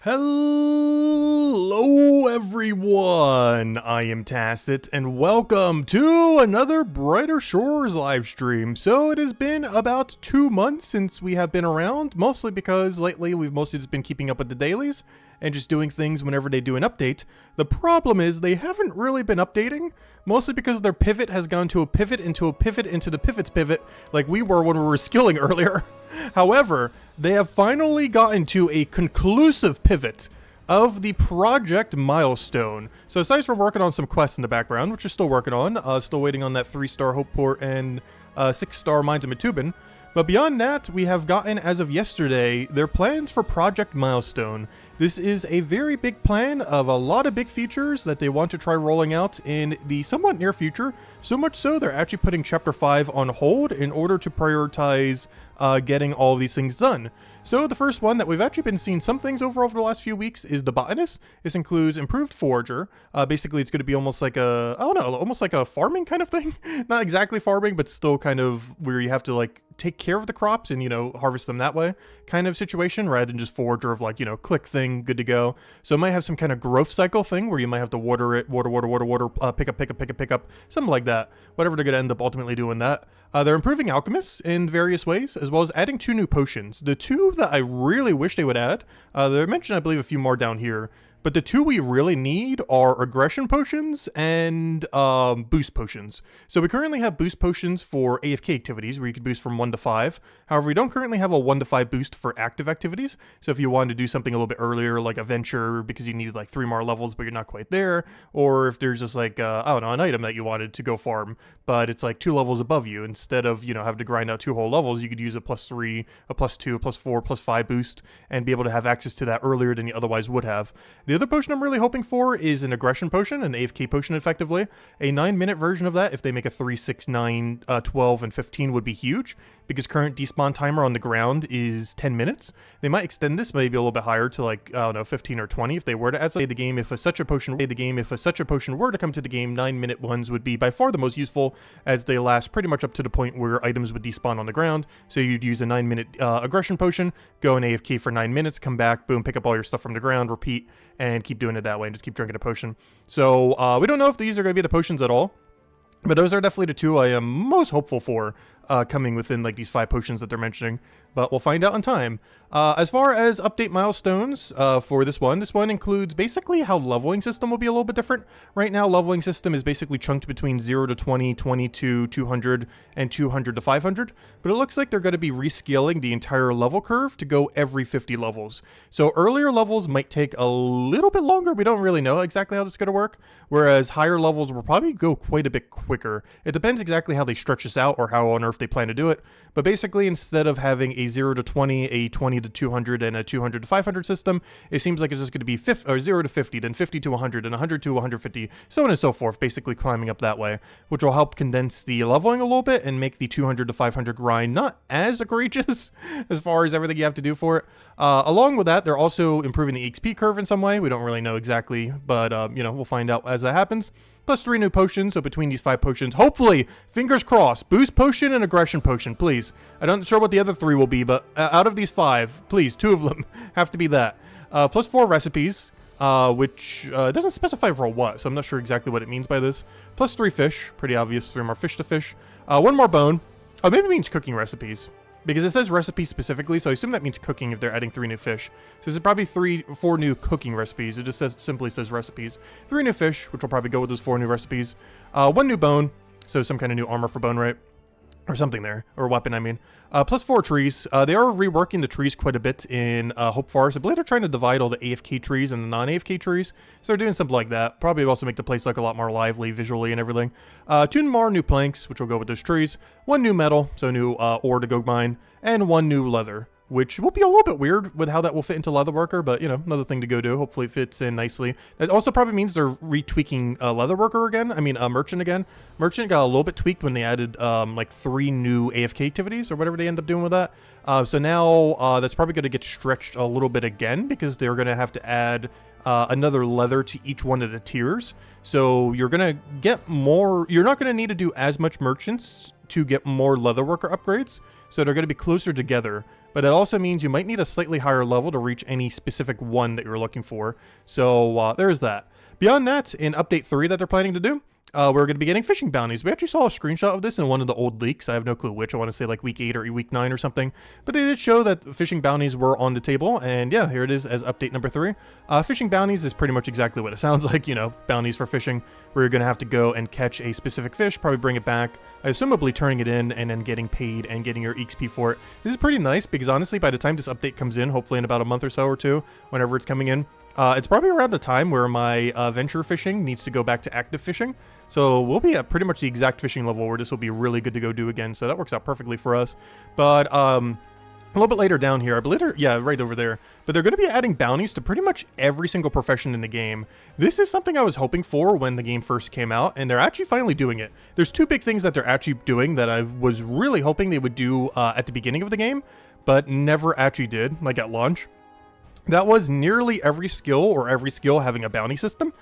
Hello everyone, I am Tacit, and welcome to another Brighter Shores live stream. So it has been about 2 months since we have been around, mostly because lately we've mostly just been keeping up with the dailies and just doing things whenever they do an update. The problem is they haven't really been updating, mostly because their pivot has gone to a pivot into a pivot into the pivot's pivot, like we were when we were skilling earlier. However, they have finally gotten to a conclusive pivot of the project Milestone. So aside from working on some quests in the background, which we're still working on, still waiting on that 3-star Hopeport and 6-star Mines of Matubin. But beyond that, we have gotten, as of yesterday, their plans for Project Milestone. This is a very big plan of a lot of big features that they want to try rolling out in the somewhat near future. So much so, they're actually putting Chapter 5 on hold in order to prioritize getting all of these things done. So the first one that we've actually been seeing some things over the last few weeks is the Botanist. This includes improved Forager. Basically, it's going to be almost like a, I don't know, almost like a farming kind of thing. Not exactly farming, but still kind of where you have to like take care of the crops and, you know, harvest them that way kind of situation rather than just Forager of like, you know, click thing, good to go. So it might have some kind of growth cycle thing where you might have to water it, water, pick up, something like that. Whatever they're going to end up ultimately doing that. They're improving alchemists in various ways, as well as adding 2 new potions. The 2 that I really wish they would add, they mentioned, I believe, a few more down here, but the 2 we really need are aggression potions and boost potions. So we currently have boost potions for AFK activities, where you can boost from 1 to 5. However, we don't currently have a 1 to 5 boost for active activities. So if you wanted to do something a little bit earlier, like a venture, because you needed like 3 more levels, but you're not quite there, or if there's just like, I don't know, an item that you wanted to go farm, but it's like 2 levels above you, instead of, you know, having to grind out 2 whole levels, you could use a +3, a +2, a +4, +5 boost, and be able to have access to that earlier than you otherwise would have. The other potion I'm really hoping for is an aggression potion, an AFK potion effectively. A 9-minute version of that, if they make a 3, 6, 9, 12, and 15 would be huge, because current despawn timer on the ground is 10 minutes. They might extend this maybe a little bit higher to like, I don't know, 15 or 20 if they were to add the game. If such a potion were to come to the game, 9-minute ones would be by far the most useful, as they last pretty much up to the point where items would despawn on the ground. So you'd use a 9-minute aggression potion, go in AFK for 9 minutes, come back, boom, pick up all your stuff from the ground, repeat, and keep doing it that way and just keep drinking a potion. So we don't know if these are going to be the potions at all, but those are definitely the 2 I am most hopeful for coming within like these 5 potions that they're mentioning, but we'll find out in time. As far as update milestones for this one includes basically how leveling system will be a little bit different. Right now, leveling system is basically chunked between 0 to 20, 20 to 200, and 200 to 500, but it looks like they're going to be rescaling the entire level curve to go every 50 levels. So earlier levels might take a little bit longer. We don't really know exactly how this is going to work, whereas higher levels will probably go quite a bit quicker. It depends exactly how they stretch this out or how on earth they plan to do it, but basically instead of having a 0 to 20, a 20 to 200, and a 200 to 500 system, it seems like it's just going to be 0 to 50, then 50 to 100, and 100 to 150, so on and so forth, basically climbing up that way, which will help condense the leveling a little bit and make the 200 to 500 grind not as egregious as far as everything you have to do for it. Along with that, they're also improving the XP curve in some way. We don't really know exactly, but you know, we'll find out as that happens. Plus 3 new potions, so between these 5 potions, hopefully, fingers crossed, boost potion and aggression potion, please. I'm not sure what the other 3 will be, but out of these 5, please, 2 of them have to be that. Plus 4 recipes, which doesn't specify for what, so I'm not sure exactly what it means by this. Plus 3 fish, pretty obvious, 3 more fish to fish. 1 more bone. Oh, maybe it means cooking recipes, because it says recipes specifically, so I assume that means cooking if they're adding 3 new fish. So this is probably 4 new cooking recipes. It just simply says recipes. 3 new fish, which will probably go with those 4 new recipes. 1 new bone, so some kind of new armor for bone, right? Or something there, or weapon, I mean. Plus 4 trees. They are reworking the trees quite a bit in Hope Forest. I believe they're trying to divide all the AFK trees and the non-AFK trees. So they're doing something like that. Probably also make the place look a lot more lively visually and everything. 2 more new planks, which will go with those trees. 1 new metal, so new ore to go mine. And 1 new leather, which will be a little bit weird with how that will fit into Leatherworker, but, you know, another thing to go do. Hopefully it fits in nicely. That also probably means they're retweaking Leatherworker again. I mean, Merchant again. Merchant got a little bit tweaked when they added, like, 3 new AFK activities, or whatever they end up doing with that. So now that's probably going to get stretched a little bit again, because they're going to have to add another leather to each one of the tiers. So you're going to get more... You're not going to need to do as much merchants to get more Leatherworker upgrades. So they're going to be closer together but it also means you might need a slightly higher level to reach any specific one that you're looking for. So there's that. Beyond that, in Update 3 that they're planning to do, we're going to be getting fishing bounties. We actually saw a screenshot of this in one of the old leaks. I have no clue which. I want to say like week 8 or week 9 or something. But they did show that fishing bounties were on the table. And yeah, here it is as update number 3. Fishing bounties is pretty much exactly what it sounds like. You know, bounties for fishing, where you're going to have to go and catch a specific fish, probably bring it back, assumably turning it in and then getting paid and getting your XP for it. This is pretty nice because honestly, by the time this update comes in, hopefully in about a month or so or two, whenever it's coming in, it's probably around the time where my venture fishing needs to go back to active fishing. So we'll be at pretty much the exact fishing level where this will be really good to go do again. So that works out perfectly for us. But a little bit later down here, I believe right over there. But they're going to be adding bounties to pretty much every single profession in the game. This is something I was hoping for when the game first came out, and they're actually finally doing it. There's 2 big things that they're actually doing that I was really hoping they would do at the beginning of the game, but never actually did, like at launch. That was nearly every skill having a bounty system.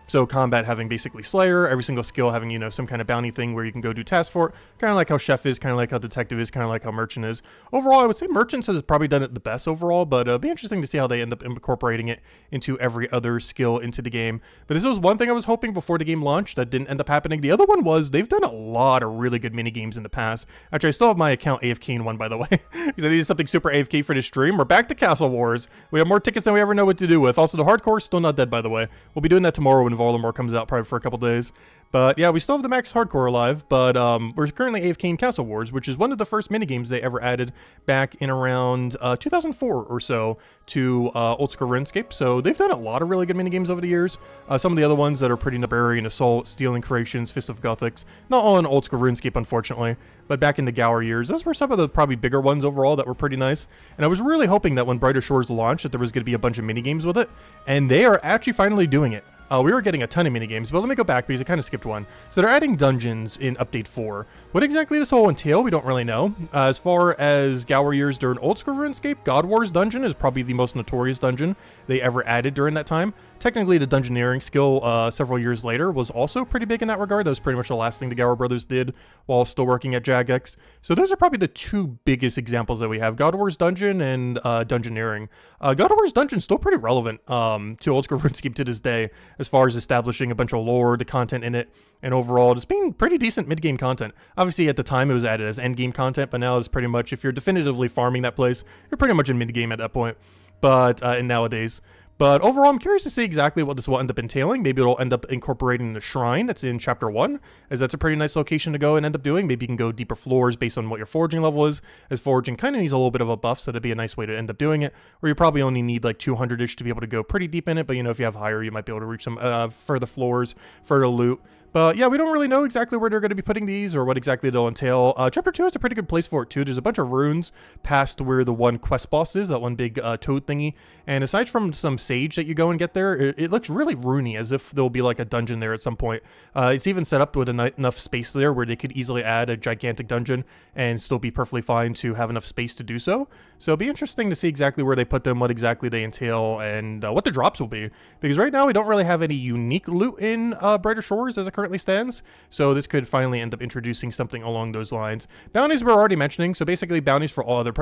So combat having basically Slayer, every single skill having, you know, some kind of bounty thing where you can go do tasks for it. Kind of like how Chef is, kind of like how Detective is, kind of like how Merchant is. Overall, I would say Merchants has probably done it the best overall, but it'll be interesting to see how they end up incorporating it into every other skill into the game. But this was one thing I was hoping before the game launched that didn't end up happening. The other one was they've done a lot of really good mini games in the past. Actually, I still have my account AFK in one, by the way, because I needed something super AFK for this stream. We're back to Castle Wars. We have more tickets than we ever know what to do with. Also, the hardcore is still not dead, by the way. We'll be doing that tomorrow when Voldemort comes out, probably for a couple days. But yeah, we still have the max hardcore alive, but we're currently AFK in Castle Wars, which is one of the first minigames they ever added back in around 2004 or so to Old School RuneScape. So they've done a lot of really good minigames over the years. Some of the other ones that are pretty Barbarian Assault, Stealing Creations, Fist of Gothics, not all in Old School RuneScape, unfortunately, but back in the Gower years, those were some of the probably bigger ones overall that were pretty nice. And I was really hoping that when Brighter Shores launched that there was going to be a bunch of minigames with it, and they are actually finally doing it. We were getting a ton of minigames, but let me go back because I kind of skipped one. So they're adding dungeons in Update 4. What exactly this will entail, we don't really know. As far as Gower years during Old School RuneScape, God Wars dungeon is probably the most notorious dungeon they ever added during that time. Technically, the dungeoneering skill several years later was also pretty big in that regard. That was pretty much the last thing the Gower brothers did while still working at Jagex. So those are probably the 2 biggest examples that we have. God Wars Dungeon and dungeoneering. God Wars Dungeon is still pretty relevant to Old School RuneScape to this day, as far as establishing a bunch of lore, the content in it, and overall just being pretty decent mid-game content. Obviously, at the time, it was added as end-game content, but now it's pretty much, if you're definitively farming that place, you're pretty much in mid-game at that point. But in nowadays. But overall, I'm curious to see exactly what this will end up entailing. Maybe it'll end up incorporating the shrine that's in Chapter 1, as that's a pretty nice location to go and end up doing. Maybe you can go deeper floors based on what your foraging level is, as foraging kind of needs a little bit of a buff, so that'd be a nice way to end up doing it. Or you probably only need like 200-ish to be able to go pretty deep in it, but you know, if you have higher, you might be able to reach some further floors, further loot. But yeah, we don't really know exactly where they're going to be putting these or what exactly they'll entail. Chapter 2 is a pretty good place for it too. There's a bunch of runes past where the one quest boss is, that one big toad thingy. And aside from some sage that you go and get there, it looks really runey, as if there'll be like a dungeon there at some point. It's even set up with enough space there where they could easily add a gigantic dungeon and still be perfectly fine to have enough space to do so. So it'll be interesting to see exactly where they put them, what exactly they entail, and what the drops will be. Because right now we don't really have any unique loot in Brighter Shores as it currently stands, so this could finally end up introducing something along those lines. Bounties we're already mentioning, so basically bounties for all other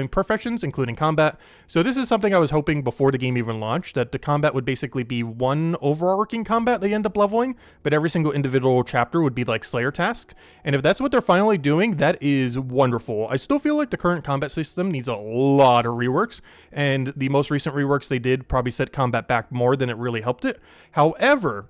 professions, including combat. So this is something I was hoping before the game even launched, that the combat would basically be one overarching combat they end up leveling, but every single individual chapter would be like Slayer tasks. And if that's what they're finally doing, that is wonderful. I still feel like the current combat system needs a lot of reworks, and the most recent reworks they did probably set combat back more than it really helped it. However,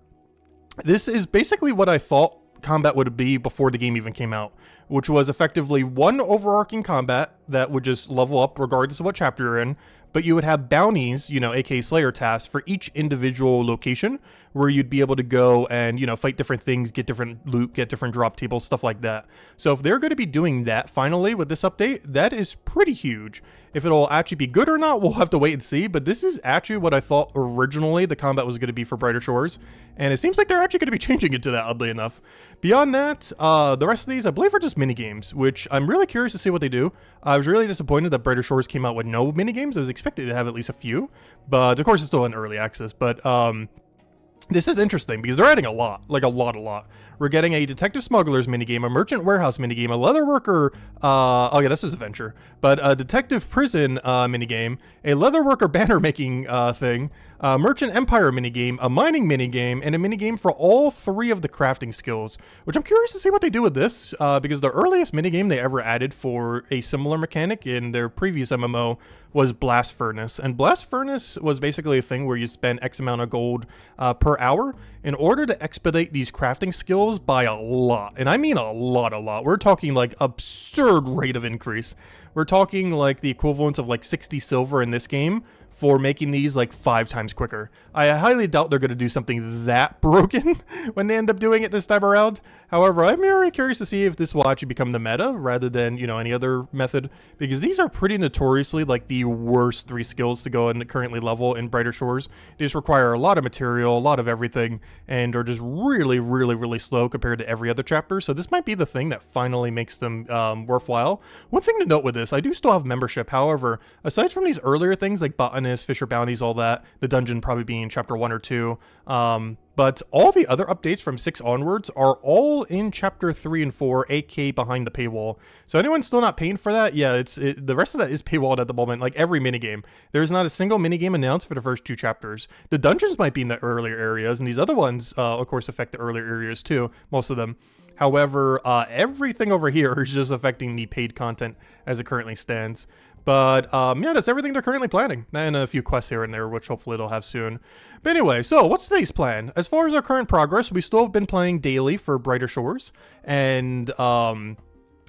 this is basically what I thought combat would be before the game even came out, which was effectively one overarching combat that would just level up regardless of what chapter you're in, but you would have bounties, you know, aka Slayer tasks, for each individual location where you'd be able to go and, you know, fight different things, get different loot, get different drop tables, stuff like that. So if they're going to be doing that finally with this update, that is pretty huge. If it'll actually be good or not, we'll have to wait and see, but this is actually what I thought originally the combat was going to be for Brighter Shores, and it seems like they're actually going to be changing it to that, oddly enough. Beyond that, the rest of these, I believe, are just minigames, which I'm really curious to see what they do. I was really disappointed that Brighter Shores came out with no minigames. I was expected to have at least a few, but of course it's still in early access, but This is interesting because they're adding a lot, like a lot. We're getting a detective smugglers minigame, a merchant warehouse minigame, a leather worker, oh yeah, this is adventure, but a detective prison minigame, a leather worker banner making thing, a merchant empire minigame, a mining minigame, and a minigame for all 3 of the crafting skills, which I'm curious to see what they do with this, because the earliest minigame they ever added for a similar mechanic in their previous MMO was Blast Furnace. And Blast Furnace was basically a thing where you spend X amount of gold per hour in order to expedite these crafting skills by a lot. And I mean a lot. We're talking like absurd rate of increase. We're talking like the equivalent of like 60 silver in this game for making these like 5 times quicker. I highly doubt they're going to do something that broken when they end up doing it this time around. However, I'm very curious to see if this will actually become the meta rather than, you know, any other method, because these are pretty notoriously like the worst 3 skills to go and currently level in Brighter Shores. They just require a lot of material, a lot of everything, and are just really slow compared to every other chapter. So this might be the thing that finally makes them worthwhile. One thing to note with this, I do still have membership. However, aside from these earlier things like Botanist, Fisher Bounties, all that, the dungeon probably being chapter 1 or 2, but all the other updates from 6 onwards are all in chapter 3 and 4, aka behind the paywall. So anyone still not paying for that, yeah, the rest of that is paywalled at the moment, like every minigame. There's not a single minigame announced for the first 2 chapters. The dungeons might be in the earlier areas, and these other ones, of course, affect the earlier areas too, most of them. However, everything over here is just affecting the paid content as it currently stands. But yeah, that's everything they're currently planning. And a few quests here and there, which hopefully they'll have soon. But anyway, so what's today's plan? As far as our current progress, we still have been playing daily for Brighter Shores. And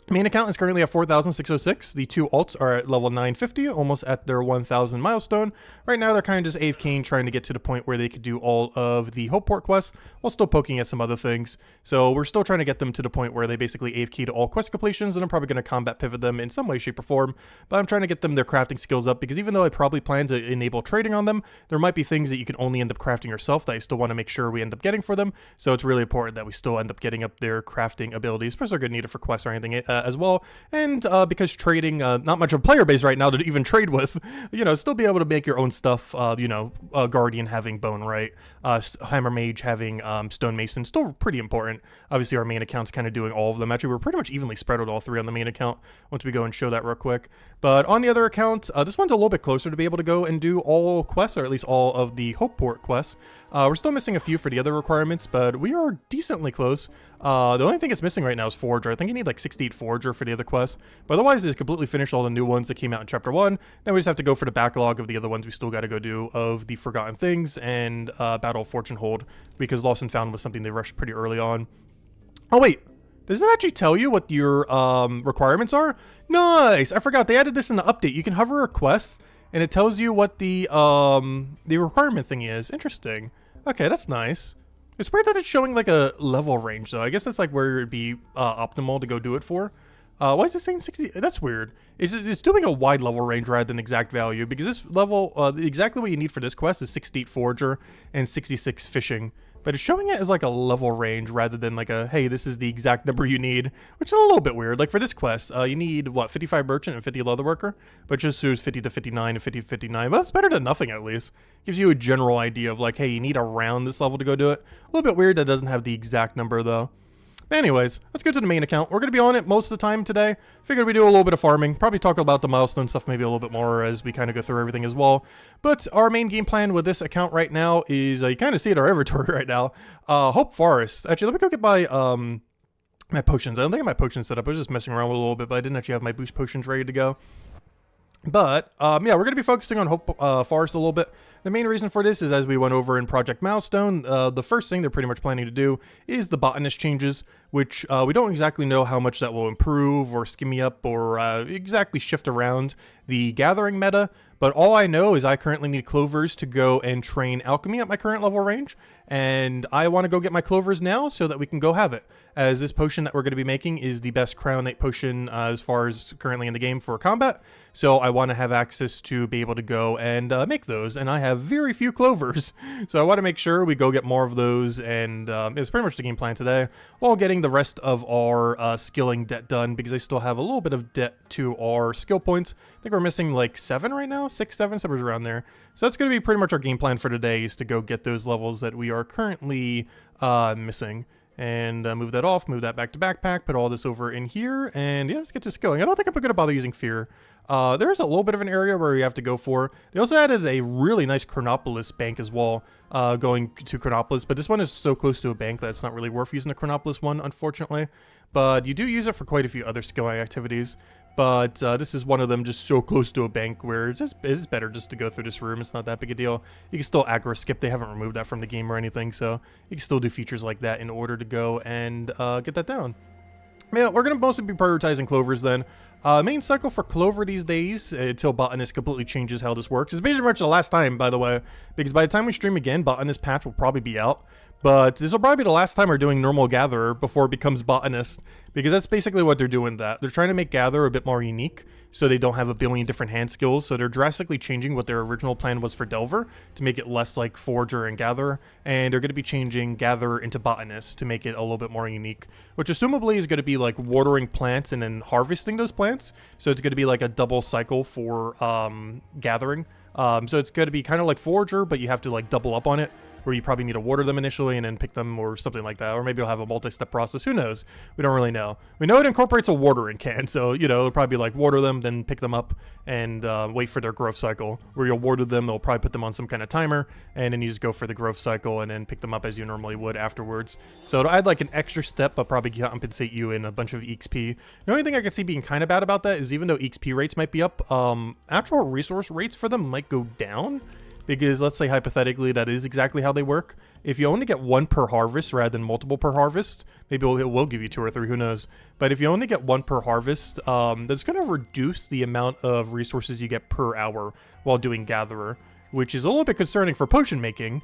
main account is currently at 4,606. The 2 alts are at level 950, almost at their 1,000 milestone. Right now, they're kind of just AFKing, trying to get to the point where they could do all of the Hopeport quests, while still poking at some other things. So we're still trying to get them to the point where they basically AFK to all quest completions, and I'm probably going to combat pivot them in some way, shape, or form. But I'm trying to get them their crafting skills up, because even though I probably plan to enable trading on them, there might be things that you can only end up crafting yourself that I still want to make sure we end up getting for them. So it's really important that we still end up getting up their crafting abilities, especially they're going to need it for quests or anything as well. And because trading, not much of a player base right now to even trade with, you know, still be able to make your own stuff, you know, Guardian having Bone Right, Hammer Mage having Stone Mason, still pretty important. Obviously, our main account's kind of doing all of them. Actually, we're pretty much evenly spread with all 3 on the main account once we go and show that real quick. But on the other account, this one's a little bit closer to be able to go and do all quests, or at least all of the Hopeport quests. We're still missing a few for the other requirements, but we are decently close. The only thing it's missing right now is Forager. I think you need like 68 Forager for the other quests. But otherwise, it's completely finished all the new ones that came out in Chapter 1. Then we just have to go for the backlog of the other ones we still got to go do, of the Forgotten Things and Battle of Fortune Hold, because Lost and Found was something they rushed pretty early on. Oh, wait. Does it actually tell you what your requirements are? Nice! I forgot. They added this in the update. You can hover a quest, and it tells you what the requirement thing is. Interesting. Okay, that's nice. It's weird that it's showing like a level range, though. I guess that's like where it'd be optimal to go do it for. Why is it saying 60? That's weird. It's doing a wide level range rather than exact value, because this level, exactly what you need for this quest is 68 Forager and 66 Fishing. But it's showing it as like a level range rather than like a, hey, this is the exact number you need, which is a little bit weird. Like for this quest, you need, what, 55 Merchant and 50 Leatherworker? But just shows 50 to 59 and 50 to 59. But that's better than nothing, at least. Gives you a general idea of like, hey, you need around this level to go do it. A little bit weird that doesn't have the exact number, though. Anyways, let's go to the main account. We're going to be on it most of the time today. Figured we do a little bit of farming. Probably talk about the milestone stuff maybe a little bit more as we kind of go through everything as well. But our main game plan with this account right now is, you kind of see it in our inventory right now. Hope Forest. Actually, let me go get my potions. I don't think I have my potions set up. I was just messing around with it a little bit, but I didn't actually have my boost potions ready to go. But, yeah, we're going to be focusing on Hope Forest a little bit. The main reason for this is, as we went over in Project Milestone, the first thing they're pretty much planning to do is the botanist changes, which we don't exactly know how much that will improve or skimmy up or exactly shift around the gathering meta. But all I know is I currently need clovers to go and train alchemy at my current level range. And I want to go get my clovers now so that we can go have it. As this potion that we're going to be making is the best Crown Knight potion as far as currently in the game for combat. So I want to have access to be able to go and make those. And I have very few clovers. So I want to make sure we go get more of those. And it's pretty much the game plan today. While getting the rest of our skilling debt done, because I still have a little bit of debt to our skill points. I think we're missing like 7 right now. 6, 7, somewhere around there. So that's going to be pretty much our game plan for today, is to go get those levels that we are currently missing. And move that off, move that back to backpack, put all this over in here, and yeah, let's get this going. I don't think I'm going to bother using fear. There's a little bit of an area where you have to go for. They also added a really nice Chronopolis bank as well, going to Chronopolis, but this one is so close to a bank that it's not really worth using the Chronopolis one, unfortunately. But you do use it for quite a few other skilling activities. But this is one of them, just so close to a bank where it's better just to go through this room. It's not that big a deal. You can still aggro skip. They haven't removed that from the game or anything, so you can still do features like that in order to go and get that down. Yeah, we're going to mostly be prioritizing Clovers then. Main cycle for Clover these days, until Botanist completely changes how this works. It's basically much the last time, by the way, because by the time we stream again, Botanist patch will probably be out. But this will probably be the last time we're doing normal Gatherer before it becomes Botanist, because that's basically what they're doing. That they're trying to make Gatherer a bit more unique, so they don't have a billion different hand skills. So they're drastically changing what their original plan was for Delver to make it less like Forager and Gatherer, and they're going to be changing Gatherer into Botanist to make it a little bit more unique, which assumably is going to be like watering plants and then harvesting those plants. So it's going to be like a double cycle for gathering. So it's going to be kind of like Forager, but you have to like double up on it, where you probably need to water them initially and then pick them or something like that. Or maybe you'll have a multi-step process. Who knows? We don't really know. We know it incorporates a watering can. So, you know, it'll probably be like water them, then pick them up and wait for their growth cycle. Where you'll water them, they'll probably put them on some kind of timer. And then you just go for the growth cycle and then pick them up as you normally would afterwards. So it'll add like an extra step, but probably compensate you in a bunch of EXP. The only thing I can see being kind of bad about that is even though EXP rates might be up, actual resource rates for them might go down. Because let's say hypothetically that is exactly how they work. If you only get one per harvest rather than multiple per harvest, maybe it will give you 2 or 3, who knows. But if you only get one per harvest, that's going to reduce the amount of resources you get per hour while doing Gatherer, which is a little bit concerning for potion making.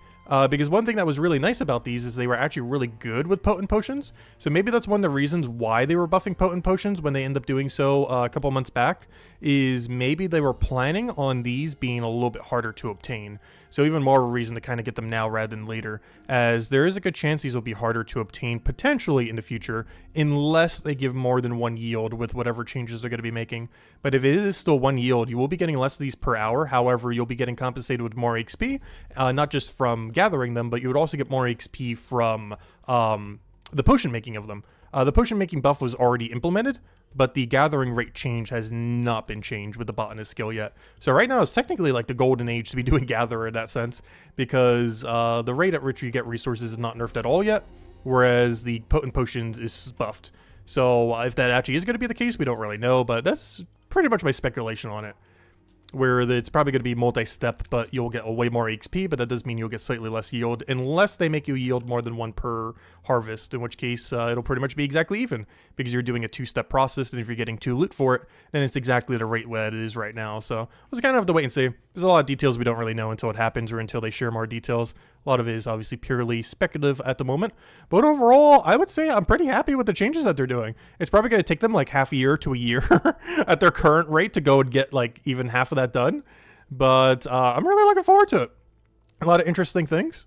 Because one thing that was really nice about these is they were actually really good with potent potions. So maybe that's one of the reasons why they were buffing potent potions when they end up doing so a couple months back, is maybe they were planning on these being a little bit harder to obtain. So even more of a reason to kind of get them now rather than later, as there is a good chance these will be harder to obtain potentially in the future, unless they give more than 1 yield with whatever changes they're going to be making. But if it is still 1 yield, you will be getting less of these per hour. However, you'll be getting compensated with more XP, not just from gathering them, but you would also get more XP from the potion making of them. The potion making buff was already implemented, but the gathering rate change has not been changed with the botanist skill yet. So right now it's technically like the golden age to be doing gatherer in that sense, because the rate at which you get resources is not nerfed at all yet, whereas the potent potions is buffed. So if that actually is going to be the case, we don't really know, but that's pretty much my speculation on it. Where it's probably going to be multi-step, but you'll get a way more XP, but that does mean you'll get slightly less yield, unless they make you yield more than 1 per harvest, in which case it'll pretty much be exactly even, because you're doing a 2-step process, and if you're getting 2 loot for it, then it's exactly the rate that it is right now. So we'll just kind of have to wait and see. There's a lot of details we don't really know until it happens, or until they share more details. A lot of it is obviously purely speculative at the moment, but overall, I would say I'm pretty happy with the changes that they're doing. It's probably going to take them like half a year to a year at their current rate to go and get like even half of that done, but I'm really looking forward to it. A lot of interesting things.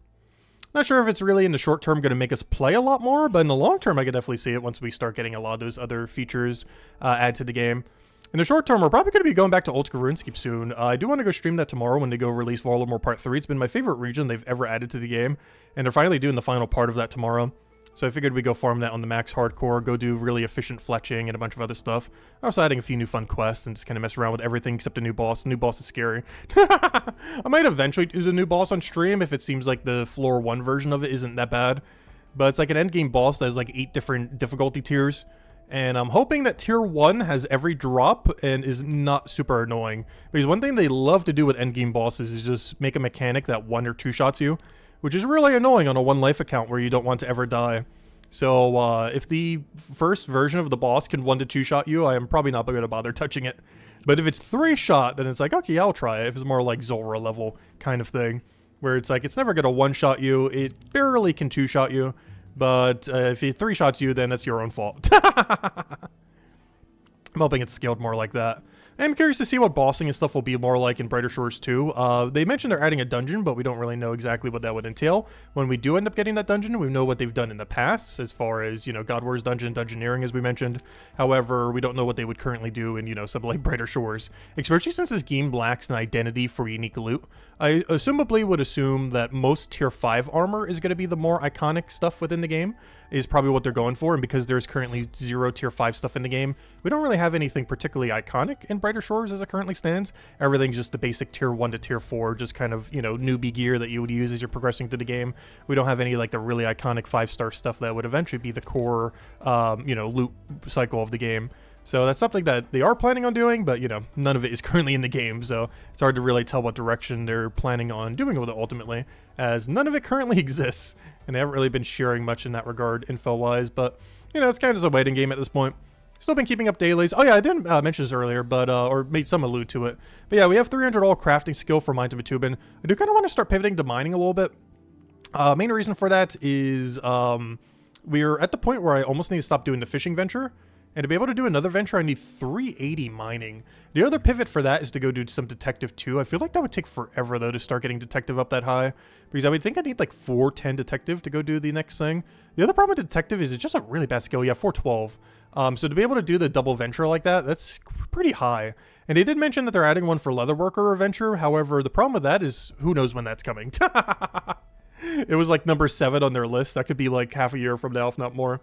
Not sure if it's really in the short term going to make us play a lot more, but in the long term, I could definitely see it once we start getting a lot of those other features added to the game. In the short term, we're probably going to be going back to Old School RuneScape soon. I do want to go stream that tomorrow when they go release Varlamore Part 3. It's been my favorite region they've ever added to the game, and they're finally doing the final part of that tomorrow. So I figured we'd go farm that on the max hardcore, go do really efficient fletching and a bunch of other stuff. Also adding a few new fun quests and just kind of mess around with everything except the new boss. The new boss is scary. I might eventually do the new boss on stream if it seems like the floor 1 version of it isn't that bad. But it's like an endgame boss that has like 8 different difficulty tiers. And I'm hoping that tier 1 has every drop and is not super annoying. Because one thing they love to do with endgame bosses is just make a mechanic that 1 or 2 shots you, which is really annoying on a 1 life account where you don't want to ever die. So if the first version of the boss can 1 to 2 shot you, I am probably not going to bother touching it. But if it's 3 shot, then it's like, okay, I'll try it. If it's more like Zora level kind of thing, where it's like, it's never going to 1 shot you, it barely can 2 shot you. But if it 3 shots you, then that's your own fault. I'm hoping it's scaled more like that. I'm curious to see what bossing and stuff will be more like in Brighter Shores 2. They mentioned they're adding a dungeon, but we don't really know exactly what that would entail. When we do end up getting that dungeon, we know what they've done in the past, as far as, you know, God Wars Dungeon, Dungeoneering, as we mentioned. However, we don't know what they would currently do in, you know, something like Brighter Shores, especially since this game lacks an identity for unique loot. I assumably would assume that most Tier 5 armor is going to be the more iconic stuff within the game, is probably what they're going for, and because there's currently 0 Tier 5 stuff in the game, we don't really have anything particularly iconic in Brighter Shores as it currently stands. Everything's just the basic Tier 1 to Tier 4, just kind of, you know, newbie gear that you would use as you're progressing through the game. We don't have any, like, the really iconic 5-star stuff that would eventually be the core, you know, loot cycle of the game. So that's something that they are planning on doing, but, you know, none of it is currently in the game, so it's hard to really tell what direction they're planning on doing with it ultimately, as none of it currently exists, and they haven't really been sharing much in that regard info-wise, but, you know, it's kind of just a waiting game at this point. Still been keeping up dailies. Oh yeah, I didn't mention this earlier, but, or made some allude to it. But yeah, we have 300 all crafting skill for Mine to Batubin. I do kind of want to start pivoting to mining a little bit. Main reason for that is, we're at the point where I almost need to stop doing the fishing venture. And to be able to do another venture, I need 380 mining. The other pivot for that is to go do some detective too. I feel like that would take forever though to start getting detective up that high, because I would think I need like 410 detective to go do the next thing. The other problem with detective is it's just a really bad skill. Yeah, 412. So to be able to do the double venture like that, that's pretty high. And they did mention that they're adding one for leather worker venture. However, the problem with that is who knows when that's coming. It was like number 7 on their list. That could be like half a year from now, if not more.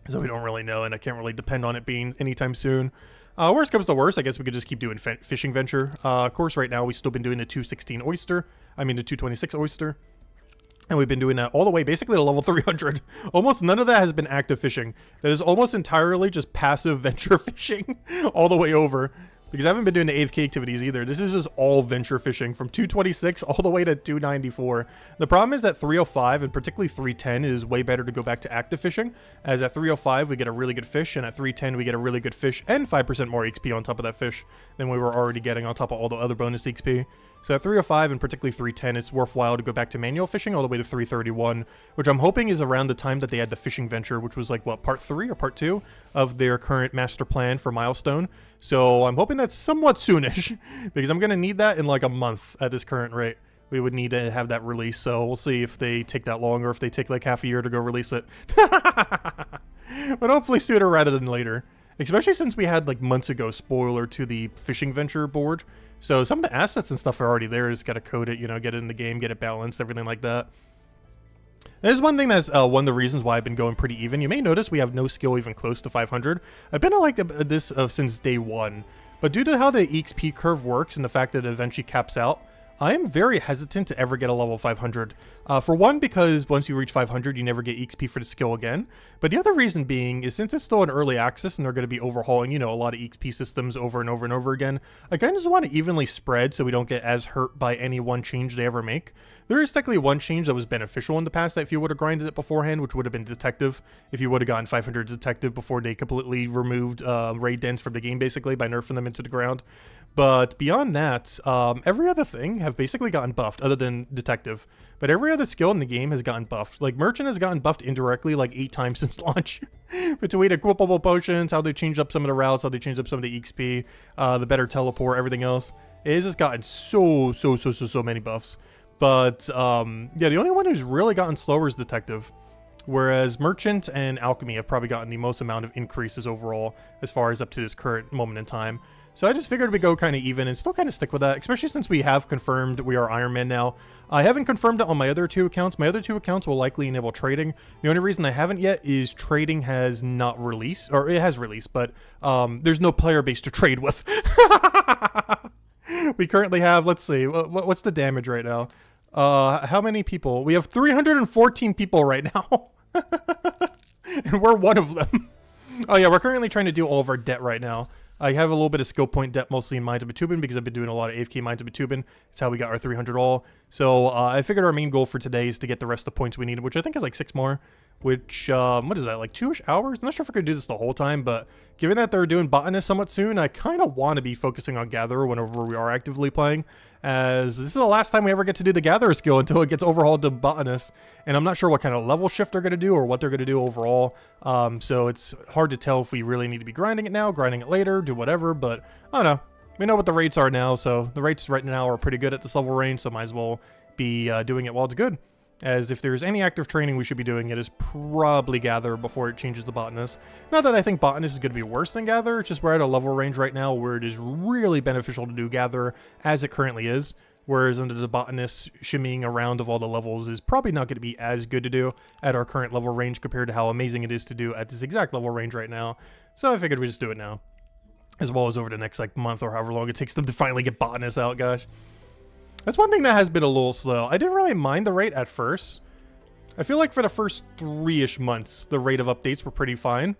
So we don't really know, and I can't really depend on it being anytime soon. Worst comes to worst, I guess we could just keep doing fishing venture. Of course, right now we've still been doing the 216 oyster. I mean the 226 oyster. And we've been doing that all the way basically to level 300. Almost none of that has been active fishing. That is almost entirely just passive venture fishing all the way over. Because I haven't been doing the AFK activities either. This is just all venture fishing from 226 all the way to 294. The problem is that 305 and particularly 310 is way better to go back to active fishing. As at 305 we get a really good fish, and at 310 we get a really good fish and 5% more XP on top of that fish than we were already getting on top of all the other bonus XP. So at 305 and particularly 310, it's worthwhile to go back to manual fishing all the way to 331, which I'm hoping is around the time that they had the fishing venture, which was like, what, part 3 or part 2 of their current master plan for Milestone. So I'm hoping that's somewhat soonish, because I'm going to need that in like a month at this current rate. We would need to have that release, so we'll see if they take that long or if they take like half a year to go release it. But hopefully sooner rather than later. Especially since we had like months ago spoiler to the fishing venture board. So some of the assets and stuff are already there. Just got to code it, you know, get it in the game, get it balanced, everything like that. There's one thing that's one of the reasons why I've been going pretty even. You may notice we have no skill even close to 500. I've been like this since day 1. But due to how the EXP curve works and the fact that it eventually caps out, I am very hesitant to ever get a level 500. For one, because once you reach 500, you never get EXP for the skill again. But the other reason being is since it's still in early access and they're going to be overhauling, you know, a lot of EXP systems over and over and over again, I kind of just want to evenly spread so we don't get as hurt by any one change they ever make. There is technically one change that was beneficial in the past that if you would have grinded it beforehand, which would have been detective, if you would have gotten 500 detective before they completely removed raid dens from the game, basically, by nerfing them into the ground. But beyond that, every other thing have basically gotten buffed, other than detective. But every other skill in the game has gotten buffed. Like, merchant has gotten buffed indirectly like 8 times since launch. Between equipable potions, how they changed up some of the routes, how they changed up some of the XP, the better teleport, everything else. It has just gotten so many buffs. But, yeah, the only one who's really gotten slower is detective. Whereas merchant and alchemy have probably gotten the most amount of increases overall as far as up to this current moment in time. So I just figured we'd go kind of even and still kind of stick with that, especially since we have confirmed we are Iron Man now. I haven't confirmed it on my other 2 accounts. My other 2 accounts will likely enable trading. The only reason I haven't yet is trading has not released, or it has released, but there's no player base to trade with. We currently have, let's see, what's the damage right now? How many people? We have 314 people right now. And we're one of them. Oh yeah, we're currently trying to do all of our debt right now. I have a little bit of skill point debt, mostly in Mine to Batubin, because I've been doing a lot of AFK Mine to Batubin. It's how we got our 300 all. So I figured our main goal for today is to get the rest of the points we needed, which I think is like 6 more. Which, what is that, like 2-ish hours? I'm not sure if I could do this the whole time, but given that they're doing botanist somewhat soon, I kind of want to be focusing on Gatherer whenever we are actively playing, as this is the last time we ever get to do the Gatherer skill until it gets overhauled to Botanist. And I'm not sure what kind of level shift they're going to do or what they're going to do overall. So it's hard to tell if we really need to be grinding it now, grinding it later, do whatever. But I don't know. We know what the rates are now, so the rates right now are pretty good at this level range, so might as well be doing it while it's good. As if there's any active training we should be doing, it is probably Gather before it changes to Botanist. Not that I think Botanist is going to be worse than Gather, it's just we're at a level range right now where it is really beneficial to do Gather as it currently is. Whereas under the Botanist, shimmying around of all the levels is probably not going to be as good to do at our current level range compared to how amazing it is to do at this exact level range right now. So I figured we just do it now. As well as over the next like month or however long it takes them to finally get Botanist out, gosh. That's one thing that has been a little slow. I didn't really mind the rate at first. I feel like for the first 3-ish months, the rate of updates were pretty fine.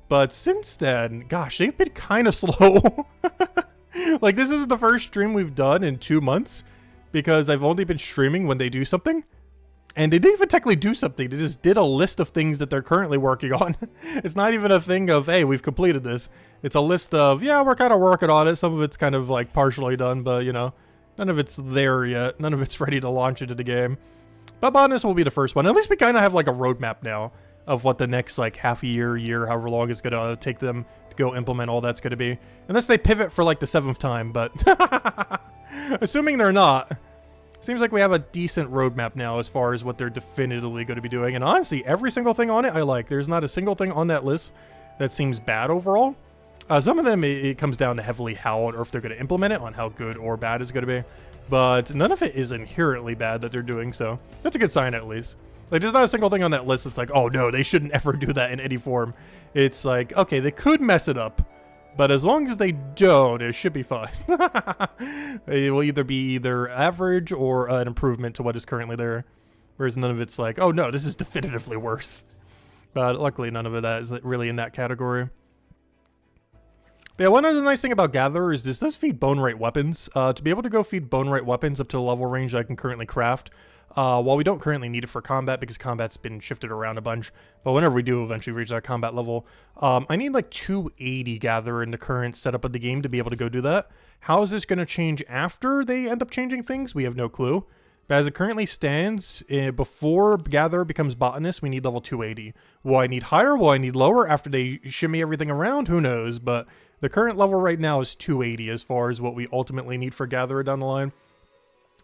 But since then, gosh, they've been kind of slow. Like, this is the first stream we've done in 2 months. Because I've only been streaming when they do something. And they didn't even technically do something. They just did a list of things that they're currently working on. It's not even a thing of, hey, we've completed this. It's a list of, yeah, we're kind of working on it. Some of it's kind of like partially done, but you know. None of it's there yet. None of it's ready to launch into the game. But Botanist will be the first one. At least we kind of have like a roadmap now of what the next like half a year, however long it's going to take them to go implement all that's going to be. Unless they pivot for like the 7th time, but assuming they're not, seems like we have a decent roadmap now as far as what they're definitively going to be doing. And honestly, every single thing on it I like. There's not a single thing on that list that seems bad overall. Some of them, it comes down to heavily how or if they're going to implement it on how good or bad it's going to be. But none of it is inherently bad that they're doing, so that's a good sign at least. Like, there's not a single thing on that list that's like, oh no, they shouldn't ever do that in any form. It's like, okay, they could mess it up, but as long as they don't, it should be fine. It will either be either average or an improvement to what is currently there. Whereas none of it's like, oh no, this is definitively worse. But luckily none of that is really in that category. But yeah, one other nice thing about Gatherer is this does feed bone rate weapons. To be able to go feed bone rate weapons up to the level range that I can currently craft, while we don't currently need it for combat because combat's been shifted around a bunch, but whenever we do eventually reach that combat level, I need like 280 Gatherer in the current setup of the game to be able to go do that. How is this going to change after they end up changing things? We have no clue. But as it currently stands, before Gatherer becomes Botanist, we need level 280. Will I need higher? Will I need lower after they shimmy everything around? Who knows? But the current level right now is 280 as far as what we ultimately need for Gatherer down the line.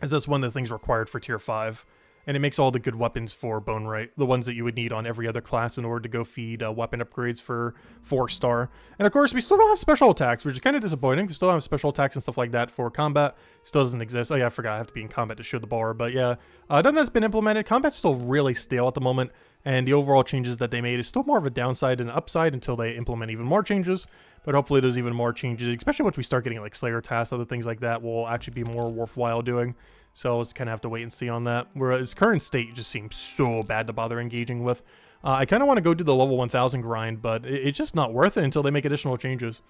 As that's one of the things required for tier 5. And it makes all the good weapons for bone rate, the ones that you would need on every other class in order to go feed weapon upgrades for 4-star. And of course, we still don't have special attacks, which is kind of disappointing. We still don't have special attacks and stuff like that for combat. Still doesn't exist. Oh yeah, I forgot I have to be in combat to show the bar. But yeah, none of that's been implemented. Combat's still really stale at the moment. And the overall changes that they made is still more of a downside than an upside until they implement even more changes. But hopefully there's even more changes, especially once we start getting like Slayer tasks, other things like that will actually be more worthwhile doing. So I'll just kind of have to wait and see on that. Whereas current state just seems so bad to bother engaging with. I kind of want to go do the level 1000 grind, but it's just not worth it until they make additional changes.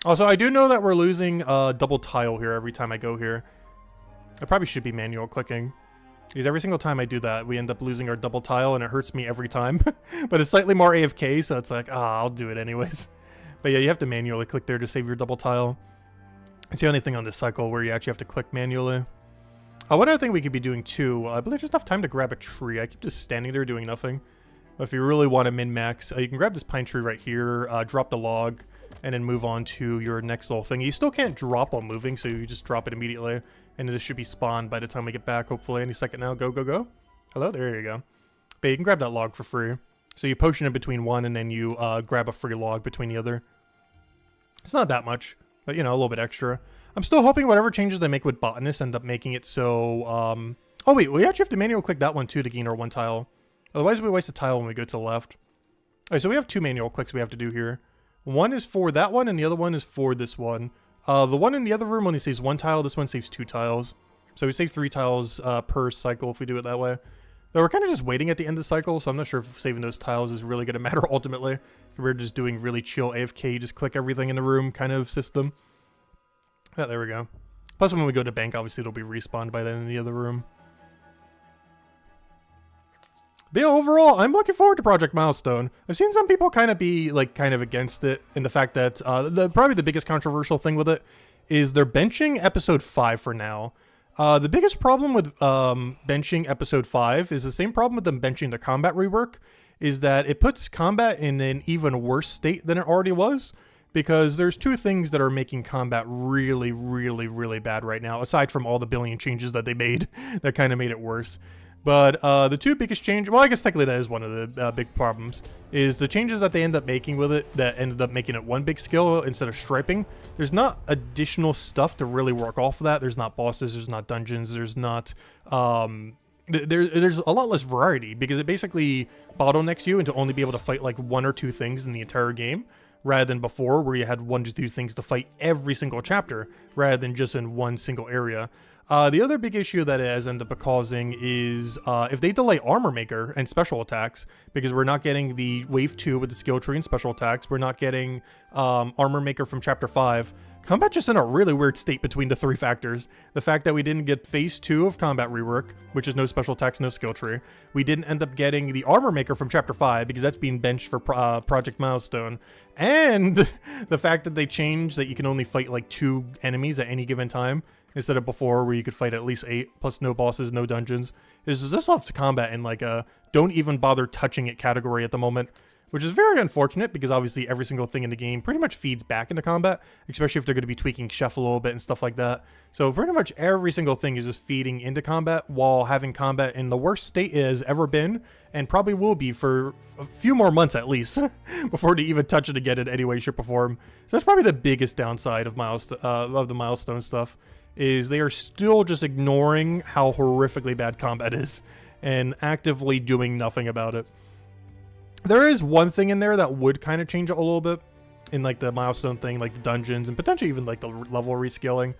Also, I do know that we're losing double tile here every time I go here. I probably should be manual clicking. Because every single time I do that, we end up losing our double tile, and it hurts me every time. But it's slightly more AFK, so it's like, I'll do it anyways. But yeah, you have to manually click there to save your double tile. It's the only thing on this cycle where you actually have to click manually. One other thing we could be doing too, I believe there's enough time to grab a tree. I keep just standing there doing nothing. But if you really want to min-max, you can grab this pine tree right here, drop the log, and then move on to your next little thing. You still can't drop while moving, so you just drop it immediately. And this should be spawned by the time we get back, hopefully any second now. Go, go, go. Hello, there you go. But you can grab that log for free. So you potion it between one, and then you grab a free log between the other. It's not that much, but you know, a little bit extra. I'm still hoping whatever changes they make with Botanist end up making it so... Oh wait, we actually have to manual click that one too to gain our one tile. Otherwise we waste a tile when we go to the left. Alright, so we have 2 manual clicks we have to do here. One is for that one, and the other one is for this one. The one in the other room only saves 1 tile, this one saves 2 tiles. So we save 3 tiles per cycle if we do it that way. Though we're kind of just waiting at the end of the cycle, so I'm not sure if saving those tiles is really going to matter ultimately. We're just doing really chill AFK, just click everything in the room kind of system. Yeah, there we go. Plus when we go to bank, obviously it'll be respawned by then in the other room. But yeah, overall, I'm looking forward to Project Milestone. I've seen some people kind of be like kind of against it in the fact that probably the biggest controversial thing with it is they're benching episode 5 for now. The biggest problem with benching episode 5 is the same problem with them benching the combat rework, is that it puts combat in an even worse state than it already was, because there's two things that are making combat really, really, really bad right now, aside from all the billion changes that they made that kind of made it worse. But the two biggest changes, well, I guess technically that is one of the big problems, is the changes that they end up making with it that ended up making it one big skill instead of striping. There's not additional stuff to really work off of that. There's not bosses, there's not dungeons, there's not... there's a lot less variety, because it basically bottlenecks you into only be able to fight like one or two things in the entire game, rather than before where you had 1 to 2 things to fight every single chapter, rather than just in one single area. The other big issue that it has ended up causing is if they delay Armor Maker and special attacks, because we're not getting the Wave 2 with the skill tree and special attacks, we're not getting Armor Maker from Chapter 5, combat just in a really weird state between the 3 factors. The fact that we didn't get Phase 2 of combat rework, which is no special attacks, no skill tree. We didn't end up getting the Armor Maker from Chapter 5, because that's being benched for Project Milestone. And the fact that they changed that you can only fight like 2 enemies at any given time, instead of before where you could fight at least 8, plus no bosses, no dungeons. Is this off to combat in like a don't even bother touching it category at the moment, which is very unfortunate, because obviously every single thing in the game pretty much feeds back into combat, especially if they're going to be tweaking Chef a little bit and stuff like that. So pretty much every single thing is just feeding into combat, while having combat in the worst state it has ever been, and probably will be for a few more months at least, before they even touch it again in any way, shape, or form. So that's probably the biggest downside of the Milestone stuff, is they are still just ignoring how horrifically bad combat is, and actively doing nothing about it. There is one thing in there that would kind of change it a little bit, in like the Milestone thing, like the dungeons, and potentially even like the level rescaling.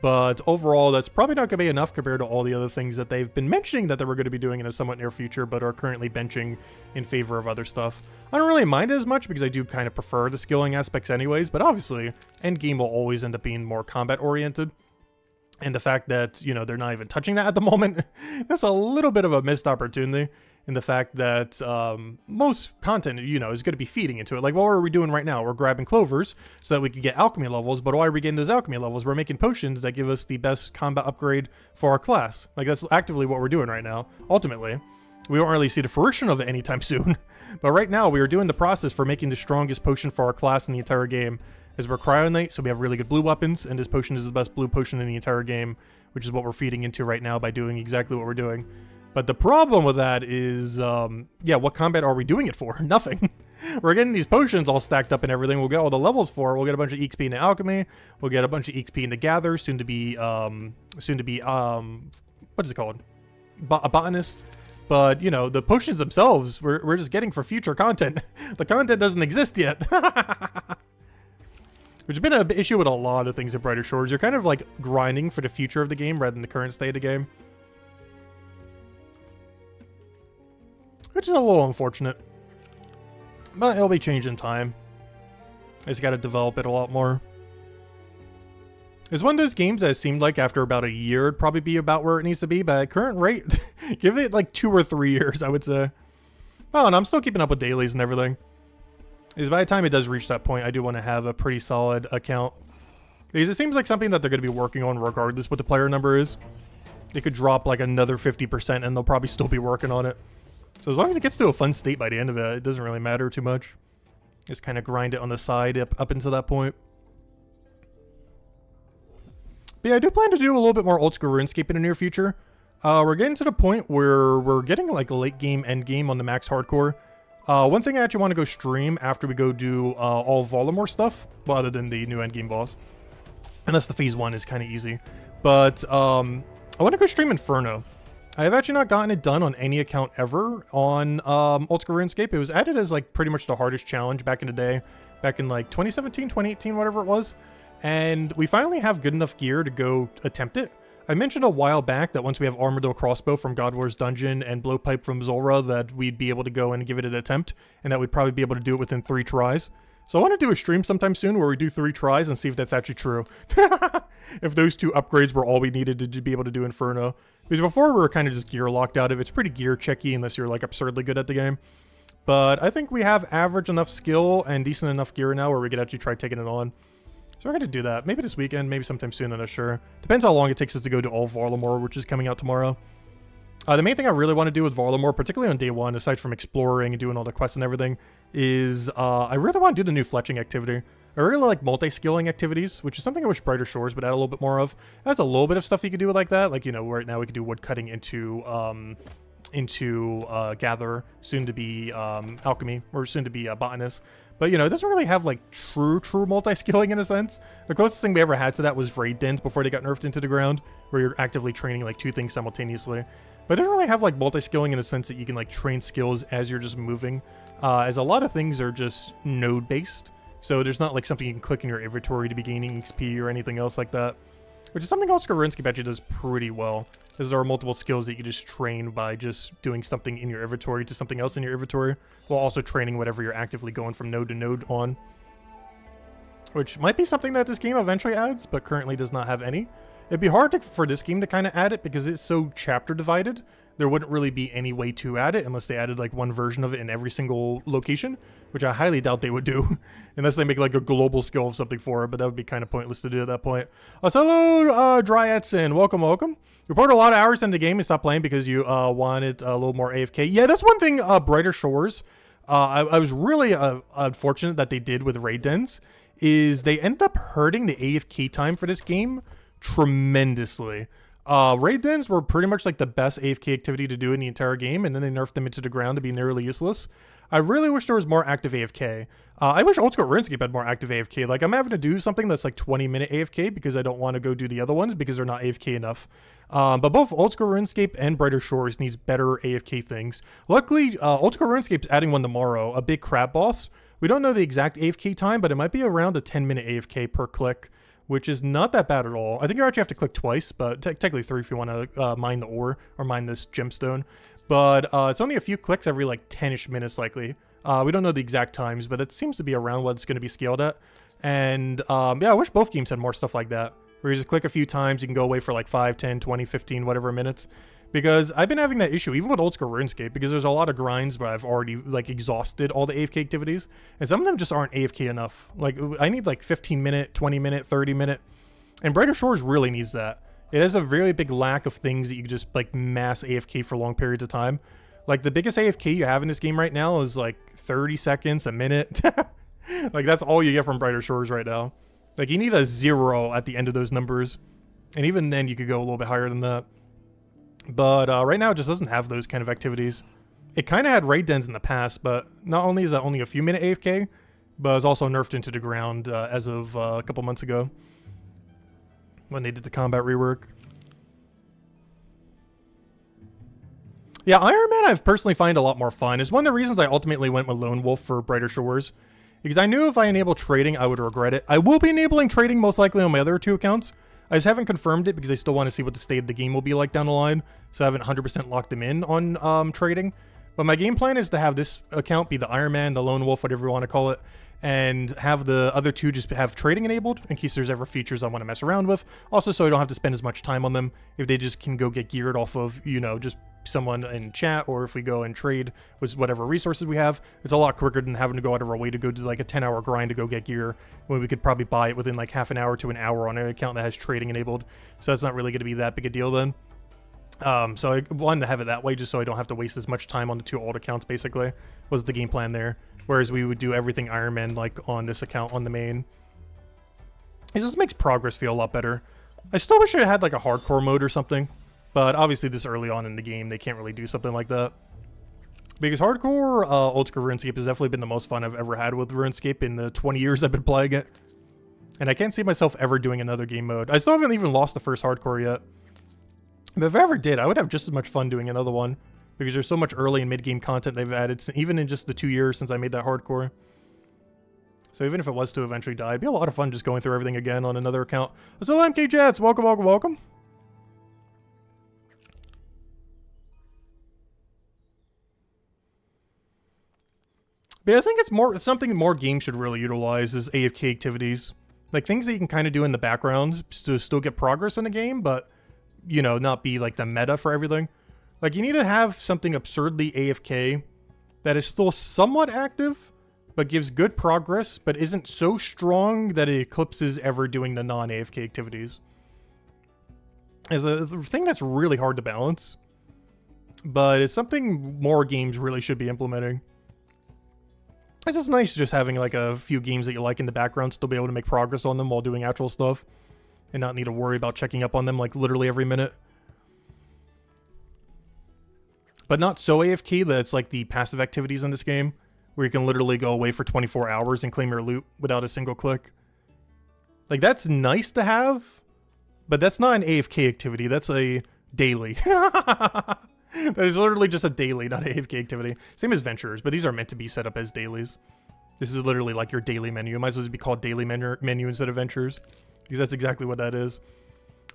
But overall, that's probably not going to be enough compared to all the other things that they've been mentioning that they were going to be doing in a somewhat near future, but are currently benching in favor of other stuff. I don't really mind it as much, because I do kind of prefer the skilling aspects anyways, but obviously, endgame will always end up being more combat-oriented. And the fact that, you know, they're not even touching that at the moment, that's a little bit of a missed opportunity. In the fact that most content, you know, is going to be feeding into it. Like, what are we doing right now? We're grabbing clovers so that we can get alchemy levels, but why are we getting those alchemy levels? We're making potions that give us the best combat upgrade for our class. Like, that's actively what we're doing right now, ultimately. We won't really see the fruition of it anytime soon. But right now, we are doing the process for making the strongest potion for our class in the entire game. As we're Cryonite, so we have really good blue weapons, and this potion is the best blue potion in the entire game, which is what we're feeding into right now by doing exactly what we're doing. But the problem with that is, yeah, what combat are we doing it for? Nothing. We're getting these potions all stacked up and everything. We'll get all the levels for it. We'll get a bunch of XP into alchemy. We'll get a bunch of XP into gather, soon to be, what is it called? A botanist. But, you know, the potions themselves, we're just getting for future content. The content doesn't exist yet. Which has been an issue with a lot of things at Brighter Shores. You're kind of like grinding for the future of the game rather than the current state of the game. Which is a little unfortunate. But it'll be changed in time. I just gotta develop it a lot more. It's one of those games that seemed like after about a year it'd probably be about where it needs to be, but at current rate, give it like 2 or 3 years, I would say. Oh, and I'm still keeping up with dailies and everything. Is by the time it does reach that point, I do want to have a pretty solid account. Because it seems like something that they're going to be working on regardless what the player number is. It could drop like another 50% and they'll probably still be working on it. So as long as it gets to a fun state by the end of it, it doesn't really matter too much. Just kind of grind it on the side up until that point. But yeah, I do plan to do a little bit more old school RuneScape in the near future. We're getting to the point where we're getting like a late game, end game on the max hardcore. One thing I actually want to go stream after we go do all Voldemort stuff, well, other than the new endgame boss. Unless the phase 1 is kind of easy. But I want to go stream Inferno. I have actually not gotten it done on any account ever on Old School RuneScape. It was added as like pretty much the hardest challenge back in the day. Back in like 2017, 2018, whatever it was. And we finally have good enough gear to go attempt it. I mentioned a while back that once we have Armadillo Crossbow from God War's Dungeon and Blowpipe from Zulrah that we'd be able to go and give it an attempt, and that we'd probably be able to do it within 3 tries. So I want to do a stream sometime soon where we do 3 tries and see if that's actually true. If those 2 upgrades were all we needed to be able to do Inferno. Because before we were kind of just gear locked out of it. It's pretty gear checky unless you're like absurdly good at the game. But I think we have average enough skill and decent enough gear now where we could actually try taking it on. So we're going to do that. Maybe this weekend, maybe sometime soon, I'm not sure. Depends how long it takes us to go to all of Varlamore, which is coming out tomorrow. The main thing I really want to do with Varlamore, particularly on day 1, aside from exploring and doing all the quests and everything, is I really want to do the new fletching activity. I really like multi-skilling activities, which is something I wish Brighter Shores would add a little bit more of. It has a little bit of stuff you could do like that. Like, you know, right now we could do wood cutting into gather, soon to be alchemy, or soon to be botanist. But, you know, it doesn't really have, like, true multi-skilling in a sense. The closest thing we ever had to that was raid dens before they got nerfed into the ground, where you're actively training, like, 2 things simultaneously. But it doesn't really have, like, multi-skilling in a sense that you can, like, train skills as you're just moving, as a lot of things are just node-based. So there's not, like, something you can click in your inventory to be gaining XP or anything else like that. Which is something else RuneScape actually does pretty well. Because there are multiple skills that you can just train by just doing something in your inventory to something else in your inventory, while also training whatever you're actively going from node to node on. Which might be something that this game eventually adds, but currently does not have any. It'd be hard for this game to kind of add it because it's so chapter divided. There wouldn't really be any way to add it unless they added like one version of it in every single location, which I highly doubt they would do unless they make like a global skill of something for it, but that would be kind of pointless to do at that point. So hello, Dryadson. Welcome. You poured a lot of hours into the game and stopped playing because you wanted a little more AFK. Yeah, that's one thing Brighter Shores, I was really unfortunate that they did with raid dens, is they end up hurting the AFK time for this game tremendously. Raid dens were pretty much like the best AFK activity to do in the entire game, and then they nerfed them into the ground to be nearly useless. I really wish there was more active AFK. I wish Old School RuneScape had more active AFK. Like, I'm having to do something that's like 20-minute AFK because I don't want to go do the other ones because they're not AFK enough. But both Old School RuneScape and Brighter Shores needs better AFK things. Luckily, Old School RuneScape's adding one tomorrow, a big crab boss. We don't know the exact AFK time, but it might be around a 10-minute AFK per click, which is not that bad at all. I think you actually have to click twice, but technically 3 if you want to mine the ore or mine this gemstone. But it's only a few clicks every like 10-ish minutes likely. We don't know the exact times, but it seems to be around what it's going to be scaled at. And yeah, I wish both games had more stuff like that, where you just click a few times, you can go away for like 5, 10, 20, 15, whatever minutes. Because I've been having that issue, even with Old School RuneScape, because there's a lot of grinds where I've already like exhausted all the AFK activities, and some of them just aren't AFK enough. Like, I need like 15-minute, 20-minute, 30-minute, and Brighter Shores really needs that. It has a very big lack of things that you can just like mass AFK for long periods of time. Like, the biggest AFK you have in this game right now is like 30 seconds, a minute. Like, that's all you get from Brighter Shores right now. Like, you need a 0 at the end of those numbers, and even then you could go a little bit higher than that. But right now it just doesn't have those kind of activities. It kind of had raid dens in the past, but not only is that only a few minute AFK, but it's also nerfed into the ground as of a couple months ago when they did the combat rework. Yeah, Iron Man I've personally find a lot more fun. It's one of the reasons I ultimately went with Lone Wolf for Brighter Shores, because I knew if I enabled trading, I would regret it. I will be enabling trading most likely on my other 2 accounts. I just haven't confirmed it because I still want to see what the state of the game will be like down the line, so I haven't 100% locked them in on trading. But my game plan is to have this account be the Iron Man, the Lone Wolf, whatever you want to call it, and have the other 2 just have trading enabled in case there's ever features I want to mess around with. Also, so I don't have to spend as much time on them if they just can go get geared off of, you know, just someone in chat, or if we go and trade with whatever resources we have. It's a lot quicker than having to go out of our way to go do like a 10-hour grind to go get gear, when we could probably buy it within like half an hour to an hour on an account that has trading enabled. So that's not really going to be that big a deal then. So I wanted to have it that way just so I don't have to waste as much time on the 2 old accounts, basically, was the game plan there. Whereas we would do everything Iron Man like on this account on the main. It just makes progress feel a lot better. I still wish I had like a hardcore mode or something, but obviously this early on in the game they can't really do something like that. Because hardcore Old School RuneScape has definitely been the most fun I've ever had with RuneScape in the 20 years I've been playing it. And I can't see myself ever doing another game mode. I still haven't even lost the first hardcore yet. But if I ever did, I would have just as much fun doing another one, because there's so much early and mid-game content they've added, even in just the 2 years since I made that hardcore. So even if it was to eventually die, it'd be a lot of fun just going through everything again on another account. So MK Jets, welcome. But I think it's something more games should really utilize is AFK activities. Like, things that you can kind of do in the background to still get progress in the game, but, you know, not be like the meta for everything. Like, you need to have something absurdly AFK that is still somewhat active, but gives good progress, but isn't so strong that it eclipses ever doing the non-AFK activities. Is a thing that's really hard to balance, but it's something more games really should be implementing. It's just nice just having like a few games that you like in the background, still be able to make progress on them while doing actual stuff, and not need to worry about checking up on them like literally every minute. But not so AFK that it's like the passive activities in this game, where you can literally go away for 24 hours and claim your loot without a single click. Like, that's nice to have, but that's not an AFK activity. That's a daily. That is literally just a daily, not an AFK activity. Same as ventures, but these are meant to be set up as dailies. This is literally like your daily menu. It might as well be called daily menu instead of ventures, because that's exactly what that is.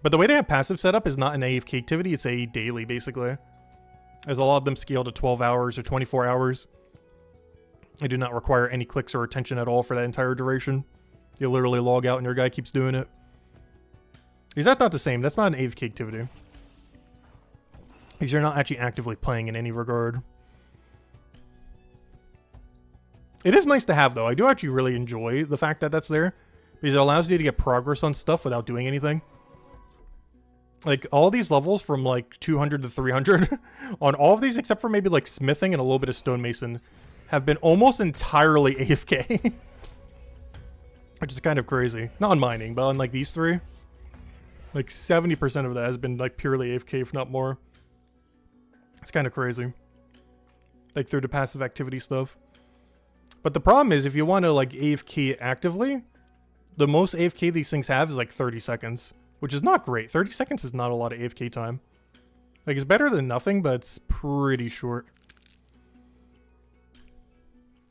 But the way they have passive setup is not an AFK activity. It's a daily, basically. As a lot of them scale to 12 hours or 24 hours. They do not require any clicks or attention at all for that entire duration. You literally log out and your guy keeps doing it. Is that not the same? That's not an AFK activity. Because you're not actually actively playing in any regard. It is nice to have, though. I do actually really enjoy the fact that that's there, because it allows you to get progress on stuff without doing anything. Like, all these levels from, like, 200 to 300, on all of these, except for maybe, like, smithing and a little bit of stonemason, have been almost entirely AFK. Which is kind of crazy. Not on mining, but on, like, these three. Like, 70% of that has been, like, purely AFK, if not more. It's kind of crazy. Like, through the passive activity stuff. But the problem is, if you want to, like, AFK actively, the most AFK these things have is, like, 30 seconds. Which is not great. 30 seconds is not a lot of AFK time. Like, it's better than nothing, but it's pretty short.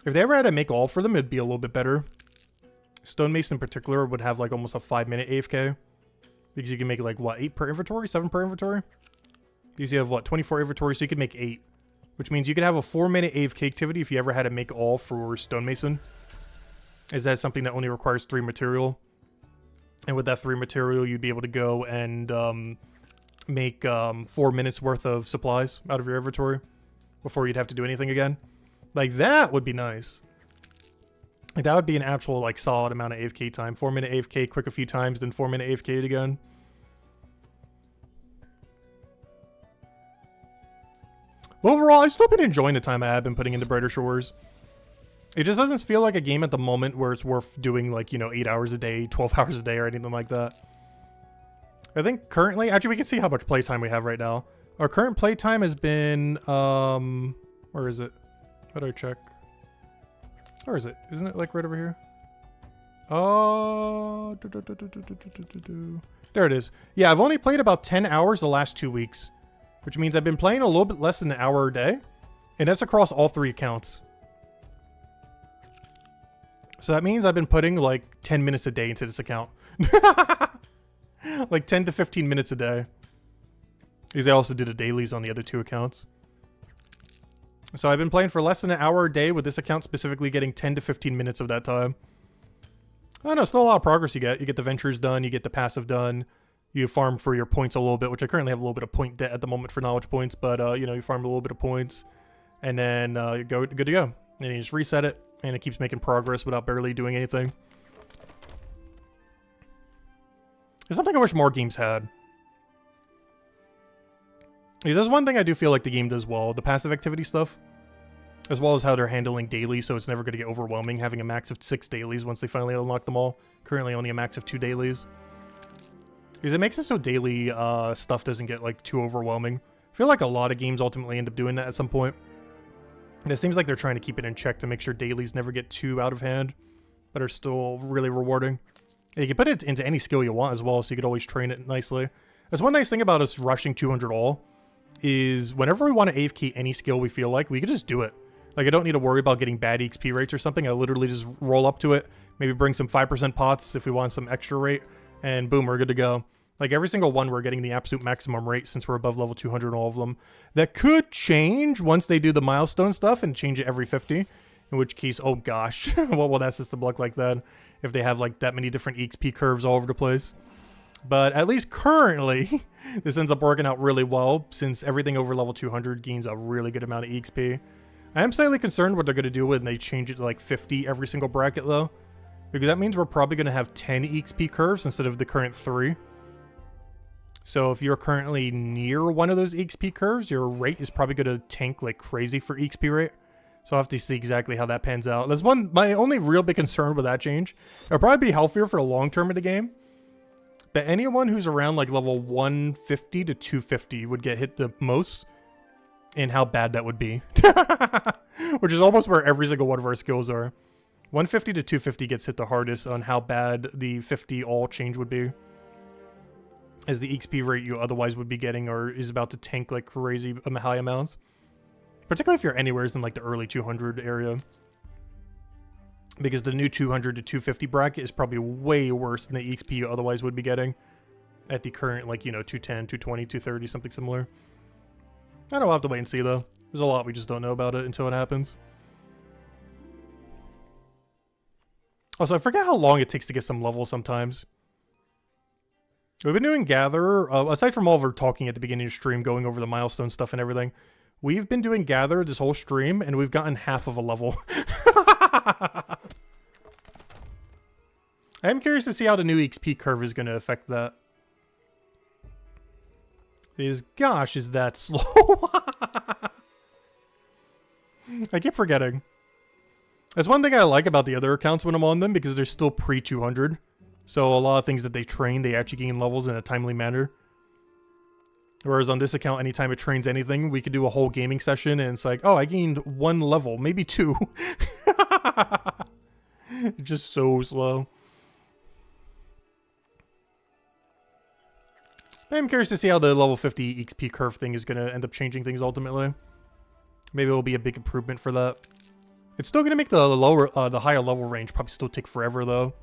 If they ever had to make all for them, it'd be a little bit better. Stonemason in particular would have, like, almost a 5-minute AFK. Because you can make, like, what, 8 per inventory? 7 per inventory? Because you have, what, 24 inventory, so you could make 8. Which means you could have a 4-minute AFK activity if you ever had to make all for Stonemason. Is that something that only requires 3 material? And with that 3 material, you'd be able to go and make 4 minutes worth of supplies out of your inventory before you'd have to do anything again. Like, that would be nice. Like, that would be an actual, like, solid amount of AFK time. 4-minute AFK, click a few times, then 4-minute AFK it again. But overall, I've still been enjoying the time I have been putting into Brighter Shores. It just doesn't feel like a game at the moment where it's worth doing, like, you know, 8 hours a day, 12 hours a day, or anything like that. I think currently, actually, we can see how much playtime we have right now. Our current playtime has been, where is it? How do I check? Where is it? Isn't it, like, right over here? There it is. Yeah, I've only played about 10 hours the last 2 weeks, which means I've been playing a little bit less than an hour a day, and that's across all 3 accounts. So that means I've been putting, like, 10 minutes a day into this account. Like, 10 to 15 minutes a day. Because I also do the dailies on the other 2 accounts. So I've been playing for less than an hour a day, with this account specifically getting 10 to 15 minutes of that time. I don't know, still a lot of progress you get. You get the ventures done, you get the passive done. You farm for your points a little bit, which I currently have a little bit of point debt at the moment for knowledge points. But, you know, you farm a little bit of points. And then you're good to go. And you just reset it. And it keeps making progress without barely doing anything. It's something I wish more games had. There's one thing I do feel like the game does well. The passive activity stuff. As well as how they're handling dailies, so it's never going to get overwhelming having a max of 6 dailies once they finally unlock them all. Currently only a max of 2 dailies. Because it makes it so daily stuff doesn't get, like, too overwhelming. I feel like a lot of games ultimately end up doing that at some point. And it seems like they're trying to keep it in check to make sure dailies never get too out of hand, but are still really rewarding. And you can put it into any skill you want as well, so you could always train it nicely. That's one nice thing about us rushing 200 all, is whenever we want to AFK any skill we feel like, we can just do it. Like, I don't need to worry about getting bad XP rates or something. I literally just roll up to it, maybe bring some 5% pots if we want some extra rate, and boom, we're good to go. Like, every single one, we're getting the absolute maximum rate since we're above level 200 in all of them. That could change once they do the milestone stuff and change it every 50. In which case, oh gosh, what will that system look like then? If they have, like, that many different EXP curves all over the place. But at least currently, this ends up working out really well, since everything over level 200 gains a really good amount of EXP. I am slightly concerned what they're going to do when they change it to like 50 every single bracket though. Because that means we're probably going to have 10 EXP curves instead of the current 3. So if you're currently near one of those EXP curves, your rate is probably going to tank like crazy for EXP rate. So I'll have to see exactly how that pans out. That's my only real big concern with that change. It'll probably be healthier for the long term of the game. But anyone who's around like level 150 to 250 would get hit the most. And how bad that would be. Which is almost where every single one of our skills are. 150 to 250 gets hit the hardest on how bad the 50 all change would be. As the XP rate you otherwise would be getting or is about to tank like crazy high amounts. Particularly if you're anywhere in like the early 200 area. Because the new 200 to 250 bracket is probably way worse than the XP you otherwise would be getting. At the current like, you know, 210, 220, 230, something similar. I don't have to wait and see though. There's a lot we just don't know about it until it happens. Also, I forget how long it takes to get some levels sometimes. We've been doing Gather, aside from all of our talking at the beginning of the stream, going over the milestone stuff and everything. We've been doing Gather this whole stream, and we've gotten half of a level. I am curious to see how the new XP curve is going to affect that. Gosh, is that slow? I keep forgetting. That's one thing I like about the other accounts when I'm on them, because they're still pre-200. So a lot of things that they train, they actually gain levels in a timely manner. Whereas on this account, anytime it trains anything, we could do a whole gaming session, and it's like, oh, I gained 1 level, maybe 2. Just so slow. I'm curious to see how the level 50 XP curve thing is going to end up changing things ultimately. Maybe it'll be a big improvement for that. It's still going to make the higher level range probably still take forever though.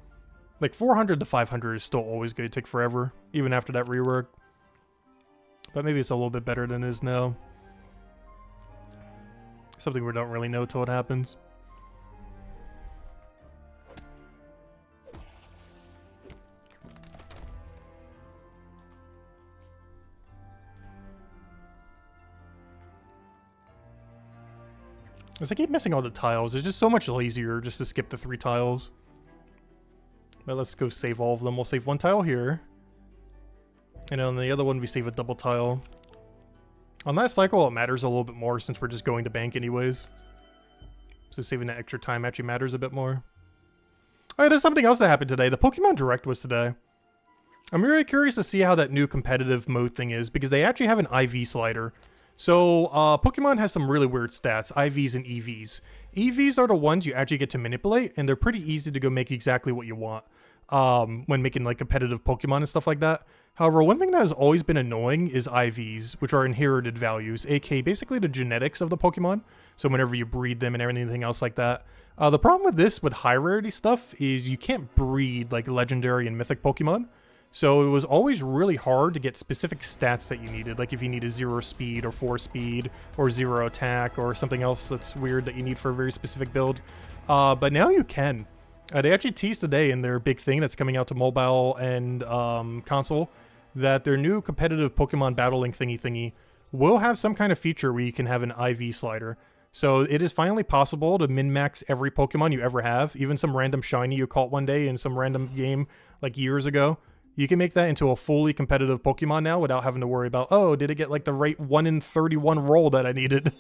Like 400 to 500 is still always going to take forever, even after that rework. But maybe it's a little bit better than it is now. Something we don't really know till it happens. I keep missing all the tiles. It's just so much easier just to skip the 3 tiles. But let's go save all of them. We'll save 1 tile here. And on the other one, we save a double tile. On that cycle, it matters a little bit more since we're just going to bank anyways. So saving that extra time actually matters a bit more. Alright, there's something else that happened today. The Pokemon Direct was today. I'm really curious to see how that new competitive mode thing is, because they actually have an IV slider. So, Pokemon has some really weird stats, IVs and EVs. EVs are the ones you actually get to manipulate, and they're pretty easy to go make exactly what you want when making like competitive Pokemon and stuff like that. However, one thing that has always been annoying is IVs, which are inherited values, aka basically the genetics of the Pokemon. So whenever you breed them and everything else like that. The problem with this, with high rarity stuff, is you can't breed like legendary and mythic Pokemon. So it was always really hard to get specific stats that you needed, like if you needed 0 speed or 4 speed or 0 attack or something else that's weird that you need for a very specific build. But now you can. They actually teased today in their big thing that's coming out to mobile and console that their new competitive Pokemon battling thingy will have some kind of feature where you can have an IV slider. So it is finally possible to min-max every Pokemon you ever have, even some random shiny you caught one day in some random game like years ago. You can make that into a fully competitive Pokemon now without having to worry about, oh, did it get like the right 1 in 31 roll that I needed?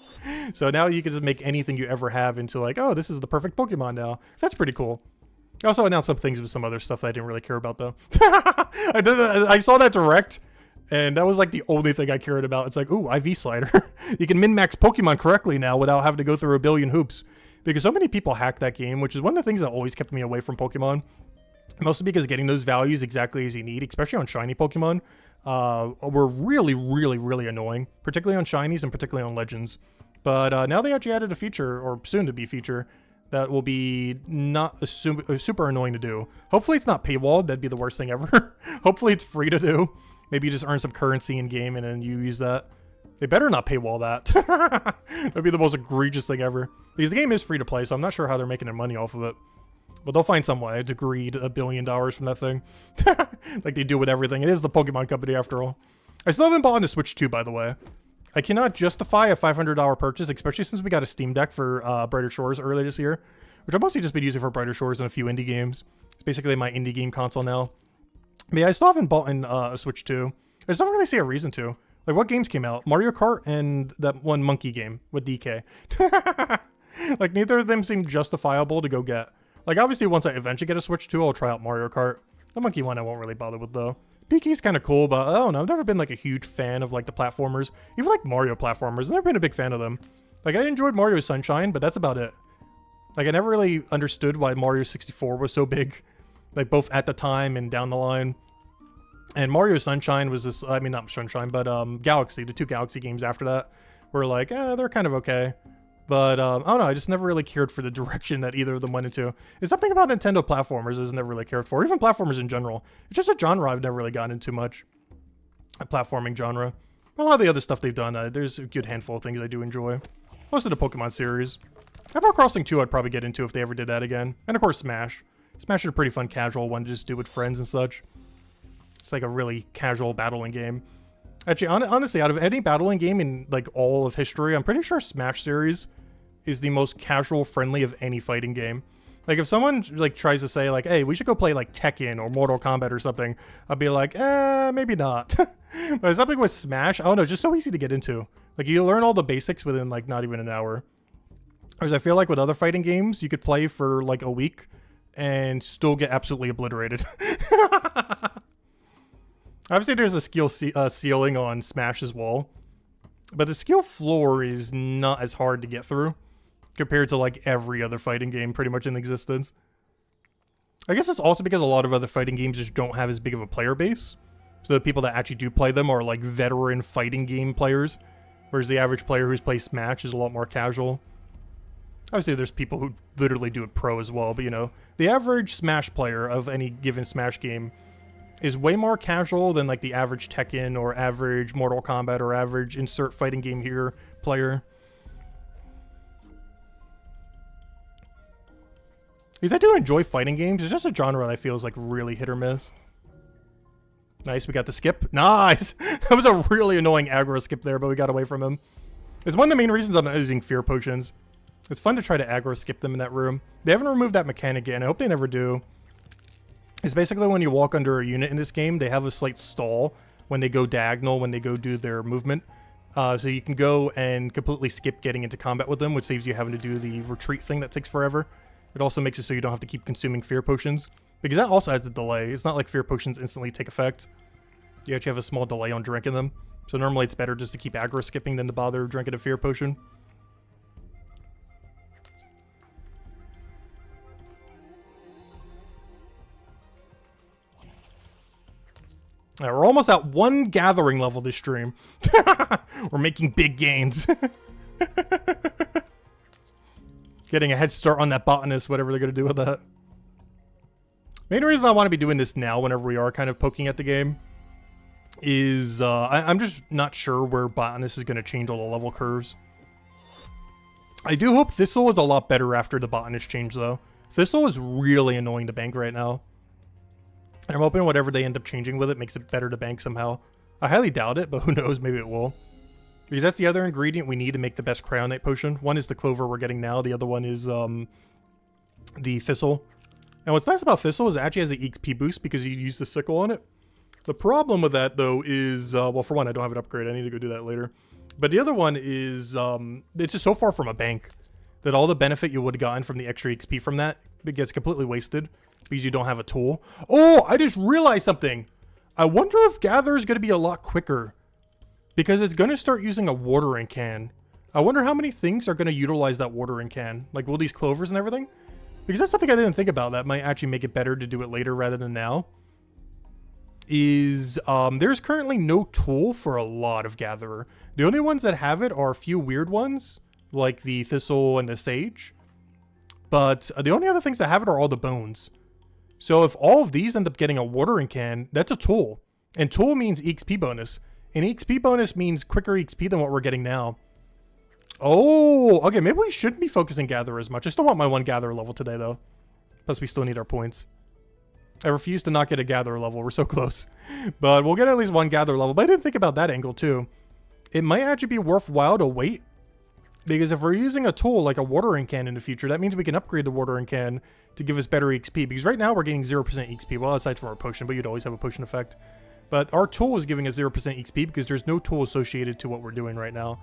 So now you can just make anything you ever have into like, oh, this is the perfect Pokemon now. So that's pretty cool. I also announced some things with some other stuff that I didn't really care about though. I saw that direct, and that was like the only thing I cared about. It's like, ooh, IV slider. You can min-max Pokemon correctly now without having to go through a billion hoops. Because so many people hack that game, which is one of the things that always kept me away from Pokemon. Mostly because getting those values exactly as you need, especially on shiny Pokemon, were really, really, really annoying. Particularly on shinies and particularly on legends. But now they actually added a feature, or soon to be feature, that will be not super annoying to do. Hopefully it's not paywalled, that'd be the worst thing ever. Hopefully it's free to do. Maybe you just earn some currency in game and then you use that. They better not paywall that. That'd be the most egregious thing ever. Because the game is free to play, so I'm not sure how they're making their money off of it. But they'll find some way to greed $1 billion from that thing. Like they do with everything. It is the Pokemon company after all. I still haven't bought on the Switch 2, by the way. I cannot justify a $500 purchase, especially since we got a Steam Deck for Brighter Shores earlier this year, which I've mostly just been using for Brighter Shores and a few indie games. It's basically my indie game console now. But yeah, I still haven't bought in a Switch 2. I just don't really see a reason to. Like, what games came out? Mario Kart and that one monkey game with DK. Like, neither of them seem justifiable to go get. Like, obviously, once I eventually get a Switch 2, I'll try out Mario Kart. The monkey one I won't really bother with, though. DK's kind of cool, but I don't know. I've never been, like, a huge fan of, like, the platformers. Even, like, Mario platformers. I've never been a big fan of them. Like, I enjoyed Mario Sunshine, but that's about it. Like, I never really understood why Mario 64 was so big. Like, both at the time and down the line. And Mario Sunshine was this, I mean, not Sunshine, but Galaxy, the two Galaxy games after that were like, they're kind of okay. But, I don't know, I just never really cared for the direction that either of them went into. It's something about Nintendo platformers I just never really cared for, even platformers in general. It's just a genre I've never really gotten into much. A platforming genre. A lot of the other stuff they've done, there's a good handful of things I do enjoy. Most of the Pokemon series. Animal Crossing 2 I'd probably get into if they ever did that again. And of course Smash. Smash is a pretty fun casual one to just do with friends and such. It's like a really casual battling game. Actually, honestly, out of any battling game in like all of history, I'm pretty sure Smash series is the most casual friendly of any fighting game. Like if someone like tries to say like, hey, we should go play like Tekken or Mortal Kombat or something, I'll be like, maybe not. But something with Smash, I don't know, just so easy to get into. Like you learn all the basics within like not even an hour. Whereas I feel like with other fighting games, you could play for like a week and still get absolutely obliterated. Obviously, there's a skill ceiling on Smash as well, but the skill floor is not as hard to get through compared to like every other fighting game pretty much in existence. I guess it's also because a lot of other fighting games just don't have as big of a player base, so the people that actually do play them are like veteran fighting game players, whereas the average player who's played Smash is a lot more casual. Obviously, there's people who literally do it pro as well, but you know, the average Smash player of any given Smash game is way more casual than like the average Tekken or average Mortal Kombat or average insert fighting game here player. Because I do enjoy fighting games. It's just a genre that I feel is like really hit or miss. Nice, we got the skip. Nice! That was a really annoying aggro skip there, but we got away from him. It's one of the main reasons I'm not using fear potions. It's fun to try to aggro skip them in that room. They haven't removed that mechanic yet, and I hope they never do. It's basically when you walk under a unit in this game, they have a slight stall when they go diagonal, when they go do their movement. So you can go and completely skip getting into combat with them, which saves you having to do the retreat thing that takes forever. It also makes it so you don't have to keep consuming fear potions, because that also has a delay. It's not like fear potions instantly take effect. You actually have a small delay on drinking them. So normally it's better just to keep aggro skipping than to bother drinking a fear potion. Alright, we're almost at 1 gathering level this stream. We're making big gains. Getting a head start on that botanist, whatever they're going to do with that. Main reason I want to be doing this now, whenever we are kind of poking at the game, is I'm just not sure where botanist is going to change all the level curves. I do hope Thistle is a lot better after the botanist change, though. Thistle is really annoying to bank right now. And I'm hoping whatever they end up changing with it makes it better to bank somehow. I highly doubt it, but who knows, maybe it will. Because that's the other ingredient we need to make the best Cryonite potion. One is the clover we're getting now, the other one is the thistle. And what's nice about thistle is it actually has an XP boost because you use the sickle on it. The problem with that, though, is, well, for one, I don't have it upgraded. I need to go do that later. But the other one is, it's just so far from a bank that all the benefit you would have gotten from the extra XP from that, it gets completely wasted because you don't have a tool. Oh, I just realized something. I wonder if Gather is going to be a lot quicker because it's going to start using a watering can. I wonder how many things are going to utilize that watering can. Like, will these clovers and everything? Because that's something I didn't think about that might actually make it better to do it later rather than now. Is, there's currently no tool for a lot of Gatherer. The only ones that have it are a few weird ones, like the Thistle and the Sage. But the only other things that have it are all the bones. So if all of these end up getting a watering can, that's a tool. And tool means EXP bonus. And EXP bonus means quicker EXP than what we're getting now. Oh, okay, maybe we shouldn't be focusing Gather as much. I still want my 1 Gather level today, though. Plus, we still need our points. I refuse to not get a Gather level. We're so close. But we'll get at least 1 Gather level. But I didn't think about that angle, too. it might actually be worthwhile to wait. Because if we're using a tool like a watering can in the future, that means we can upgrade the watering can to give us better EXP. Because right now we're getting 0% EXP. Well, aside from our potion, but you'd always have a potion effect. But our tool is giving us 0% XP because there's no tool associated to what we're doing right now.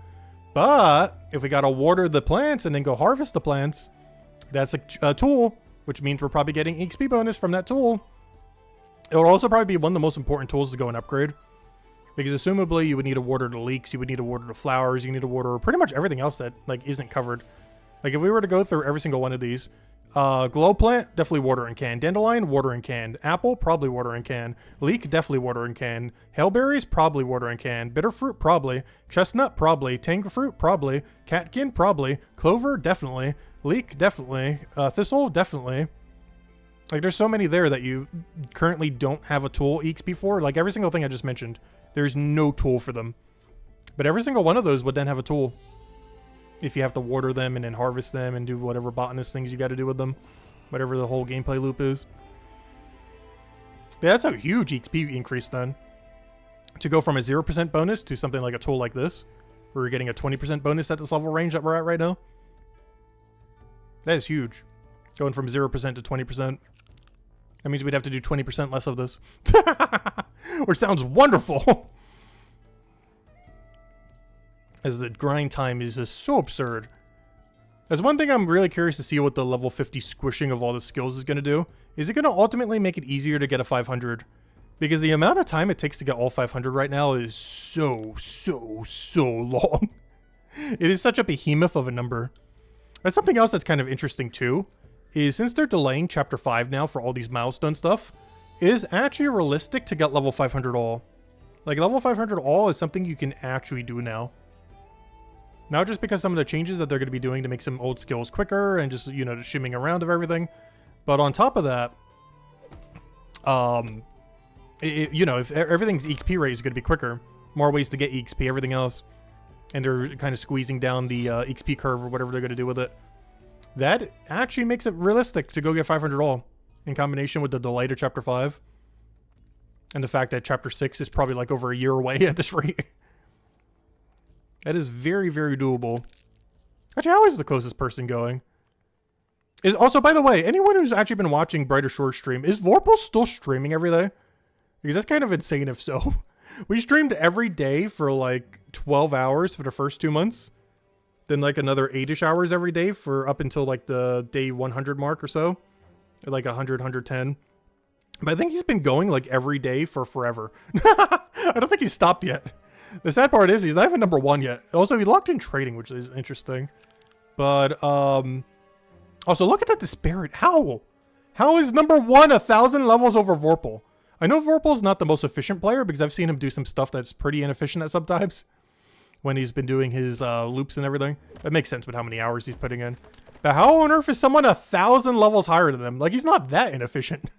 But if we gotta water the plants and then go harvest the plants, that's a tool, which means we're probably getting XP bonus from that tool. It will also probably be one of the most important tools to go and upgrade. Because assumably you would need to water the leeks, you would need to water the flowers, you need to water pretty much everything else that like isn't covered. Like if we were to go through every single one of these, glow plant, definitely watering can. Dandelion, watering can. Apple, probably watering can. Leek, definitely watering can. Hailberries, probably watering can. Bitterfruit, probably. Chestnut, probably. Tangerfruit, probably. Catkin, probably. Clover, definitely. Leek, definitely. Thistle, definitely. Like there's so many there that you currently don't have a tool EXP for. Like every single thing I just mentioned, there's no tool for them. But every single one of those would then have a tool. If you have to water them and then harvest them and do whatever botanist things you got to do with them. Whatever the whole gameplay loop is. But that's a huge XP increase then. To go from a 0% bonus to something like a tool like this. Where we're getting a 20% bonus at this level range that we're at right now. That is huge. Going from 0% to 20%. That means we'd have to do 20% less of this. Which sounds wonderful. As the grind time is just so absurd. There's one thing I'm really curious to see what the level 50 squishing of all the skills is going to do. Is it going to ultimately make it easier to get a 500? Because the amount of time it takes to get all 500 right now is so long. It is such a behemoth of a number. But something else that's kind of interesting too, is since they're delaying Chapter 5 now for all these milestone stuff, it is actually realistic to get level 500 all. Like level 500 all is something you can actually do now. Not just because some of the changes that they're going to be doing to make some old skills quicker and just, you know, the shimming around of everything. But on top of that, you know, if everything's EXP rate is going to be quicker, more ways to get EXP, everything else. And they're kind of squeezing down the XP curve or whatever they're going to do with it. That actually makes it realistic to go get 500 all. In combination with the delay to Chapter 5. And the fact that Chapter 6 is probably like over a year away at this rate. That is very doable. Actually, how is the closest person going? Is also, by the way, anyone who's actually been watching Brighter Shores stream, is Vorpal still streaming every day? Because that's kind of insane if so. We streamed every day for like 12 hours for the first 2 months. Then like another 8-ish hours every day for up until like the day 100 mark or so. Or like 100, 110. But I think he's been going like every day for forever. I don't think he's stopped yet. The sad part is he's not even number 1 yet. Also, he locked in trading, which is interesting. But, also, look at that disparity. How? How is number 1 1,000 levels over Vorpal? I know Vorpal's not the most efficient player because I've seen him do some stuff that's pretty inefficient at sometimes. When he's been doing his loops and everything. That makes sense with how many hours he's putting in. But how on earth is someone 1,000 levels higher than him? Like, he's not that inefficient.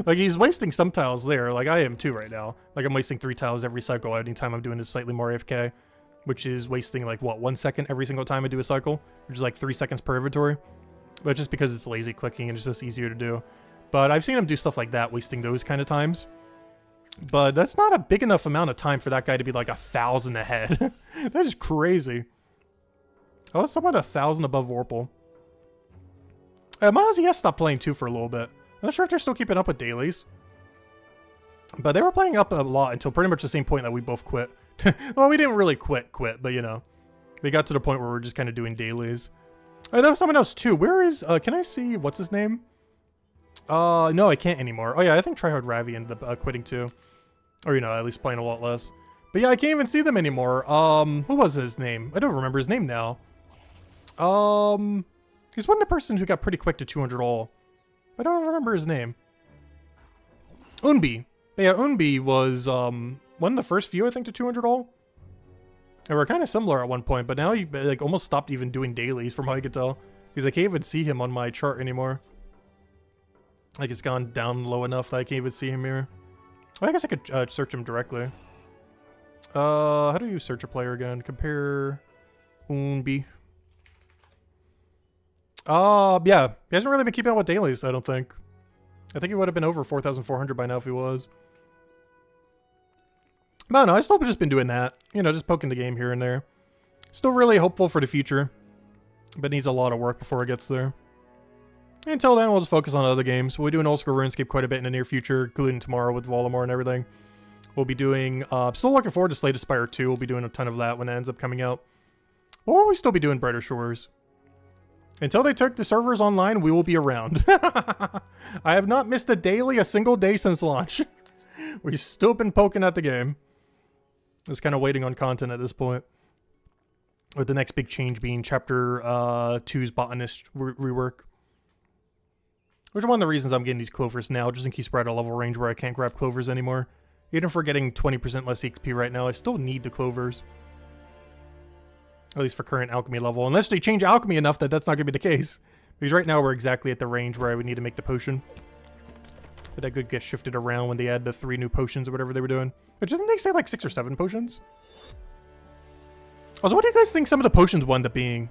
Like, he's wasting some tiles there. Like, I am too right now. Like, I'm wasting 3 tiles every cycle anytime I'm doing this slightly more AFK. Which is wasting, like, what, 1 second every single time I do a cycle? Which is like 3 seconds per inventory. But just because it's lazy clicking and it's just easier to do. But I've seen him do stuff like that, wasting those kind of times. But that's not a big enough amount of time for that guy to be like 1,000 ahead. That is crazy. Oh, it's someone 1,000 above Vorpal. Miles, he has stopped playing too for a little bit. I'm not sure if they're still keeping up with dailies. But they were playing up a lot until pretty much the same point that we both quit. Well, we didn't really quit, but you know. We got to the point where we're just kind of doing dailies. Oh, there was someone else too. Where is, can I see, what's his name? No, I can't anymore. Oh yeah, I think Tryhard Ravi ended up quitting too. Or, you know, at least playing a lot less. But yeah, I can't even see them anymore. Who was his name? I don't remember his name now. He's one of the person who got pretty quick to 200 all. I don't remember his name. Unbi. But yeah, Unbi was, one of the first few, I think, to 200 all. And we're kind of similar at one point, but now he, like, almost stopped even doing dailies, from what I could tell. Because I can't even see him on my chart anymore. Like, it's gone down low enough that I can't even see him here. Well, I guess I could search him directly. How do you search a player again? Compare Unbi. Yeah. He hasn't really been keeping up with dailies, I don't think. I think he would have been over 4,400 by now if he was. But no, I still just been doing that. You know, just poking the game here and there. Still really hopeful for the future. But needs a lot of work before it gets there. Until then, we'll just focus on other games. We'll be doing old school RuneScape quite a bit in the near future, including tomorrow with Voldemort and everything. We'll be doing, still looking forward to Slay the Spire 2. We'll be doing a ton of that when it ends up coming out. Or we'll still be doing Brighter Shores. Until they took the servers online, we will be around. I have not missed a single day since launch. We've still been poking at the game. Just kind of waiting on content at this point. With the next big change being Chapter 2's Botanist rework. Which is one of the reasons I'm getting these clovers now, just in case we're at a level range where I can't grab clovers anymore. Even if we're getting 20% less XP right now, I still need the clovers. At least for current alchemy level. Unless they change alchemy enough that that's not going to be the case. Because right now we're exactly at the range where I would need to make the potion. But that could get shifted around when they add the 3 new potions or whatever they were doing. But didn't they say like 6 or 7 potions? Also, what do you guys think some of the potions will end up being?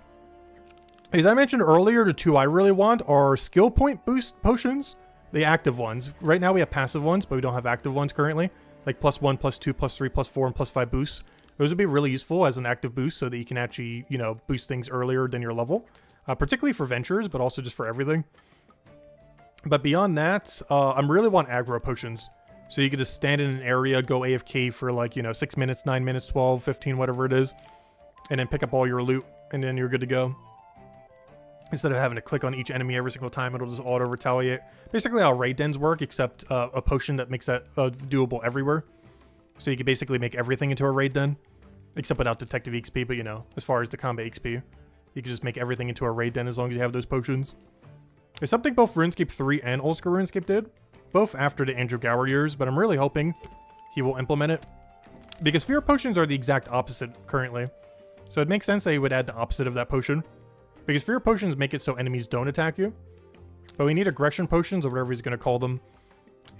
As I mentioned earlier, the 2 I really want are skill point boost potions. The active ones. Right now we have passive ones, but we don't have active ones currently. Like +1, +2, +3, +4, and +5 boosts. Those would be really useful as an active boost so that you can actually, you know, boost things earlier than your level. Particularly for ventures, but also just for everything. But beyond that, I really want aggro potions. So you could just stand in an area, go AFK for like, you know, 6 minutes, 9 minutes, 12, 15, whatever it is. And then pick up all your loot, and then you're good to go. Instead of having to click on each enemy every single time, it'll just auto-retaliate. Basically how raid dens work, except a potion that makes that doable everywhere. So you can basically make everything into a raid den. Except without detective XP, but you know, as far as the combat XP. You can just make everything into a raid den as long as you have those potions. It's something both RuneScape 3 and Old School RuneScape did. Both after the Andrew Gower years, but I'm really hoping he will implement it. Because fear potions are the exact opposite currently. So it makes sense that he would add the opposite of that potion. Because fear potions make it so enemies don't attack you. But we need aggression potions, or whatever he's going to call them,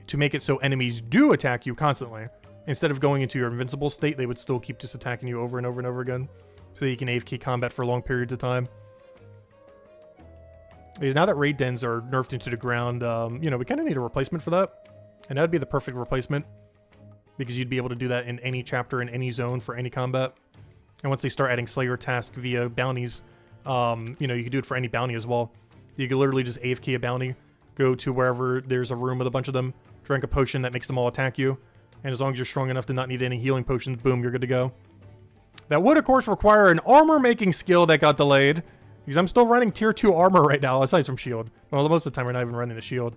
to make it so enemies do attack you constantly. Instead of going into your invincible state, they would still keep just attacking you over and over and over again. So that you can AFK combat for long periods of time. Because now that raid dens are nerfed into the ground, you know, we kind of need a replacement for that. And that would be the perfect replacement. Because you'd be able to do that in any chapter, in any zone, for any combat. And once they start adding Slayer task via bounties, you know, you can do it for any bounty as well. You can literally just AFK a bounty, go to wherever there's a room with a bunch of them, drink a potion that makes them all attack you, and as long as you're strong enough to not need any healing potions, boom, you're good to go. That would, of course, require an armor-making skill that got delayed, because I'm still running tier 2 armor right now, aside from shield. Well, most of the time we're not even running the shield.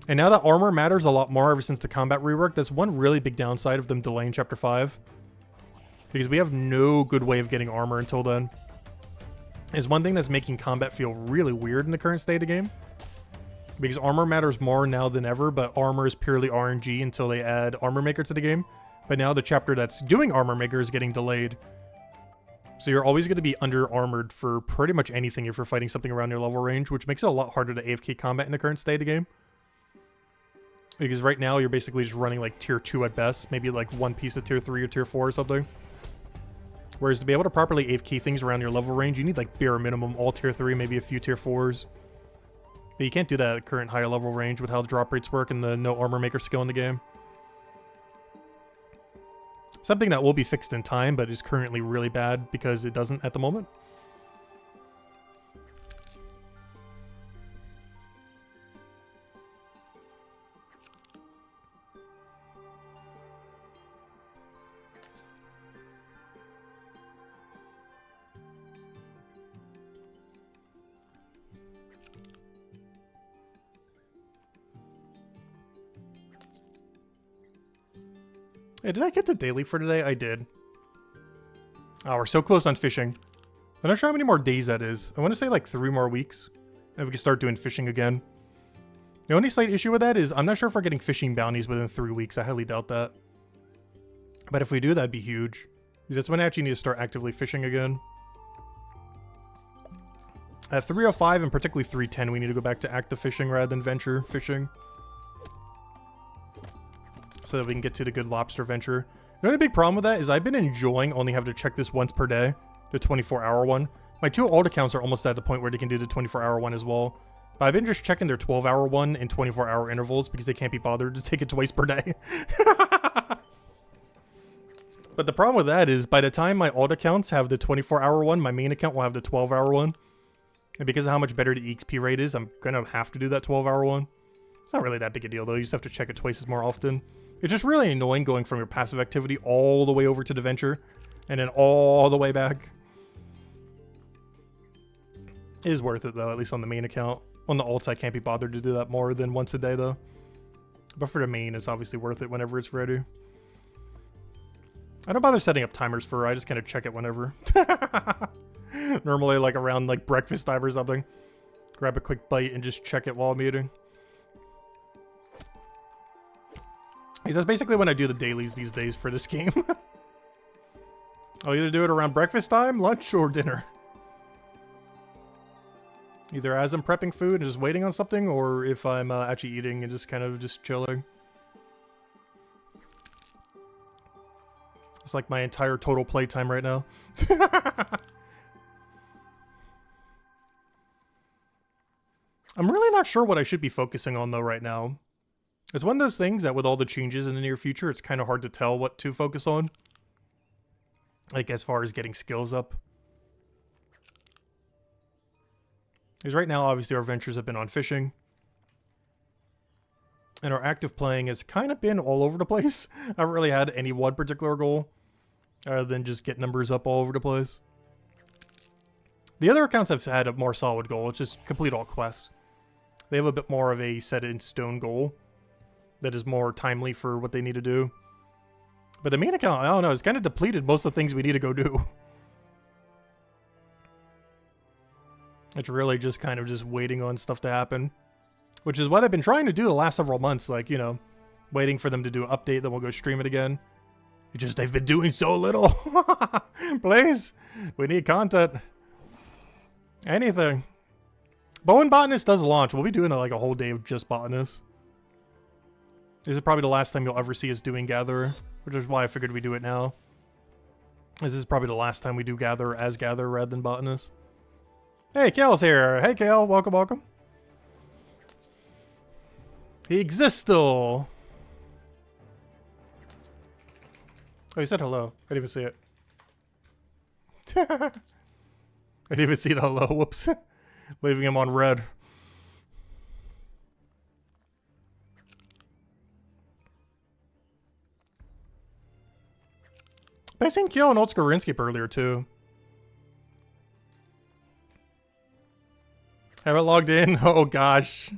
And now that armor matters a lot more ever since the combat rework, that's one really big downside of them delaying Chapter 5. Because we have no good way of getting armor until then. Is one thing that's making combat feel really weird in the current state of the game. Because armor matters more now than ever, but armor is purely RNG until they add Armor Maker to the game. But now the chapter that's doing Armor Maker is getting delayed. So you're always going to be under-armored for pretty much anything if you're fighting something around your level range, which makes it a lot harder to AFK combat in the current state of the game. Because right now you're basically just running like tier 2 at best, maybe like one piece of tier 3 or tier 4 or something. Whereas to be able to properly AFK things around your level range, you need like bare minimum all tier 3, maybe a few tier 4s. But you can't do that at current higher level range with how the drop rates work and the no armor maker skill in the game. Something that will be fixed in time, but is currently really bad because it doesn't at the moment. Hey, did I get the daily for today? I did. Oh, we're so close on fishing. I'm not sure how many more days that is. I want to say like 3 more weeks. And we can start doing fishing again. The only slight issue with that is I'm not sure if we're getting fishing bounties within 3 weeks. I highly doubt that. But if we do, that'd be huge. Because that's when I actually need to start actively fishing again. At 305 and particularly 310, we need to go back to active fishing rather than venture fishing. So that we can get to the good lobster venture. The only big problem with that is I've been enjoying only having to check this once per day. The 24-hour one. My 2 alt accounts are almost at the point where they can do the 24-hour one as well. But I've been just checking their 12-hour one in 24-hour intervals because they can't be bothered to take it twice per day. But the problem with that is by the time my alt accounts have the 24-hour one, my main account will have the 12-hour one. And because of how much better the EXP rate is, I'm going to have to do that 12-hour one. It's not really that big a deal, though. You just have to check it twice as more often. It's just really annoying going from your passive activity all the way over to the venture and then all the way back. It is worth it, though, at least on the main account. On the alts, I can't be bothered to do that more than once a day, though. But for the main, it's obviously worth it whenever it's ready. I don't bother setting up timers for her. I just kind of check it whenever. Normally, like, around, like, breakfast time or something. Grab a quick bite and just check it while I'm eating. Because that's basically when I do the dailies these days for this game. I'll either do it around breakfast time, lunch, or dinner. Either as I'm prepping food and just waiting on something, or if I'm actually eating and just kind of just chilling. It's like my entire total playtime right now. I'm really not sure what I should be focusing on though right now. It's one of those things that with all the changes in the near future, it's kind of hard to tell what to focus on. Like as far as getting skills up. Because right now, obviously, our ventures have been on fishing. And our active playing has kind of been all over the place. I haven't really had any one particular goal. Other than just get numbers up all over the place. The other accounts have had a more solid goal. It's just complete all quests. They have a bit more of a set-in-stone goal. That is more timely for what they need to do. But the main account, I don't know, it's kind of depleted most of the things we need to go do. It's really just kind of just waiting on stuff to happen. Which is what I've been trying to do the last several months. Like, you know, waiting for them to do an update, then we'll go stream it again. It's just they've been doing so little. Please, we need content. Anything. But when Botanist does launch, we'll be doing like a whole day of just Botanist. This is probably the last time you'll ever see us doing Gatherer, which is why I figured we'd do it now. This is probably the last time we do Gatherer as Gatherer rather than Botanist. Hey, Kale's here. Hey, Kale. Welcome, welcome. He exists still. Oh, he said hello. I didn't even see it. I didn't even see the hello. Whoops. Leaving him on red. I seen Kale and Old School RuneScape earlier, too. Haven't logged in? Oh, gosh.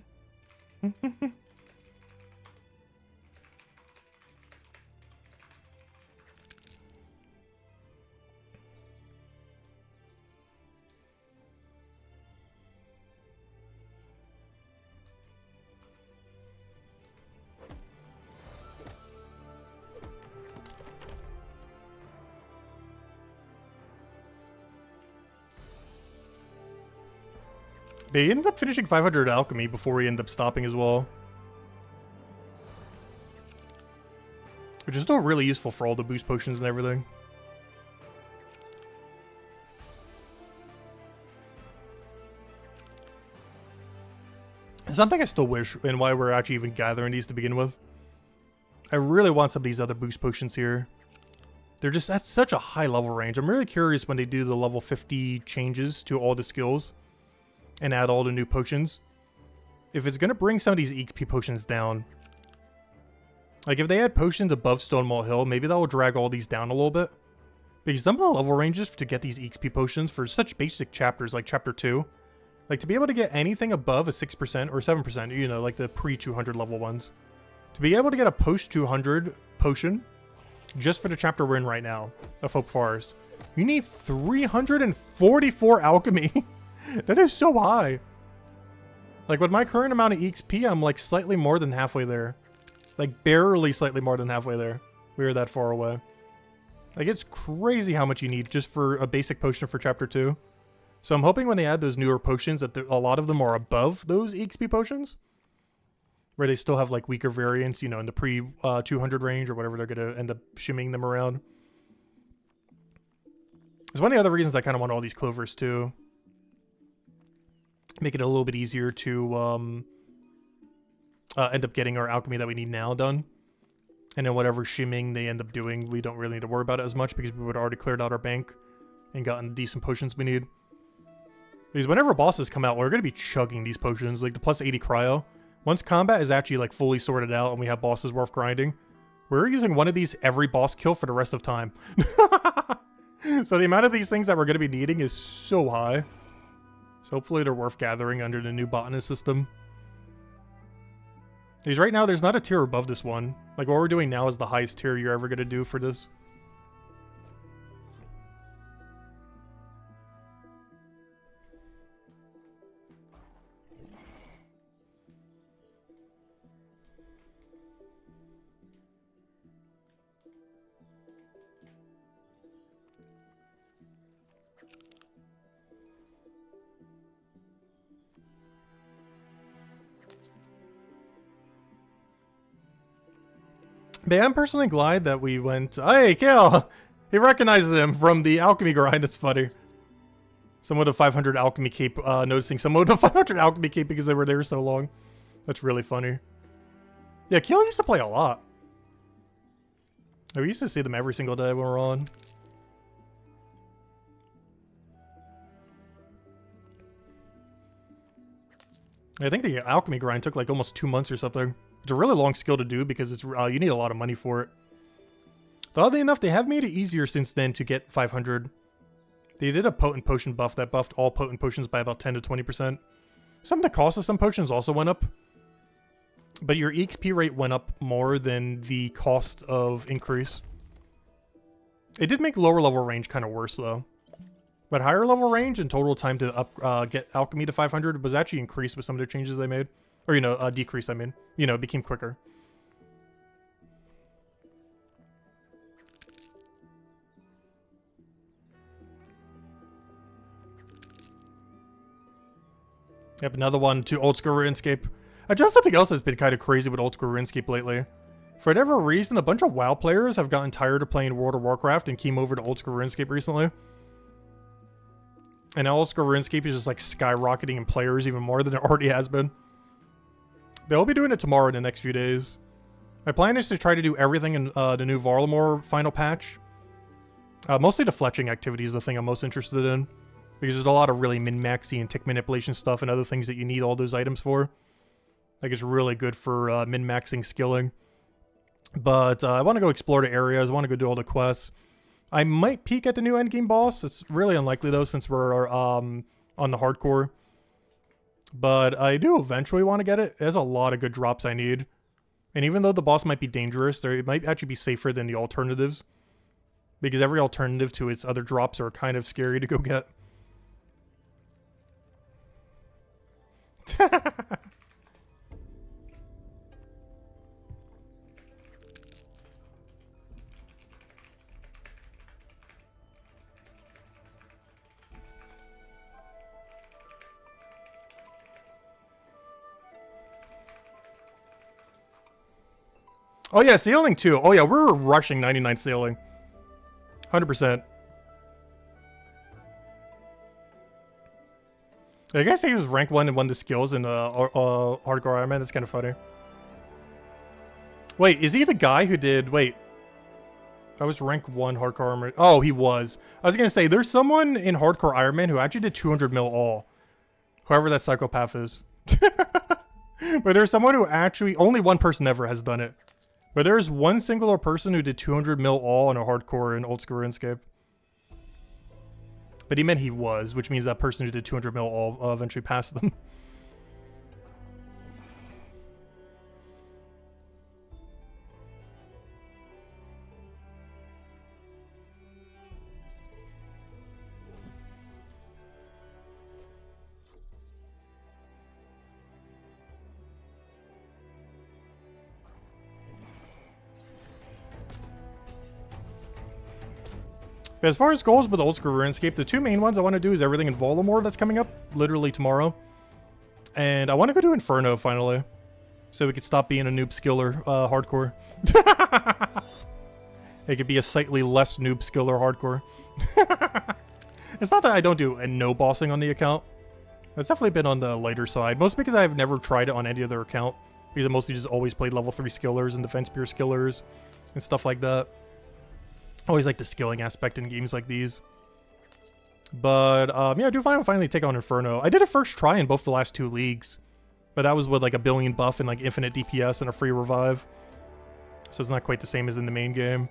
But he ended up finishing 500 alchemy before he ended up stopping as well. Which is still really useful for all the boost potions and everything. Something I still wish, and why we're actually even gathering these to begin with. I really want some of these other boost potions here. They're just at such a high level range. I'm really curious when they do the level 50 changes to all the skills. And add all the new potions. If it's going to bring some of these XP potions down. Like if they add potions above Stonewall Hill, maybe that will drag all these down a little bit. Because some of the level ranges to get these XP potions for such basic chapters like chapter 2. Like to be able to get anything above a 6% or 7%, you know, like the pre-200 level ones. To be able to get a post-200 potion, just for the chapter we're in right now, of Hope Forest, you need 344 alchemy. That is so high. Like, with my current amount of XP, I'm, like, slightly more than halfway there. Like, barely slightly more than halfway there. We were that far away. Like, it's crazy how much you need just for a basic potion for Chapter 2. So I'm hoping when they add those newer potions that a lot of them are above those XP potions. Where they still have, like, weaker variants, you know, in the pre-200 range or whatever they're going to end up shimmying them around. It's one of the other reasons I kind of want all these clovers, too. Make it a little bit easier to end up getting our alchemy that we need now done. And then whatever shimming they end up doing, we don't really need to worry about it as much because we would have already cleared out our bank and gotten the decent potions we need. Because whenever bosses come out, we're going to be chugging these potions, like the plus 80 cryo. Once combat is actually like fully sorted out and we have bosses worth grinding, we're using one of these every boss kill for the rest of time. So the amount of these things that we're going to be needing is so high. So hopefully they're worth gathering under the new botanist system. Because right now there's not a tier above this one. Like what we're doing now is the highest tier you're ever going to do for this. But yeah, I'm personally glad that we went... Hey, Kale! He recognized them from the alchemy grind. That's funny. Someone with a 500 alchemy cape, noticing someone with a 500 alchemy cape because they were there so long. That's really funny. Yeah, Kale used to play a lot. We used to see them every single day when we were on. I think the alchemy grind took like almost 2 months or something. It's a really long skill to do because it's you need a lot of money for it. So oddly enough, they have made it easier since then to get 500. They did a potent potion buff that buffed all potent potions by about 10 to 20%. Some of the cost of some potions also went up. But your EXP rate went up more than the cost of increase. It did make lower level range kind of worse though. But higher level range and total time to get alchemy to 500 was actually increased with some of the changes they made. Or, you know, decrease, I mean. You know, it became quicker. Yep, another one to old school RuneScape. Just something else that's been kind of crazy with old school RuneScape lately. For whatever reason, a bunch of WoW players have gotten tired of playing World of Warcraft and came over to old school RuneScape recently. And now old school RuneScape is just like skyrocketing in players even more than it already has been. But I'll be doing it tomorrow in the next few days. My plan is to try to do everything in the new Varlamore final patch. Mostly the fletching activity is the thing I'm most interested in. Because there's a lot of really min-maxy and tick manipulation stuff and other things that you need all those items for. Like it's really good for min-maxing skilling. But I want to go explore the areas. I want to go do all the quests. I might peek at the new endgame boss. It's really unlikely though since we're on the hardcore. But I do eventually want to get it. There's a lot of good drops I need. And even though the boss might be dangerous, it might actually be safer than the alternatives. Because every alternative to its other drops are kind of scary to go get. Oh yeah, sailing too. Oh yeah, we're rushing 99 sailing. 100%. I guess he was rank 1 and won the skills in Hardcore Iron Man. That's kind of funny. Wait, is he the guy who did... Wait. I was rank 1 Hardcore Armor. Oh, he was. I was going to say, there's someone in Hardcore Iron Man who actually did 200 mil all. Whoever that psychopath is. But there's someone who actually... Only one person ever has done it. But there's one singular person who did 200 mil all in a hardcore in old school RuneScape. But he meant he was, which means that person who did 200 mil all eventually passed them. But as far as goals with old school RuneScape, the two main ones I want to do is everything in Varlamore that's coming up literally tomorrow. And I want to go to Inferno finally. So we could stop being a noob skiller hardcore. It could be a slightly less noob skiller hardcore. It's not that I don't do a no bossing on the account. It's definitely been on the lighter side. Mostly because I've never tried it on any other account. because I mostly just always played level 3 skillers and defense pure skillers and stuff like that. Always like the skilling aspect in games like these. But yeah, I do finally take on Inferno. I did a first try in both the last 2 leagues, but that was with like a billion buff and like infinite DPS and a free revive. So it's not quite the same as in the main game.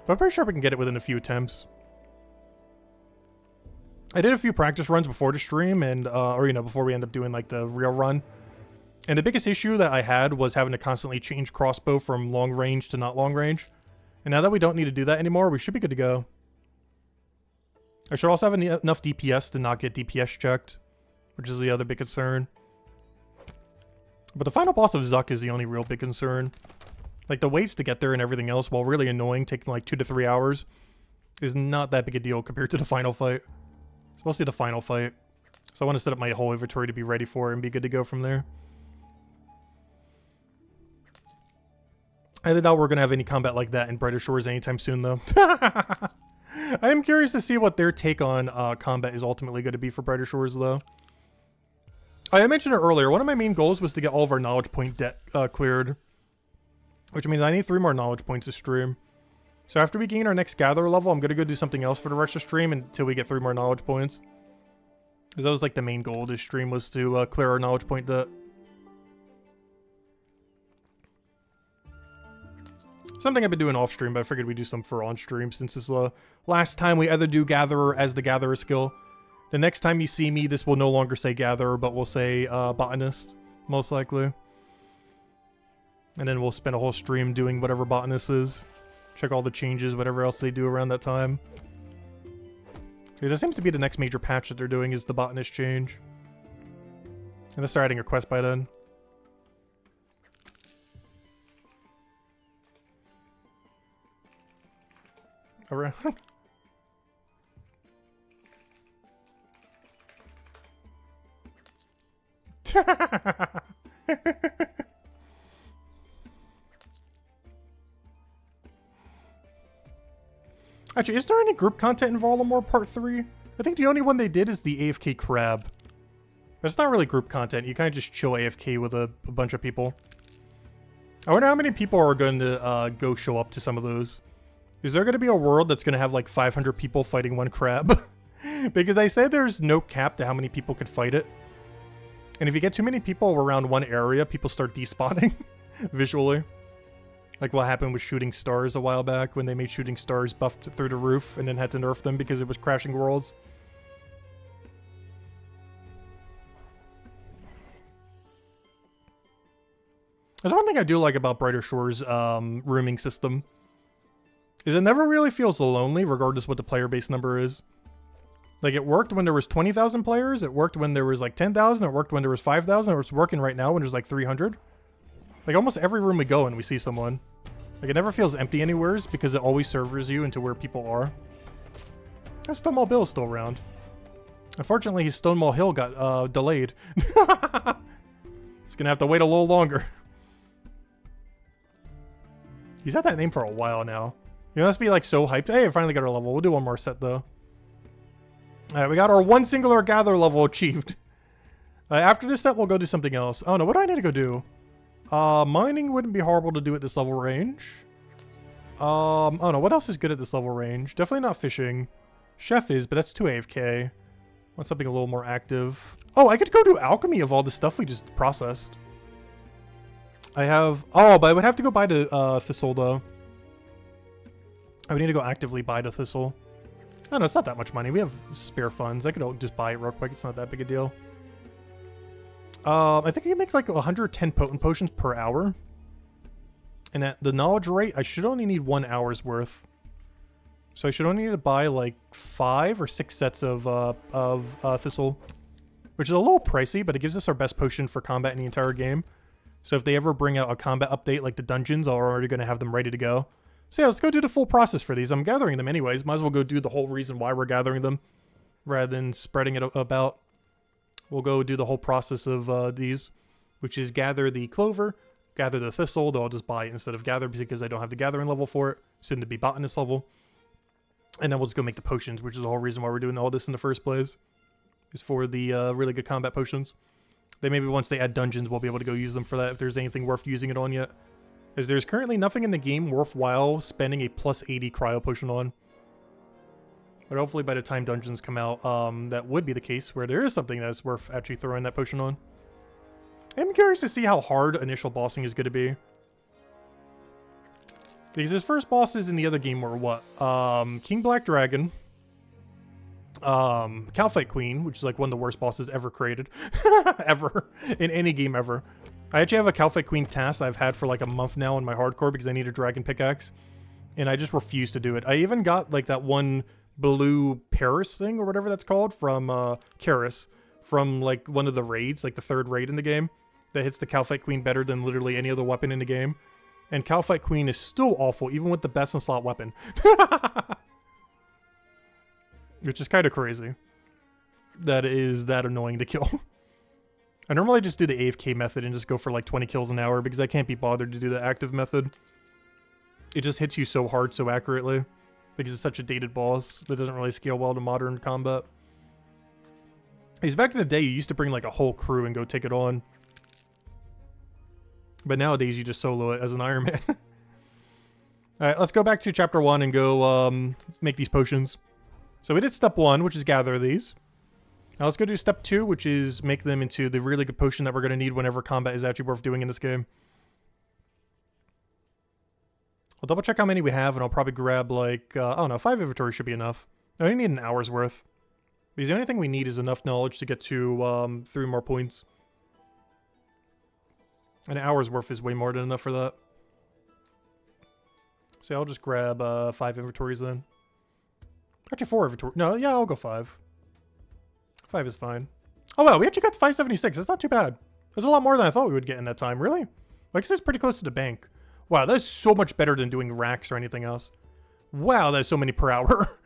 But I'm pretty sure we can get it within a few attempts. I did a few practice runs before the stream, and or you know, before we end up doing like the real run. And the biggest issue that I had was having to constantly change crossbow from long range to not long range. And now that we don't need to do that anymore, we should be good to go. I should also have enough DPS to not get DPS checked, which is the other big concern. But the final boss of Zuck is the only real big concern. Like, the waits to get there and everything else, while really annoying, taking like 2 to 3 hours, is not that big a deal compared to the final fight. It's mostly the final fight. So I want to set up my whole inventory to be ready for it and be good to go from there. I doubt we're going to have any combat like that in Brighter Shores anytime soon, though. I am curious to see what their take on combat is ultimately going to be for Brighter Shores, though. I mentioned it earlier. One of my main goals was to get all of our knowledge point debt cleared. Which means I need 3 more knowledge points to stream. So after we gain our next gatherer level, I'm going to go do something else for the rest of the stream until we get 3 more knowledge points. Because that was like the main goal of this stream, was to clear our knowledge point debt. Something I've been doing off stream, but I figured we'd do some for on stream since it's the last time we either do Gatherer as the Gatherer skill. The next time you see me, this will no longer say Gatherer, but will say Botanist, most likely. And then we'll spend a whole stream doing whatever Botanist is. Check all the changes, whatever else they do around that time. Because that seems to be the next major patch that they're doing, is the Botanist change. And they'll start adding a quest by then. Around. Actually, is there any group content in Varlamore Part 3? I think the only one they did is the AFK crab. But it's not really group content. You kind of just chill AFK with a bunch of people. I wonder how many people are going to go show up to some of those. Is there going to be a world that's going to have like 500 people fighting one crab? Because they said there's no cap to how many people could fight it. And if you get too many people around one area, people start despawning visually. Like what happened with Shooting Stars a while back when they made Shooting Stars buffed through the roof and then had to nerf them because it was crashing worlds. There's one thing I do like about Brighter Shores' rooming system. Is it never really feels lonely regardless what the player base number is. Like it worked when there was 20,000 players, it worked when there was like 10,000, it worked when there was 5,000, or it's working right now when there's like 300. Like almost every room we go in, we see someone. Like it never feels empty anywheres because it always servers you into where people are. That Stonewall Bill is still around. Unfortunately, his Stonewall Hill got delayed. He's gonna have to wait a little longer. He's had that name for a while now. You must be like so hyped. Hey, I finally got our level. We'll do one more set though. Alright, we got our one singular gather level achieved. After this set, we'll go do something else. Oh no, what do I need to go do? Mining wouldn't be horrible to do at this level range. Oh no, what else is good at this level range? Definitely not fishing. Chef is, but that's too AFK. Want something a little more active. Oh, I could go do alchemy of all the stuff we just processed. I have... Oh, but I would have to go buy the thistle, though. I would need to go actively buy the thistle. Oh, no, it's not that much money. We have spare funds. I could just buy it real quick. It's not that big a deal. I think I can make like 110 potent potions per hour. And at the knowledge rate, I should only need 1 hour's worth. So I should only need to buy like 5 or 6 sets of thistle. Which is a little pricey, but it gives us our best potion for combat in the entire game. So if they ever bring out a combat update like the dungeons, I'm already going to have them ready to go. So yeah, let's go do the full process for these. I'm gathering them anyways. Might as well go do the whole reason why we're gathering them. Rather than spreading it about. We'll go do the whole process of these. Which is gather the clover, gather the thistle, though I'll just buy it instead of gather because I don't have the gathering level for it. Soon to be botanist level. And then we'll just go make the potions, which is the whole reason why we're doing all this in the first place. Is for the really good combat potions. They maybe once they add dungeons, we'll be able to go use them for that if there's anything worth using it on yet. As there's currently nothing in the game worthwhile spending a plus 80 cryo potion on. But hopefully by the time dungeons come out, that would be the case where there is something that's worth actually throwing that potion on. I'm curious to see how hard initial bossing is going to be. Because his first bosses in the other game were what? King Black Dragon. Calphite Queen, which is like one of the worst bosses ever created. Ever. In any game ever. I actually have a Calphite Queen task that I've had for like a month now in my hardcore because I need a dragon pickaxe. And I just refuse to do it. I even got like that one blue Paris thing or whatever that's called from Karis. From like one of the raids, like the third raid in the game. That hits the Calphite Queen better than literally any other weapon in the game. And Calphite Queen is still awful, even with the best in slot weapon. Which is kind of crazy. That is that annoying to kill. I normally just do the AFK method and just go for like 20 kills an hour because I can't be bothered to do the active method. It just hits you so hard so accurately. Because it's such a dated boss that doesn't really scale well to modern combat. Because back in the day, you used to bring like a whole crew and go take it on. But nowadays, you just solo it as an Iron Man. Alright, let's go back to chapter 1 and go make these potions. So we did step 1, which is gather these. Now let's go do step 2, which is make them into the really good potion that we're going to need whenever combat is actually worth doing in this game. I'll double check how many we have, and I'll probably grab like, I don't know, 5 inventory should be enough. I only need an hour's worth. Because the only thing we need is enough knowledge to get to 3 more points. An hour's worth is way more than enough for that. So I'll just grab 5 inventories then. Actually 4 inventory. No, yeah, I'll go 5. 5 is fine. Oh wow, we actually got to 576. That's not too bad. That's a lot more than I thought we would get in that time. Really? Like, this is pretty close to the bank. Wow, that's so much better than doing racks or anything else. Wow, that's so many per hour.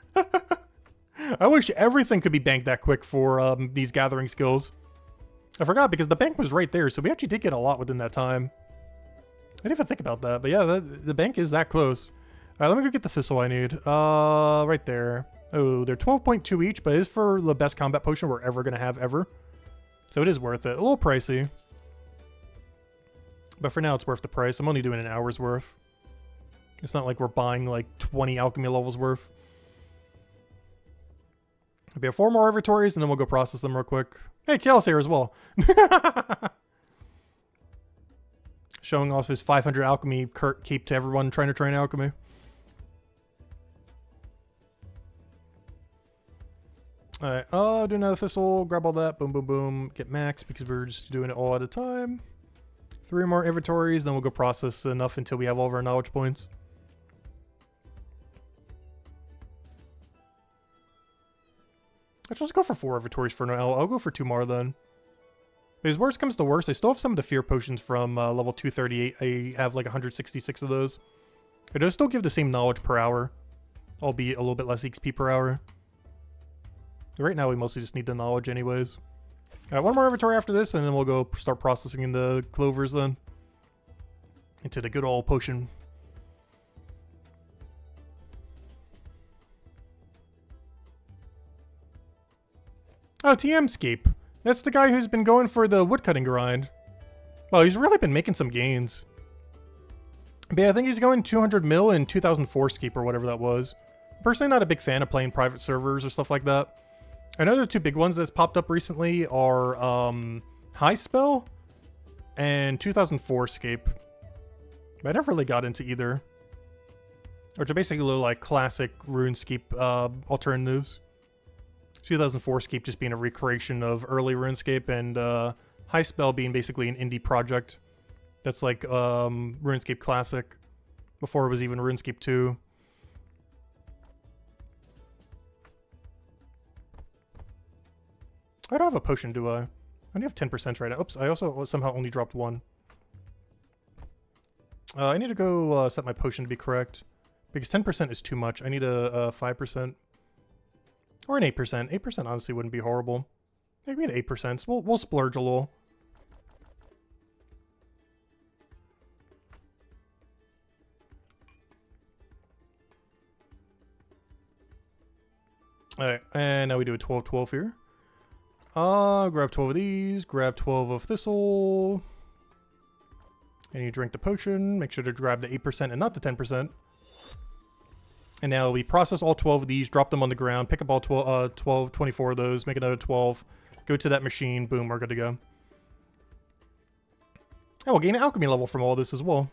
I wish everything could be banked that quick for these gathering skills. I forgot because the bank was right there, so we actually did get a lot within that time. I didn't even think about that, but yeah, the bank is that close. Alright, let me go get the thistle I need. Right there. Oh, they're 12.2 each, but it is for the best combat potion we're ever going to have ever. So it is worth it. A little pricey. But for now, it's worth the price. I'm only doing an hour's worth. It's not like we're buying like 20 alchemy levels worth. We have 4 more inventories, and then we'll go process them real quick. Hey, Kale's here as well. Showing off his 500 alchemy keep to everyone trying to train alchemy. Alright, do another thistle, grab all that, boom, boom, boom, get max because we're just doing it all at a time. 3 more inventories, then we'll go process enough until we have all of our knowledge points. Actually, let's go for 4 inventories for now. I'll go for 2 more then. Because worst comes to worst, I still have some of the fear potions from level 238. I have like 166 of those. It does still give the same knowledge per hour, albeit a little bit less XP per hour. Right now, we mostly just need the knowledge anyways. Alright, 1 more inventory after this, and then we'll go start processing in the clovers then. Into the good old potion. Oh, TMscape. That's the guy who's been going for the woodcutting grind. Well, he's really been making some gains. But yeah, I think he's going 200 mil in 2004 Scape or whatever that was. Personally, not a big fan of playing private servers or stuff like that. I know the 2 big ones that's popped up recently are High Spell and 2004 Scape. But I never really got into either. Which are basically like classic RuneScape alternatives. 2004 Scape just being a recreation of early RuneScape, and High Spell being basically an indie project that's like RuneScape Classic before it was even RuneScape 2. I don't have a potion, do I? I only have 10% right now. Oops, I also somehow only dropped 1. I need to go set my potion to be correct, because 10% is too much. I need a 5%. Or an 8%. 8% honestly wouldn't be horrible. Maybe an 8%. We'll splurge a little. Alright, and now we do a 12-12 here. Grab 12 of these, grab 12 of thistle. And you drink the potion. Make sure to grab the 8% and not the 10%. And now we process all 12 of these, drop them on the ground, pick up all 24 of those, make another 12, go to that machine, boom, we're good to go. And we'll gain an alchemy level from all this as well.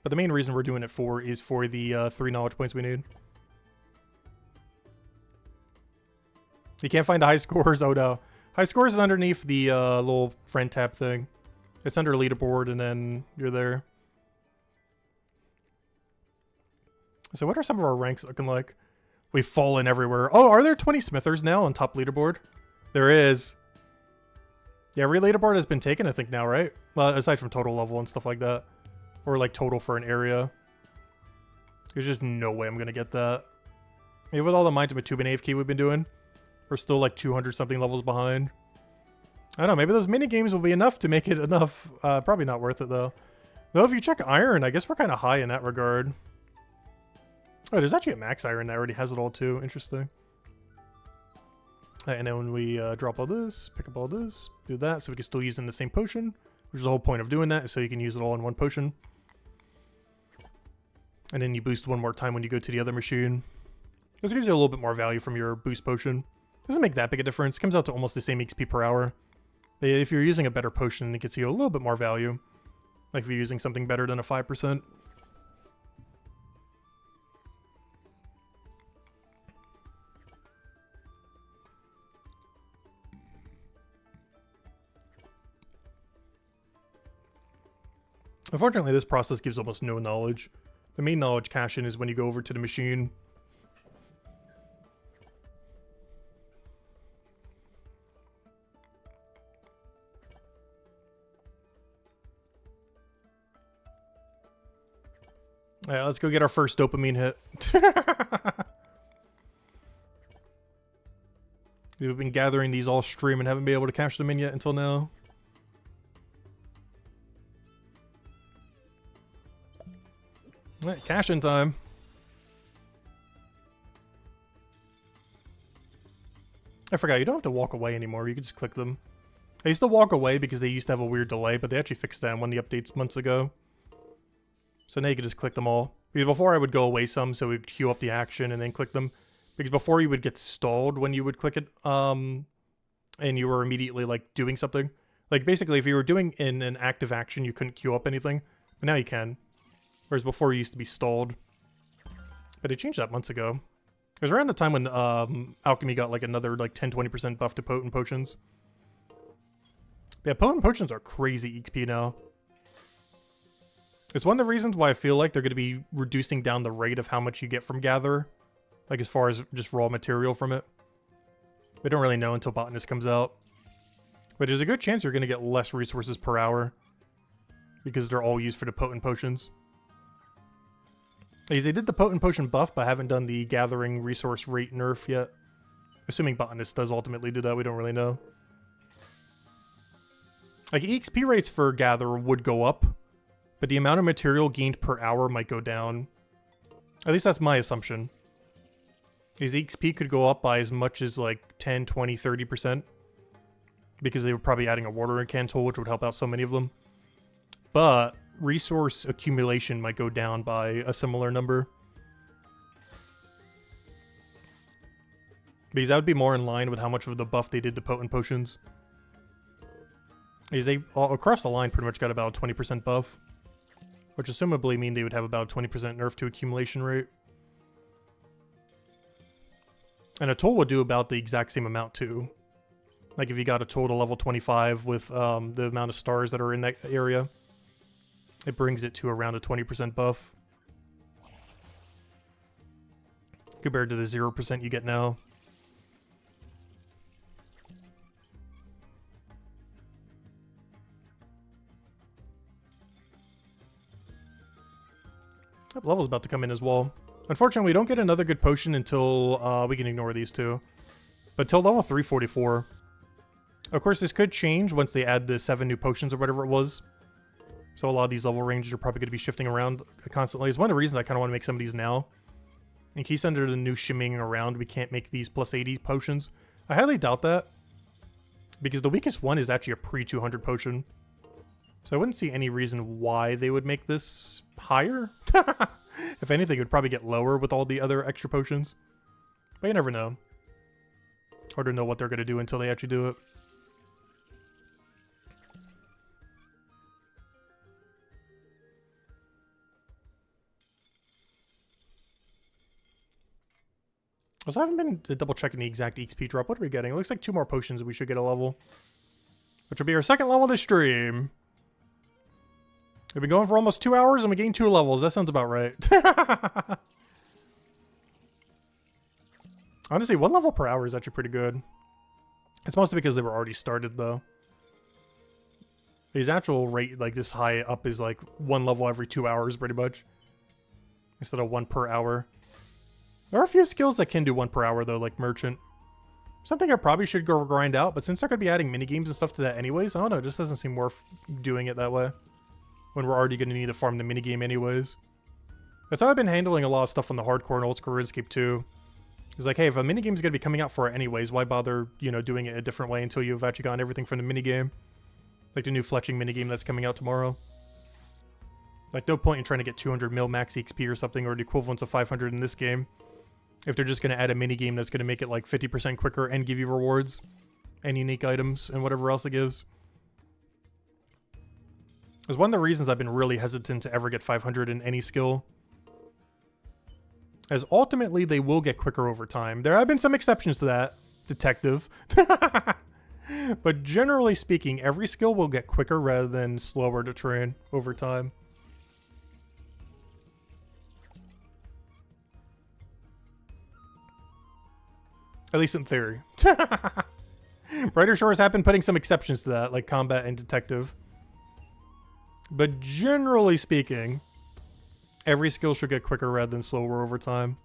But the main reason we're doing it for is for the 3 knowledge points we need. You can't find the high scores? Oh no. High scores is underneath the little friend tab thing. It's under leaderboard and then you're there. So what are some of our ranks looking like? We've fallen everywhere. Oh, are there 20 smithers now on top leaderboard? There is. Yeah, every leaderboard has been taken, I think, now, right? Well, aside from total level and stuff like that. Or, like, total for an area. There's just no way I'm going to get that. Maybe with all the Mines of Matubin AFK we've been doing, we're still, like, 200-something levels behind. I don't know, maybe those mini-games will be enough to make it enough. Probably not worth it, though. Though, if you check Iron, I guess we're kind of high in that regard. Oh, there's actually a max iron that already has it all too. Interesting. And then when we drop all this, pick up all this, do that, so we can still use it in the same potion, which is the whole point of doing that, so you can use it all in one potion. And then you boost one more time when you go to the other machine. This gives you a little bit more value from your boost potion. Doesn't make that big a difference. It comes out to almost the same XP per hour. But if you're using a better potion, it gets you a little bit more value. Like if you're using something better than a 5%. Unfortunately, this process gives almost no knowledge. The main knowledge cache-in is when you go over to the machine. Alright, let's go get our first dopamine hit. We've been gathering these all stream and haven't been able to cash them in yet until now. Alright, cash in time. I forgot, you don't have to walk away anymore, you can just click them. I used to walk away because they used to have a weird delay, but they actually fixed that in one of the updates months ago. So now you can just click them all. Because before I would go away some, so we'd queue up the action and then click them. Because before you would get stalled when you would click it, and you were immediately, like, doing something. Like, basically, if you were doing in an active action, you couldn't queue up anything. But now you can. Whereas before, you used to be stalled. But they changed that months ago. It was around the time when Alchemy got, like, another, like, 10-20% buff to Potent Potions. But yeah, Potent Potions are crazy XP now. It's one of the reasons why I feel like they're going to be reducing down the rate of how much you get from Gather. Like, as far as just raw material from it. We don't really know until Botanist comes out. But there's a good chance you're going to get less resources per hour. Because they're all used for the Potent Potions. Because they did the Potent Potion buff, but haven't done the Gathering resource rate nerf yet. Assuming Botanist does ultimately do that, we don't really know. Like, EXP rates for Gather would go up. But the amount of material gained per hour might go down. At least that's my assumption. His XP could go up by as much as like 10, 20, 30%. Because they were probably adding a watering can tool, which would help out so many of them. But resource accumulation might go down by a similar number. Because that would be more in line with how much of the buff they did to Potent Potions. Because they, all, across the line, pretty much got about a 20% buff. Which assumably mean they would have about 20% nerf to accumulation rate. And a tool would do about the exact same amount too. Like if you got a tool to level 25 with the amount of stars that are in that area, it brings it to around a 20% buff. Compared to the 0% you get now. That level's about to come in as well. Unfortunately, we don't get another good potion until we can ignore these two. But till level 344. Of course, this could change once they add the 7 new potions or whatever it was. So a lot of these level ranges are probably going to be shifting around constantly. It's one of the reasons I kind of want to make some of these now. In case under the new shimmying around, we can't make these plus 80 potions. I highly doubt that. Because the weakest one is actually a pre-200 potion. So I wouldn't see any reason why they would make this higher. If anything, it would probably get lower with all the other extra potions. But you never know. Hard to know what they're going to do until they actually do it. Also, I haven't been double checking the exact XP drop. What are we getting? It looks like 2 more potions and we should get a level. Which will be our 2nd level of this stream. We've been going for almost 2 hours and we gained 2 levels. That sounds about right. Honestly, 1 level per hour is actually pretty good. It's mostly because they were already started, though. His actual rate, like this high up, is like 1 level every 2 hours, pretty much. Instead of 1 per hour. There are a few skills that can do 1 per hour, though, like Merchant. Something I probably should go grind out, but since they're going to be adding minigames and stuff to that anyways, I don't know, it just doesn't seem worth doing it that way. When we're already going to need to farm the minigame anyways. That's how I've been handling a lot of stuff on the hardcore and old school RuneScape too. It's like, hey, if a minigame's going to be coming out for it anyways, why bother, you know, doing it a different way until you've actually gotten everything from the minigame? Like the new fletching minigame that's coming out tomorrow. Like, no point in trying to get 200 mil max XP or something, or the equivalent of 500 in this game. If they're just going to add a minigame that's going to make it like 50% quicker and give you rewards. And unique items and whatever else it gives. It's one of the reasons I've been really hesitant to ever get 500 in any skill. As ultimately, they will get quicker over time. There have been some exceptions to that, detective. But generally speaking, every skill will get quicker rather than slower to train over time. At least in theory. Brighter Shores have been putting some exceptions to that, like combat and detective. But generally speaking, every skill should get quicker rather than slower over time.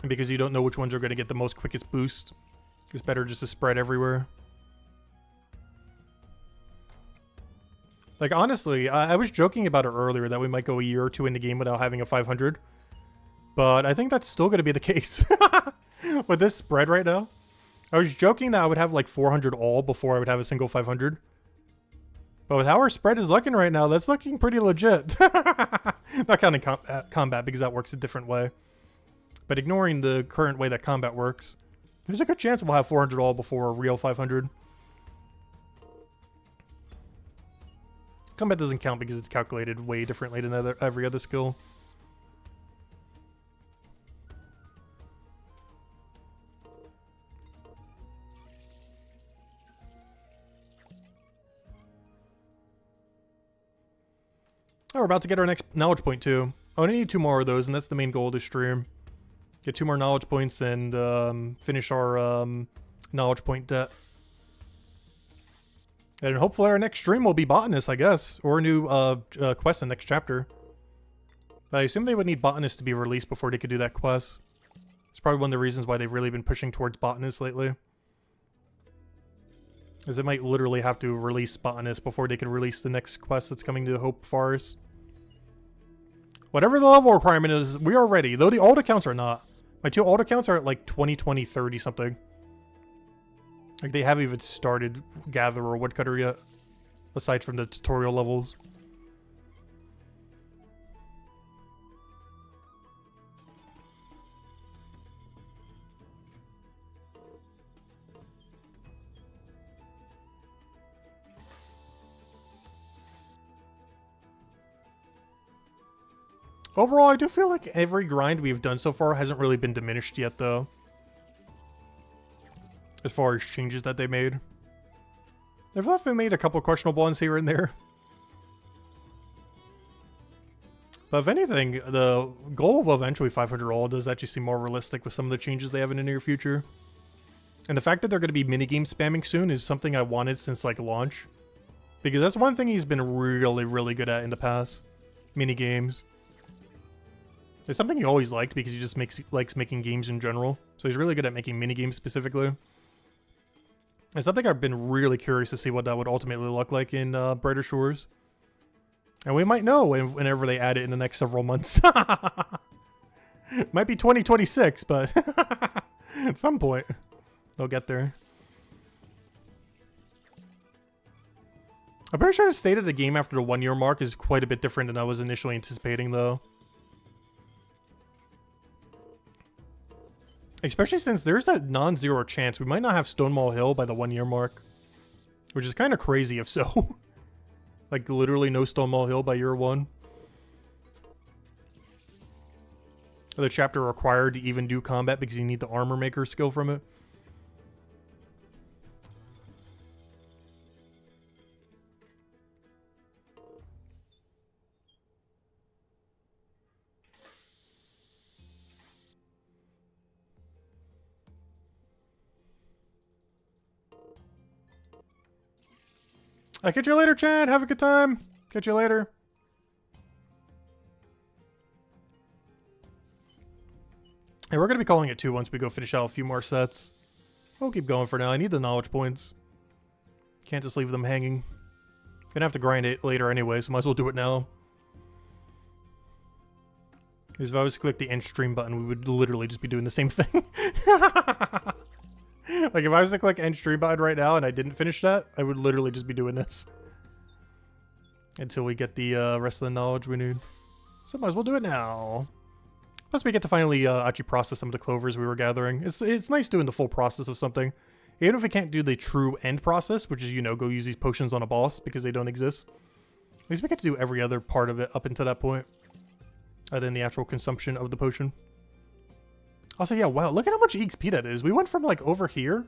And because you don't know which ones are going to get the most quickest boost, it's better just to spread everywhere. Like, honestly, I was joking about it earlier that we might go a year or 2 in the game without having a 500. But I think that's still going to be the case. With this spread right now. I was joking that I would have like 400 all before I would have a single 500. But with how our spread is looking right now, that's looking pretty legit. Not counting combat because that works a different way. But ignoring the current way that combat works, there's a good chance we'll have 400 all before a real 500. Combat doesn't count because it's calculated way differently than every other skill. Oh, we're about to get our next knowledge point too. Oh, I need 2 more of those, and that's the main goal of this stream. Get 2 more knowledge points and finish our knowledge point debt. And hopefully our next stream will be Botanist, I guess. Or a new quest in the next chapter. But I assume they would need Botanist to be released before they could do that quest. It's probably one of the reasons why they've really been pushing towards Botanist lately. As they might literally have to release Botanist before they can release the next quest that's coming to Hope Forest. Whatever the level requirement is, we are ready. Though the alt accounts are not. My 2 alt accounts are at like 20, 20, 30 something. Like they haven't even started Gatherer or Woodcutter yet. Aside from the tutorial levels. Overall, I do feel like every grind we've done so far hasn't really been diminished yet, though. As far as changes that they made. They've definitely made a couple questionable ones here and there. But if anything, the goal of eventually 500 all does actually seem more realistic with some of the changes they have in the near future. And the fact that they're going to be minigame spamming soon is something I wanted since, like, launch. Because that's one thing he's been really, really good at in the past. Minigames. It's something he always liked because he just likes making games in general. So he's really good at making minigames specifically. It's something I've been really curious to see what that would ultimately look like in Brighter Shores. And we might know whenever they add it in the next several months. Might be 2026, but At some point, they'll get there. I'm pretty sure the state of the game after the 1 year mark is quite a bit different than I was initially anticipating, though. Especially since there's a non-zero chance we might not have Stonewall Hill by the 1 year mark. Which is kind of crazy if so. Like, literally no Stonewall Hill by year 1. The chapter required to even do combat because you need the armor maker skill from it. I'll catch you later, Chad. Have a good time. Catch you later. Hey, we're going to be calling it 2 once we go finish out a few more sets. We'll keep going for now. I need the knowledge points. Can't just leave them hanging. Gonna have to grind it later anyway, so might as well do it now. Because if I was to click the end stream button, we would literally just be doing the same thing. Like, if I was to click end stream button right now and I didn't finish that, I would literally just be doing this. Until we get the rest of the knowledge we need. So might as well do it now. Plus we get to finally actually process some of the clovers we were gathering. It's nice doing the full process of something. Even if we can't do the true end process, which is, you know, go use these potions on a boss because they don't exist. At least we get to do every other part of it up until that point. And then the actual consumption of the potion. Also, yeah, wow, look at how much EXP that is. We went from, like, over here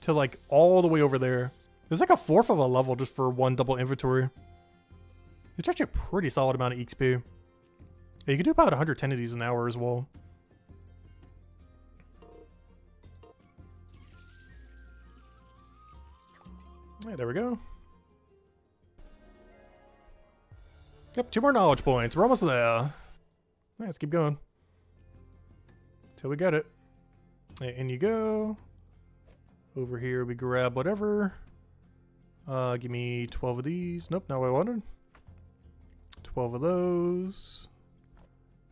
to, like, all the way over there. There's, like, a fourth of a level just for one double inventory. It's actually a pretty solid amount of EXP. Yeah, you can do about 110 of these an hour as well. Yeah, there we go. Yep, 2 more knowledge points. We're almost there. Let's keep going. Till we get it. In you go. Over here we grab whatever. Give me 12 of these. Nope, not what I wanted. 12 of those.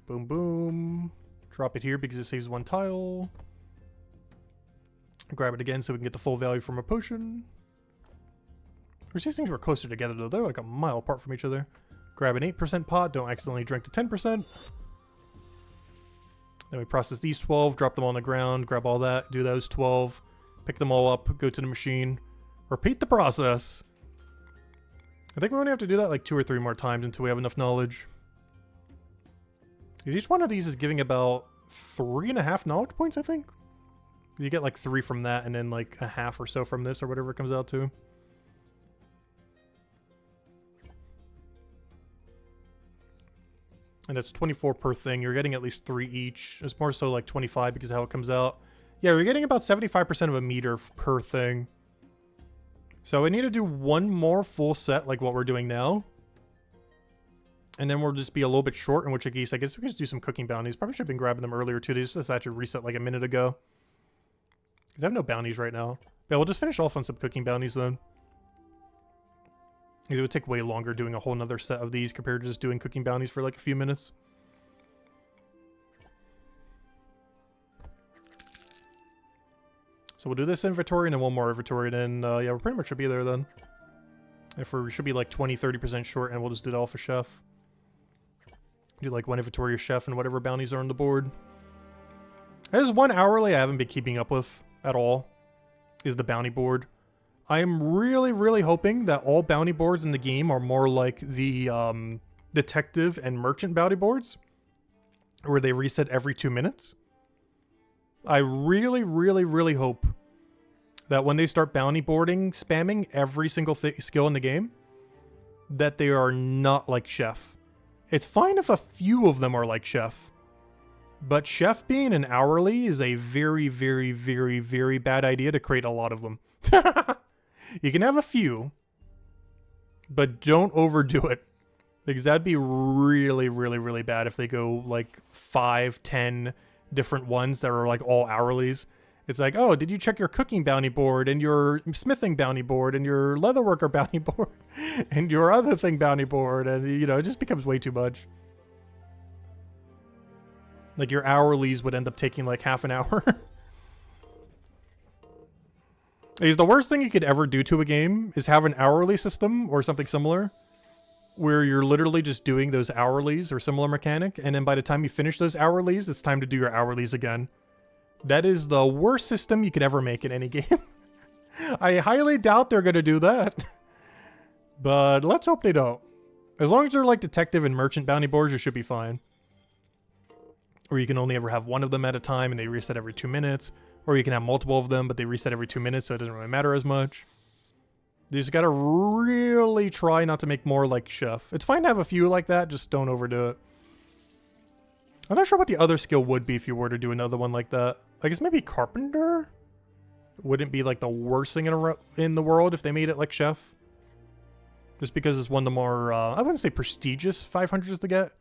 Boom, boom. Drop it here because it saves 1 tile. Grab it again so we can get the full value from a potion. Which these things were closer together though. They're like a mile apart from each other. Grab an 8% pot. Don't accidentally drink the 10%. Then we process these 12, drop them on the ground, grab all that, do those 12, pick them all up, go to the machine, repeat the process. I think we only have to do that like 2 or 3 more times until we have enough knowledge. Because each one of these is giving about 3.5 knowledge points, I think. You get like 3 from that and then like a half or so from this or whatever it comes out to. And it's 24 per thing. You're getting at least 3 each. It's more so like 25 because of how it comes out. Yeah, we're getting about 75% of a meter per thing. So we need to do 1 more full set like what we're doing now. And then we'll just be a little bit short, in which case I guess we can just do some cooking bounties. Probably should have been grabbing them earlier too. They just actually reset like a minute ago. Because I have no bounties right now. Yeah, we'll just finish off on some cooking bounties then. It would take way longer doing a whole nother set of these compared to just doing cooking bounties for like a few minutes. So we'll do this inventory and then 1 more inventory, and then yeah, we pretty much should be there then. If we should be like 20-30% short, and we'll just do it all for chef. Do like 1 inventory of chef and whatever bounties are on the board. There's 1 hourly I haven't been keeping up with at all, is the bounty board. I am really hoping that all bounty boards in the game are more like the detective and merchant bounty boards, where they reset every 2 minutes. I really hope that when they start bounty boarding, spamming every single skill in the game, that they are not like chef. It's fine if a few of them are like chef, but chef being an hourly is a very bad idea to create a lot of them. You can have a few, but don't overdo it. Because that'd be really bad if they go like 5, 10 different ones that are like all hourlies. It's like, oh, did you check your cooking bounty board and your smithing bounty board and your leatherworker bounty board and your other thing bounty board? And, you know, it just becomes way too much. Like your hourlies would end up taking like half an hour. Because the worst thing you could ever do to a game is have an hourly system or something similar, where you're literally just doing those hourlies or similar mechanic, and then by the time you finish those hourlies, it's time to do your hourlies again. That is the worst system you could ever make in any game. I highly doubt they're going to do that. But let's hope they don't. As long as they're like detective and merchant bounty boards, you should be fine. Or you can only ever have one of them at a time and they reset every 2 minutes. Or you can have multiple of them, but they reset every 2 minutes, so it doesn't really matter as much. You just gotta really try not to make more like Chef. It's fine to have a few like that, just don't overdo it. I'm not sure what the other skill would be if you were to do another one like that. I guess maybe Carpenter? Wouldn't be like the worst thing in the world if they made it like Chef. Just because it's one of the more, I wouldn't say prestigious 500s to get.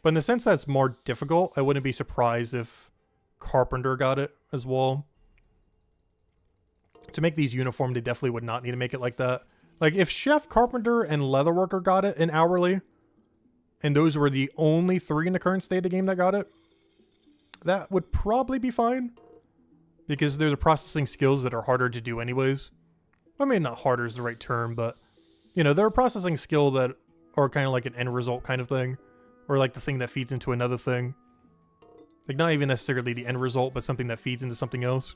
But in the sense that it's more difficult, I wouldn't be surprised if Carpenter got it as well. To make these uniform, they definitely would not need to make it like that. Like, if Chef, Carpenter, and Leatherworker got it in hourly, and those were the only 3 in the current state of the game that got it, that would probably be fine. Because they're the processing skills that are harder to do anyways. I mean, not harder is the right term, but, you know, they're a processing skill that are kind of like an end result kind of thing. Or like the thing that feeds into another thing. Like, not even necessarily the end result, but something that feeds into something else.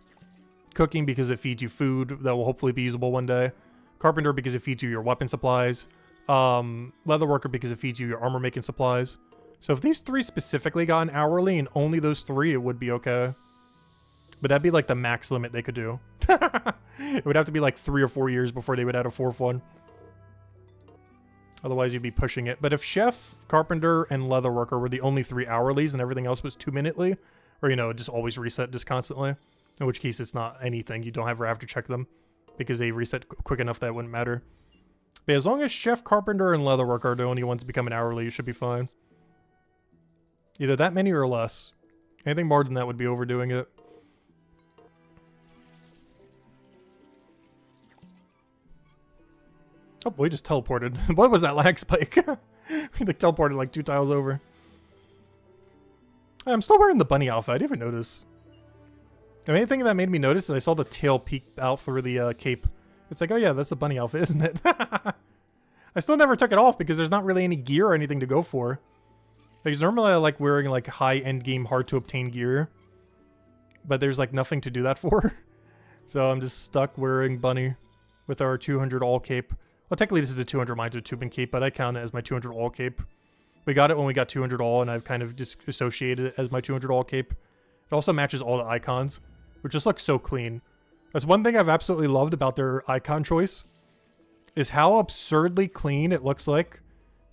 Cooking because it feeds you food that will hopefully be usable one day. Carpenter because it feeds you your weapon supplies. Leatherworker because it feeds you your armor making supplies. So if these 3 specifically got an hourly and only those 3, it would be okay. But that'd be like the max limit they could do. It would have to be like 3 or 4 years before they would add a 4th one. Otherwise you'd be pushing it. But if Chef, Carpenter, and Leatherworker were the only 3 hourlies and everything else was 2-minutely, or, you know, just always reset just constantly, in which case it's not anything. You don't ever have to check them because they reset quick enough that it wouldn't matter. But as long as Chef, Carpenter, and Leatherworker are the only ones to become an hourly, you should be fine. Either that many or less. Anything more than that would be overdoing it. Oh, we just teleported. What was that lag spike? We like teleported like 2 tiles over. I'm still wearing the bunny outfit. I didn't even notice. The main thing that made me notice is I saw the tail peek out for the cape. It's like, oh yeah, that's a bunny outfit, isn't it? I still never took it off because there's not really any gear or anything to go for. Because normally I like wearing like high-end game, hard-to-obtain gear. But there's like nothing to do that for. So I'm just stuck wearing bunny with our 200 all cape. Well, technically this is the 200 Mines with Tubin cape, but I count it as my 200 all cape. We got it when we got 200 all, and I've kind of just associated it as my 200 all cape. It also matches all the icons, which just looks so clean. That's one thing I've absolutely loved about their icon choice, is how absurdly clean it looks like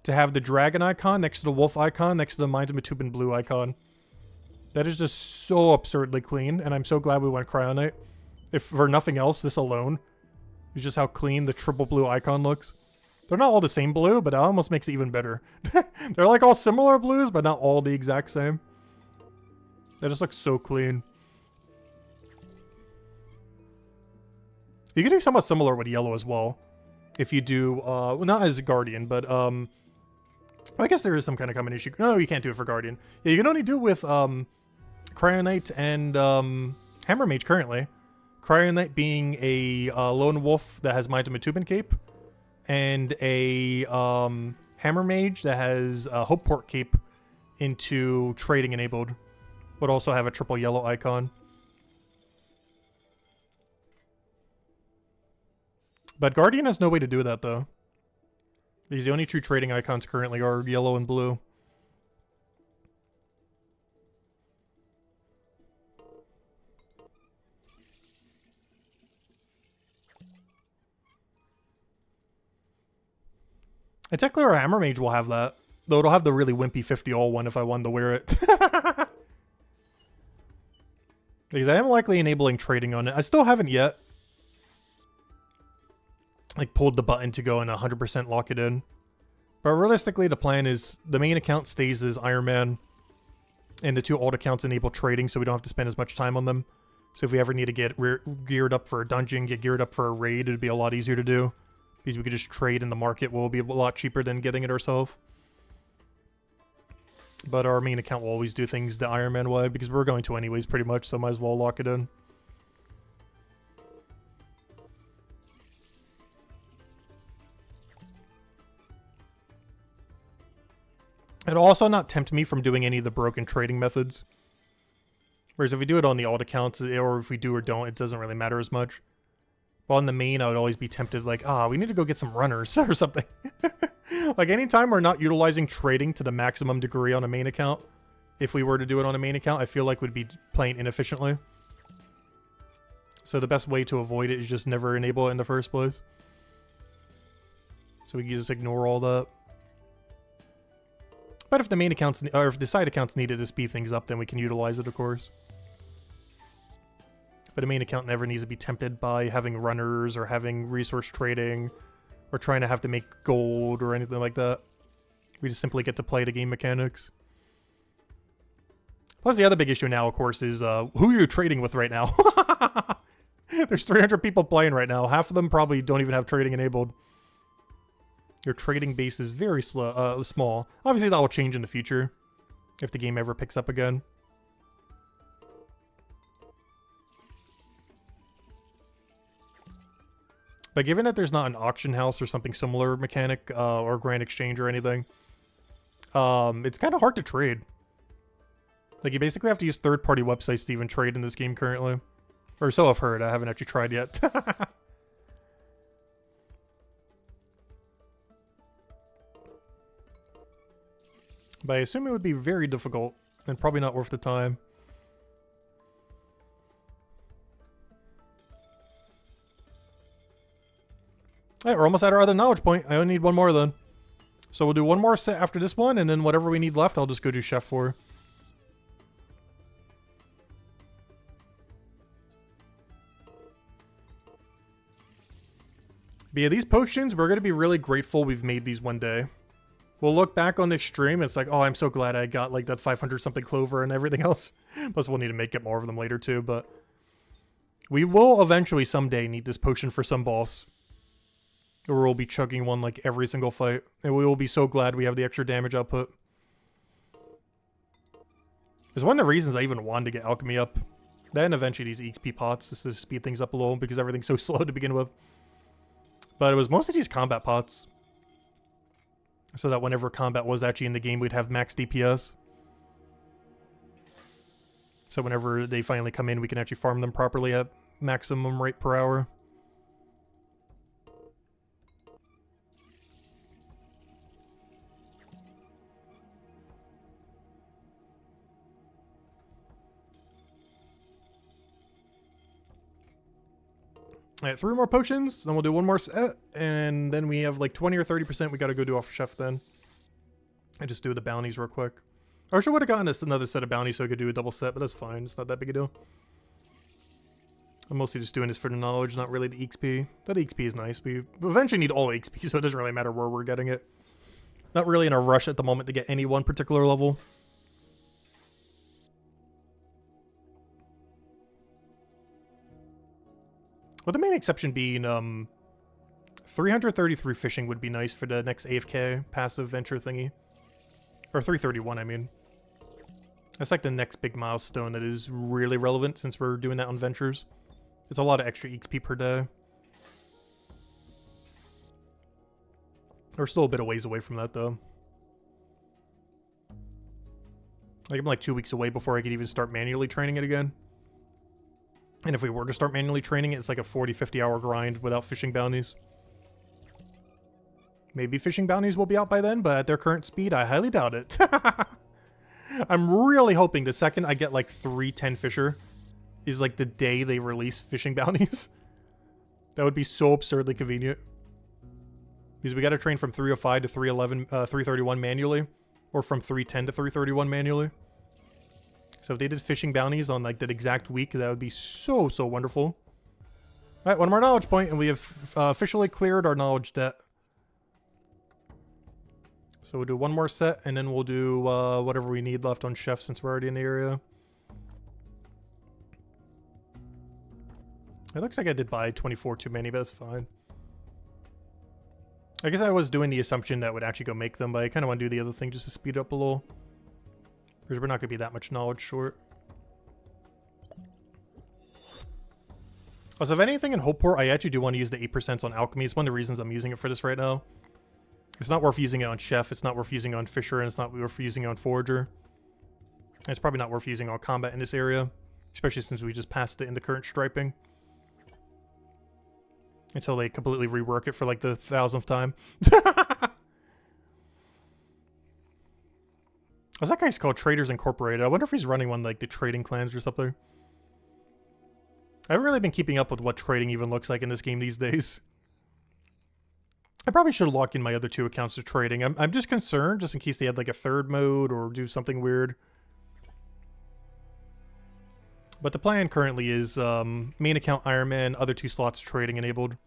to have the dragon icon next to the wolf icon next to the Mines of Matubin blue icon. That is just so absurdly clean, and I'm so glad we went Cryonite. If for nothing else, this alone is just how clean the triple blue icon looks. They're not all the same blue, but it almost makes it even better. They're like all similar blues, but not all the exact same. They just look so clean. You can do somewhat similar with yellow as well. If you do, well, not as a Guardian, but, I guess there is some kind of combination. No, you can't do it for Guardian. Yeah, you can only do it with, Cryonite and, Hammer Mage currently. Cryonite being a lone wolf that has Mines of Matubin cape, and a Hammer Mage that has a Hopeport cape into trading enabled. Would also have a triple yellow icon. But Guardian has no way to do that though. Because the only true trading icons currently are yellow and blue. And technically our Hammer Mage will have that. Though it'll have the really wimpy 50 all one if I wanted to wear it. Because I am likely enabling trading on it. I still haven't yet. Like pulled the button to go and 100% lock it in. But realistically the plan is the main account stays as Iron Man. And the 2 alt accounts enable trading so we don't have to spend as much time on them. So if we ever need to get geared up for a dungeon, get geared up for a raid, it'd be a lot easier to do. Because we could just trade in the market, will be a lot cheaper than getting it ourselves. But our main account will always do things the Iron Man way, because we're going to anyways pretty much, so might as well lock it in. It'll also not tempt me from doing any of the broken trading methods. Whereas if we do it on the alt accounts, or if we do or don't, it doesn't really matter as much. While in the main, I would always be tempted like, we need to go get some runners or something. Like anytime we're not utilizing trading to the maximum degree on a main account, if we were to do it on a main account, I feel like we'd be playing inefficiently. So the best way to avoid it is just never enable it in the first place. So we can just ignore all that. But if the main accounts, or if the side accounts needed to speed things up, then we can utilize it, of course. But a main account never needs to be tempted by having runners or having resource trading or trying to have to make gold or anything like that. We just simply get to play the game mechanics. Plus the other big issue now, of course, is who you're trading with right now. There's 300 people playing right now. Half of them probably don't even have trading enabled. Your trading base is very small. Obviously that will change in the future if the game ever picks up again. But given that there's not an auction house or something similar mechanic, or Grand Exchange or anything, it's kind of hard to trade. Like, you basically have to use third-party websites to even trade in this game currently. Or so I've heard. I haven't actually tried yet. But I assume it would be very difficult and probably not worth the time. Alright, we're almost at our other knowledge point. I only need one more then. So we'll do one more set after this one, and then whatever we need left, I'll just go do Chef for. But yeah, these potions, we're going to be really grateful we've made these one day. We'll look back on this stream, it's like, oh, I'm so glad I got like that 500 something clover and everything else. Plus we'll need to get more of them later too, but we will eventually someday need this potion for some boss. Or we'll be chugging one like every single fight. And we will be so glad we have the extra damage output. It's one of the reasons I even wanted to get alchemy up. Then eventually these XP pots, just to speed things up a little because everything's so slow to begin with. But it was mostly these combat pots. So that whenever combat was actually in the game, we'd have max DPS. So whenever they finally come in, we can actually farm them properly at maximum rate per hour. Alright, 3 more potions, then we'll do one more set, and then we have like 20 or 30% we gotta go do off Chef then. I just do the bounties real quick. I wish I would have gotten another set of bounties so I could do a double set, but that's fine, it's not that big a deal. I'm mostly just doing this for the knowledge, not really the XP. That XP is nice, we eventually need all XP, so it doesn't really matter where we're getting it. Not really in a rush at the moment to get any one particular level. With the main exception being, 333 fishing would be nice for the next AFK passive venture thingy. Or 331, I mean. That's like the next big milestone that is really relevant since we're doing that on ventures. It's a lot of extra XP per day. We're still a bit of ways away from that, though. Like, I'm like 2 weeks away before I could even start manually training it again. And if we were to start manually training it, it's like a 40-50 hour grind without fishing bounties. Maybe fishing bounties will be out by then, but at their current speed, I highly doubt it. I'm really hoping the second I get like 310 fisher is like the day they release fishing bounties. That would be so absurdly convenient. Because we gotta train from 305 to 311, 331 manually. Or from 310 to 331 manually. So if they did fishing bounties on like that exact week, that would be so, so wonderful. Alright, one more knowledge point, and we have officially cleared our knowledge debt. So we'll do one more set, and then we'll do whatever we need left on Chef since we're already in the area. It looks like I did buy 24 too many, but that's fine. I guess I was doing the assumption that would actually go make them, but I kind of want to do the other thing just to speed up a little. Because we're not going to be that much knowledge short. Also, if anything in Hopeport, I actually do want to use the 8% on alchemy. It's one of the reasons I'm using it for this right now. It's not worth using it on Chef, it's not worth using on Fisher, and it's not worth using on Forager. And it's probably not worth using on Combat in this area, especially since we just passed it in the current striping. Until they completely rework it for like the 1000th time. What's that guy's called? Traders Incorporated. I wonder if he's running one like the trading clans or something. I haven't really been keeping up with what trading even looks like in this game these days. I probably should have locked in my other 2 accounts to trading. I'm just concerned, just in case they had like a 3rd mode or do something weird. But the plan currently is main account Ironman, other 2 slots trading enabled.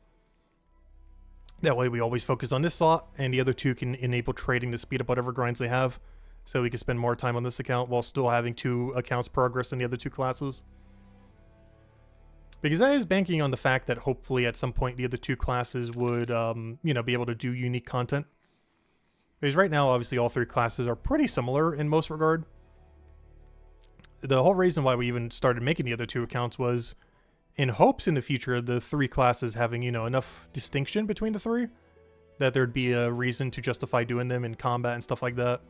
That way we always focus on this slot, and the other 2 can enable trading to speed up whatever grinds they have. So we can spend more time on this account while still having 2 accounts progress in the other 2 classes. Because that is banking on the fact that hopefully at some point the other 2 classes would, you know, be able to do unique content. Because right now, obviously, all 3 classes are pretty similar in most regard. The whole reason why we even started making the other 2 accounts was in hopes in the future of the 3 classes having, you know, enough distinction between the 3 that there'd be a reason to justify doing them in combat and stuff like that.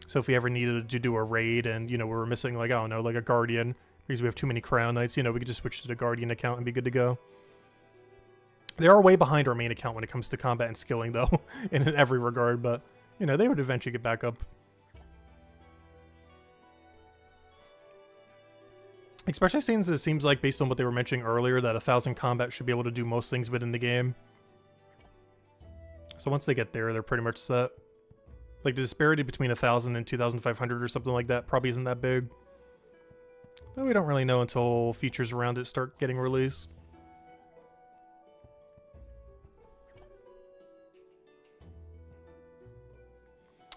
So if we ever needed to do a raid and, you know, we were missing, like, I don't know, like a Guardian, because we have too many Crown Knights, you know, we could just switch to the Guardian account and be good to go. They are way behind our main account when it comes to combat and skilling, though, in every regard, but, you know, they would eventually get back up. Especially since it seems like, based on what they were mentioning earlier, that 1000 combat should be able to do most things within the game. So once they get there, they're pretty much set. Like, the disparity between 1000 and 2500 or something like that probably isn't that big. Though we don't really know until features around it start getting released.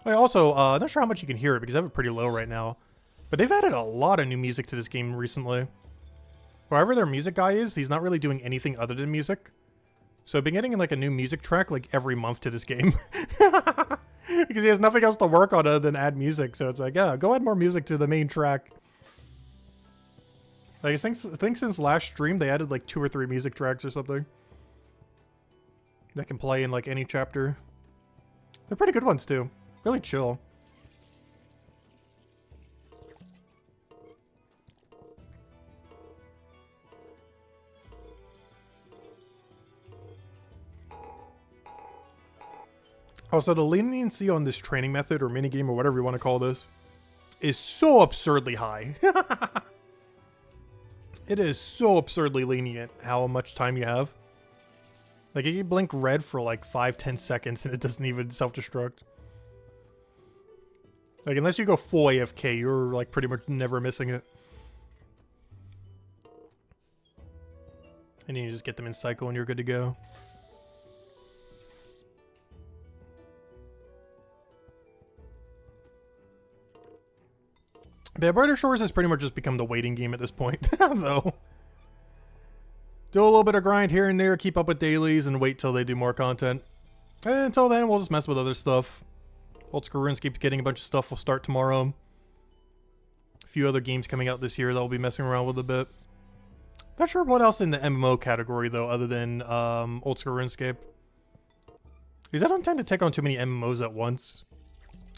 I also, not sure how much you can hear it because I have it pretty low right now. But they've added a lot of new music to this game recently. Whoever their music guy is, he's not really doing anything other than music. So I've been getting like a new music track like every month to this game. Because he has nothing else to work on other than add music. So it's like, yeah, go add more music to the main track. Like, I think since last stream, they added like 2 or 3 music tracks or something. That can play in like any chapter. They're pretty good ones too. Really chill. Also, the leniency on this training method or minigame or whatever you want to call this is so absurdly high. It is so absurdly lenient how much time you have. Like, you can blink red for like 5-10 seconds and it doesn't even self-destruct. Like, unless you go full AFK, you're like pretty much never missing it. And you just get them in cycle and you're good to go. Yeah, Brighter Shores has pretty much just become the waiting game at this point, though. Do a little bit of grind here and there, keep up with dailies, and wait till they do more content. And until then, we'll just mess with other stuff. Old School RuneScape getting a bunch of stuff will start tomorrow. A few other games coming out this year that we'll be messing around with a bit. Not sure what else in the MMO category, though, other than Old School RuneScape. Because I don't tend to take on too many MMOs at once.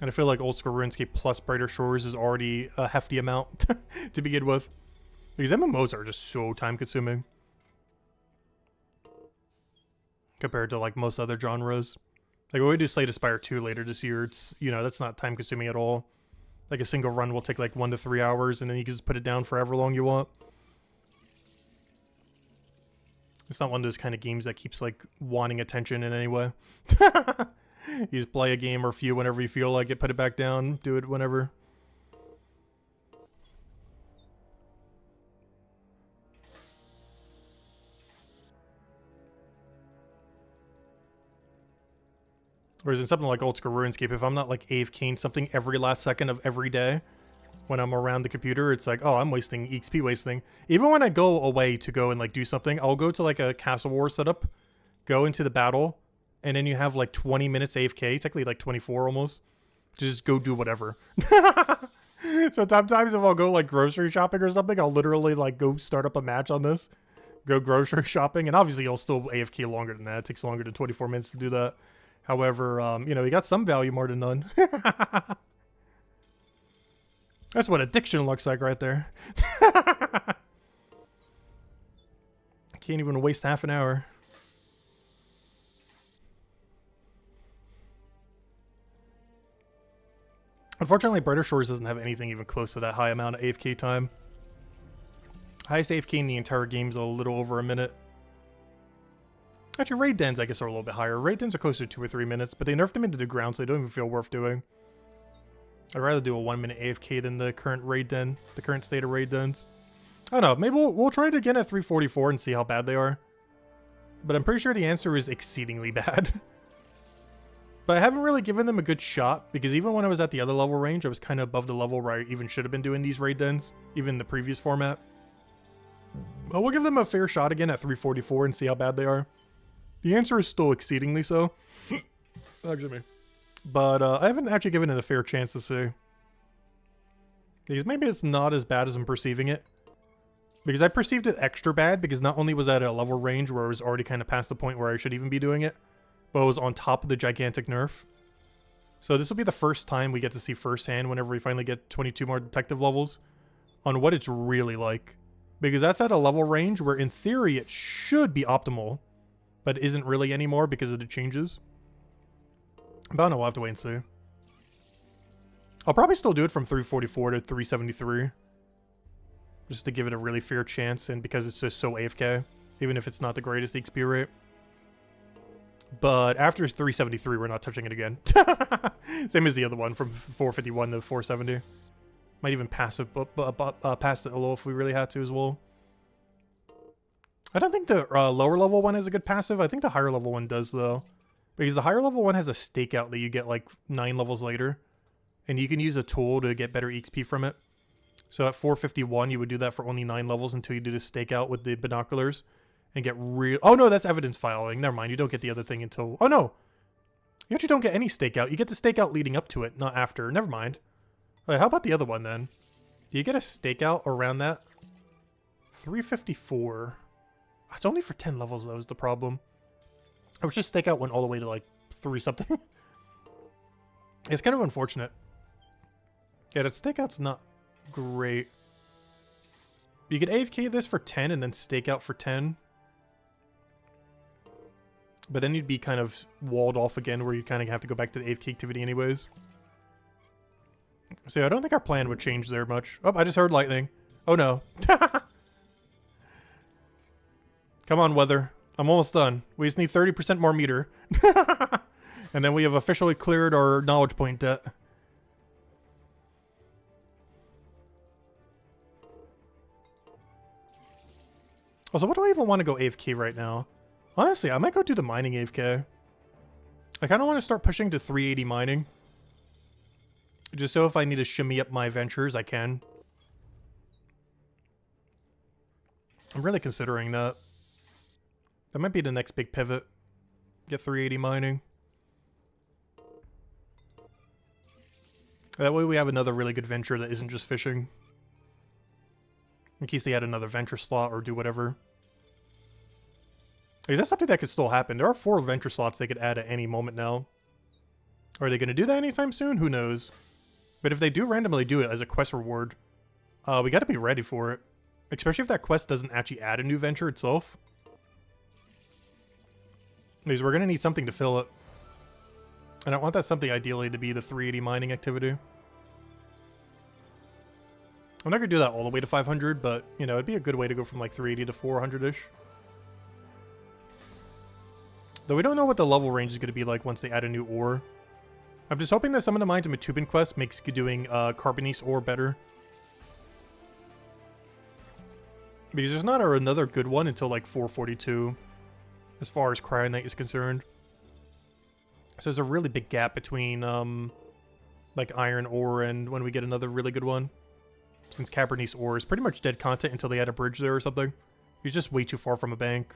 And I feel like Old School RuneScape plus Brighter Shores is already a hefty amount to begin with. Because MMOs are just so time-consuming. Compared to, like, most other genres. Like, when we do Slay Spire 2 later this year, it's, you know, that's not time-consuming at all. Like, a single run will take, like, 1 to 3 hours, and then you can just put it down for however long you want. It's not one of those kind of games that keeps, like, wanting attention in any way. You just play a game or a few whenever you feel like it, put it back down, do it whenever. Whereas in something like Old School RuneScape, if I'm not like AFKing something every last second of every day when I'm around the computer, it's like, oh, I'm wasting XP wasting. Even when I go away to go and like do something, I'll go to like a Castle War setup, go into the battle, and then you have like 20 minutes AFK, technically like 24 almost, to just go do whatever. So sometimes if I'll go like grocery shopping or something, I'll literally like go start up a match on this, go grocery shopping, and obviously you'll still AFK longer than that. It takes longer than 24 minutes to do that. However, you know, he got some value more than none. That's what addiction looks like right there. Can't even waste half an hour. Unfortunately, Brighter Shores doesn't have anything even close to that high amount of AFK time. Highest AFK in the entire game is a little over a minute. Actually, raid dens, I guess, are a little bit higher. Raid dens are closer to 2 or 3 minutes, but they nerfed them into the ground, so they don't even feel worth doing. I'd rather do a 1 minute AFK than the current raid den, the current state of raid dens. I don't know, maybe we'll try it again at 344 and see how bad they are. But I'm pretty sure the answer is exceedingly bad. But I haven't really given them a good shot, because even when I was at the other level range, I was kind of above the level where I even should have been doing these raid dens, even in the previous format. But we'll give them a fair shot again at 344 and see how bad they are. The answer is still exceedingly so. Excuse me. But I haven't actually given it a fair chance to see. Because maybe it's not as bad as I'm perceiving it. Because I perceived it extra bad, because not only was I at a level range where I was already kind of past the point where I should even be doing it, but it was on top of the gigantic nerf. So this will be the first time we get to see firsthand, whenever we finally get 22 more detective levels, on what it's really like. Because that's at a level range where in theory it should be optimal, but isn't really anymore because of the changes. But I don't know, we'll have to wait and see. I'll probably still do it from 344 to 373. Just to give it a really fair chance, and because it's just so AFK, even if it's not the greatest XP rate. But after 373, we're not touching it again. Same as the other one, from 451 to 470. Might even pass it, pass it a little if we really had to as well. I don't think the lower level one has a good passive. I think the higher level one does, though. Because the higher level one has a stakeout that you get like 9 levels later. And you can use a tool to get better XP from it. So at 451, you would do that for only 9 levels until you do the stakeout with the binoculars. And get real... Oh no, that's evidence filing. Never mind, you don't get the other thing until... Oh no! You actually don't get any stakeout. You get the stakeout leading up to it, not after. Never mind. Alright, how about the other one then? Do you get a stakeout around that? 354. It's only for 10 levels though is the problem. I wish this stakeout went all the way to like 3 something. It's kind of unfortunate. Yeah, that stakeout's not great. You could AFK this for 10 and then stakeout for 10. But then you'd be kind of walled off again where you kind of have to go back to the AFK activity anyways. So yeah, I don't think our plan would change there much. Oh, I just heard lightning. Oh no. Come on, weather. I'm almost done. We just need 30% more meter. And then we have officially cleared our knowledge point debt. Also, what do I even want to go AFK right now? Honestly, I might go do the mining AFK. I kind of want to start pushing to 380 mining. Just so if I need to shimmy up my ventures, I can. I'm really considering that. That might be the next big pivot. Get 380 mining. That way we have another really good venture that isn't just fishing. In case they add another venture slot or do whatever. Is that something that could still happen? There are 4 venture slots they could add at any moment now. Are they going to do that anytime soon? Who knows? But if they do randomly do it as a quest reward, we got to be ready for it. Especially if that quest doesn't actually add a new venture itself. Because we're going to need something to fill it. And I want that something ideally to be the 380 mining activity. I'm not going to do that all the way to 500, but, you know, it'd be a good way to go from like 380 to 400-ish. Though we don't know what the level range is going to be like once they add a new ore. I'm just hoping that some of the mines in Matubin quest makes doing Carbonese ore better. Because there's not another good one until like 442, as far as Cryonite is concerned. So there's a really big gap between like iron ore and when we get another really good one. Since Carbonese ore is pretty much dead content until they add a bridge there or something. He's just way too far from a bank.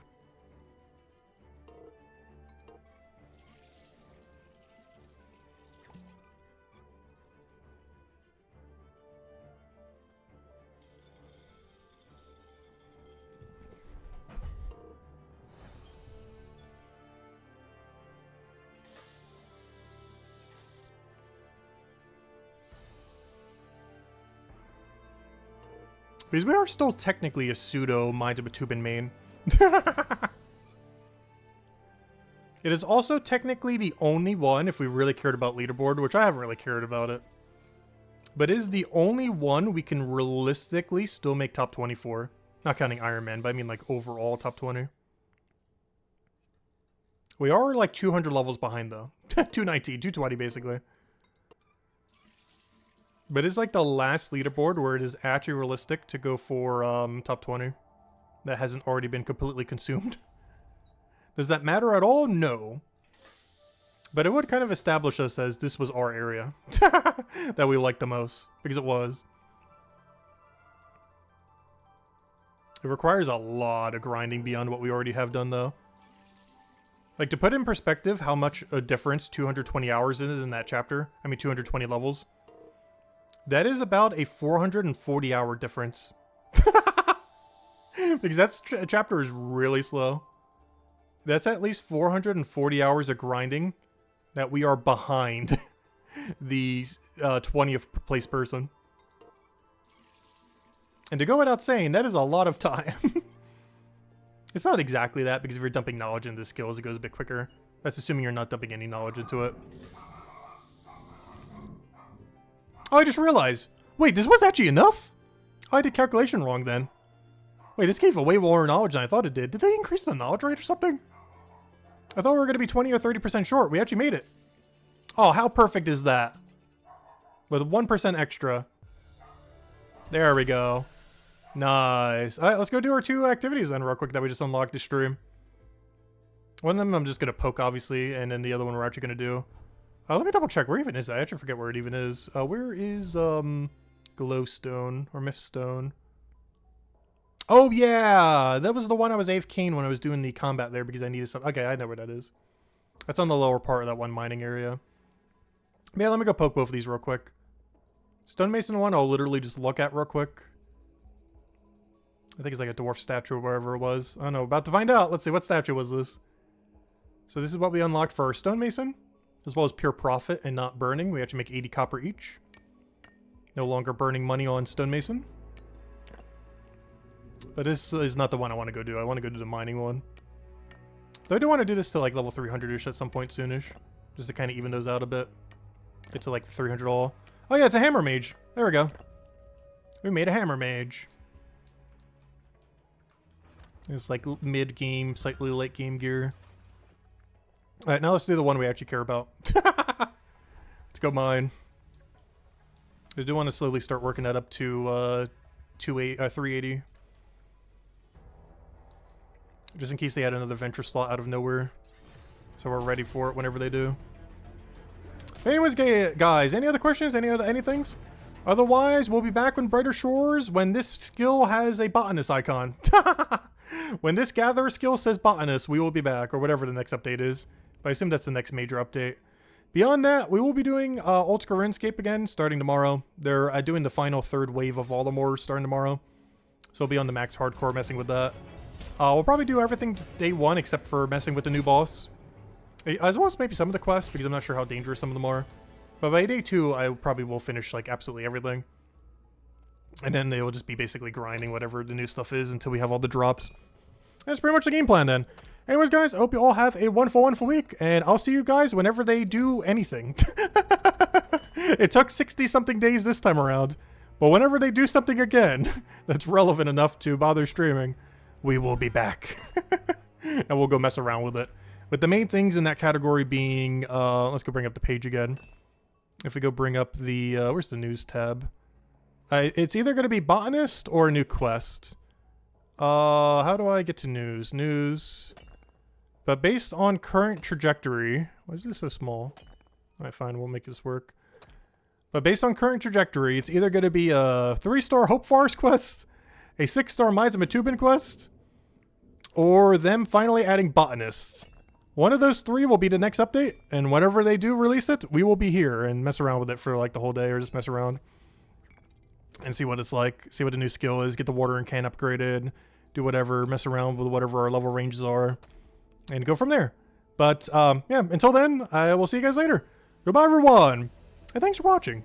Because we are still technically a pseudo Minds of Matubin main. It is also technically the only one, if we really cared about leaderboard, which I haven't really cared about it, but is the only one we can realistically still make top 24. Not counting Iron Man, but I mean like overall top 20. We are like 200 levels behind though. 219, 220 basically. But it's like the last leaderboard where it is actually realistic to go for top 20. That hasn't already been completely consumed. Does that matter at all? No. But it would kind of establish us as this was our area that we liked the most, because it was. It requires a lot of grinding beyond what we already have done though. Like, to put in perspective how much a difference 220 hours is in that chapter, I mean 220 levels, that is about a 440 hour difference. Because that chapter is really slow. That's at least 440 hours of grinding that we are behind the 20th place person. And to go without saying, that is a lot of time. It's not exactly that, because if you're dumping knowledge into skills, it goes a bit quicker. That's assuming you're not dumping any knowledge into it. Oh, I just realized. Wait, this was actually enough? Oh, I did calculation wrong then. Wait, this gave away more knowledge than I thought it did. Did they increase the knowledge rate or something? I thought we were going to be 20 or 30% short. We actually made it. Oh, how perfect is that? With 1% extra. There we go. Nice. All right, let's go do our 2 activities then real quick that we just unlocked this stream. One of them I'm just going to poke, obviously, and then the other one we're actually going to do. Let me double check. Where even is that? I actually forget where it even is. Where is Glowstone or Mythstone? Oh, yeah! That was the one I was AFKing when I was doing the combat there because I needed some... Okay, I know where that is. That's on the lower part of that one mining area. Yeah, let me go poke both of these real quick. Stonemason one I'll literally just look at real quick. I think it's like a dwarf statue or wherever it was. I don't know. About to find out. Let's see. What statue was this? So this is what we unlocked for our stonemason. As well as pure profit and not burning. We actually make 80 copper each. No longer burning money on stonemason. But this is not the one I want to go do. I want to go do the mining one. Though I do want to do this to like level 300-ish at some point soonish. Just to kind of even those out a bit. Get to like 300 all. Oh yeah, it's a hammer mage. There we go. We made a hammer mage. It's like mid-game, slightly late-game gear. Alright, now let's do the one we actually care about. Let's go mine. I do want to slowly start working that up to 380. Just in case they add another venture slot out of nowhere. So we're ready for it whenever they do. Anyways, guys, any other questions? Any things? Otherwise, we'll be back on Brighter Shores when this skill has a botanist icon. When this gatherer skill says botanist, we will be back, or whatever the next update is. But I assume that's the next major update. Beyond that, we will be doing Ultra RuneScape again starting tomorrow. They're doing the final 3rd wave of Voldemort starting tomorrow. So we'll be on the max hardcore messing with that. We'll probably do everything day 1 except for messing with the new boss. As well as maybe some of the quests, because I'm not sure how dangerous some of them are. But by day 2, I probably will finish like absolutely everything. And then they will just be basically grinding whatever the new stuff is until we have all the drops. That's pretty much the game plan then. Anyways, guys, I hope you all have a wonderful, wonderful week. And I'll see you guys whenever they do anything. It took 60-something days this time around. But whenever they do something again that's relevant enough to bother streaming, we will be back. And we'll go mess around with it. But the main things in that category being... let's go bring up the page again. If we go bring up the... where's the news tab? It's either going to be botanist or a new quest. How do I get to news? News. But based on current trajectory... Why is this so small? Alright, fine. We'll make this work. But based on current trajectory, it's either going to be a 3-star Hope Forest quest, a 6-star Minds of Matubin quest, or them finally adding botanist. One of those 3 will be the next update, and whenever they do release it, we will be here and mess around with it for like the whole day, or just mess around and see what it's like, see what the new skill is, get the watering can upgraded, do whatever, mess around with whatever our level ranges are, and go from there. But yeah, until then, I will see you guys later. Goodbye, everyone, and thanks for watching.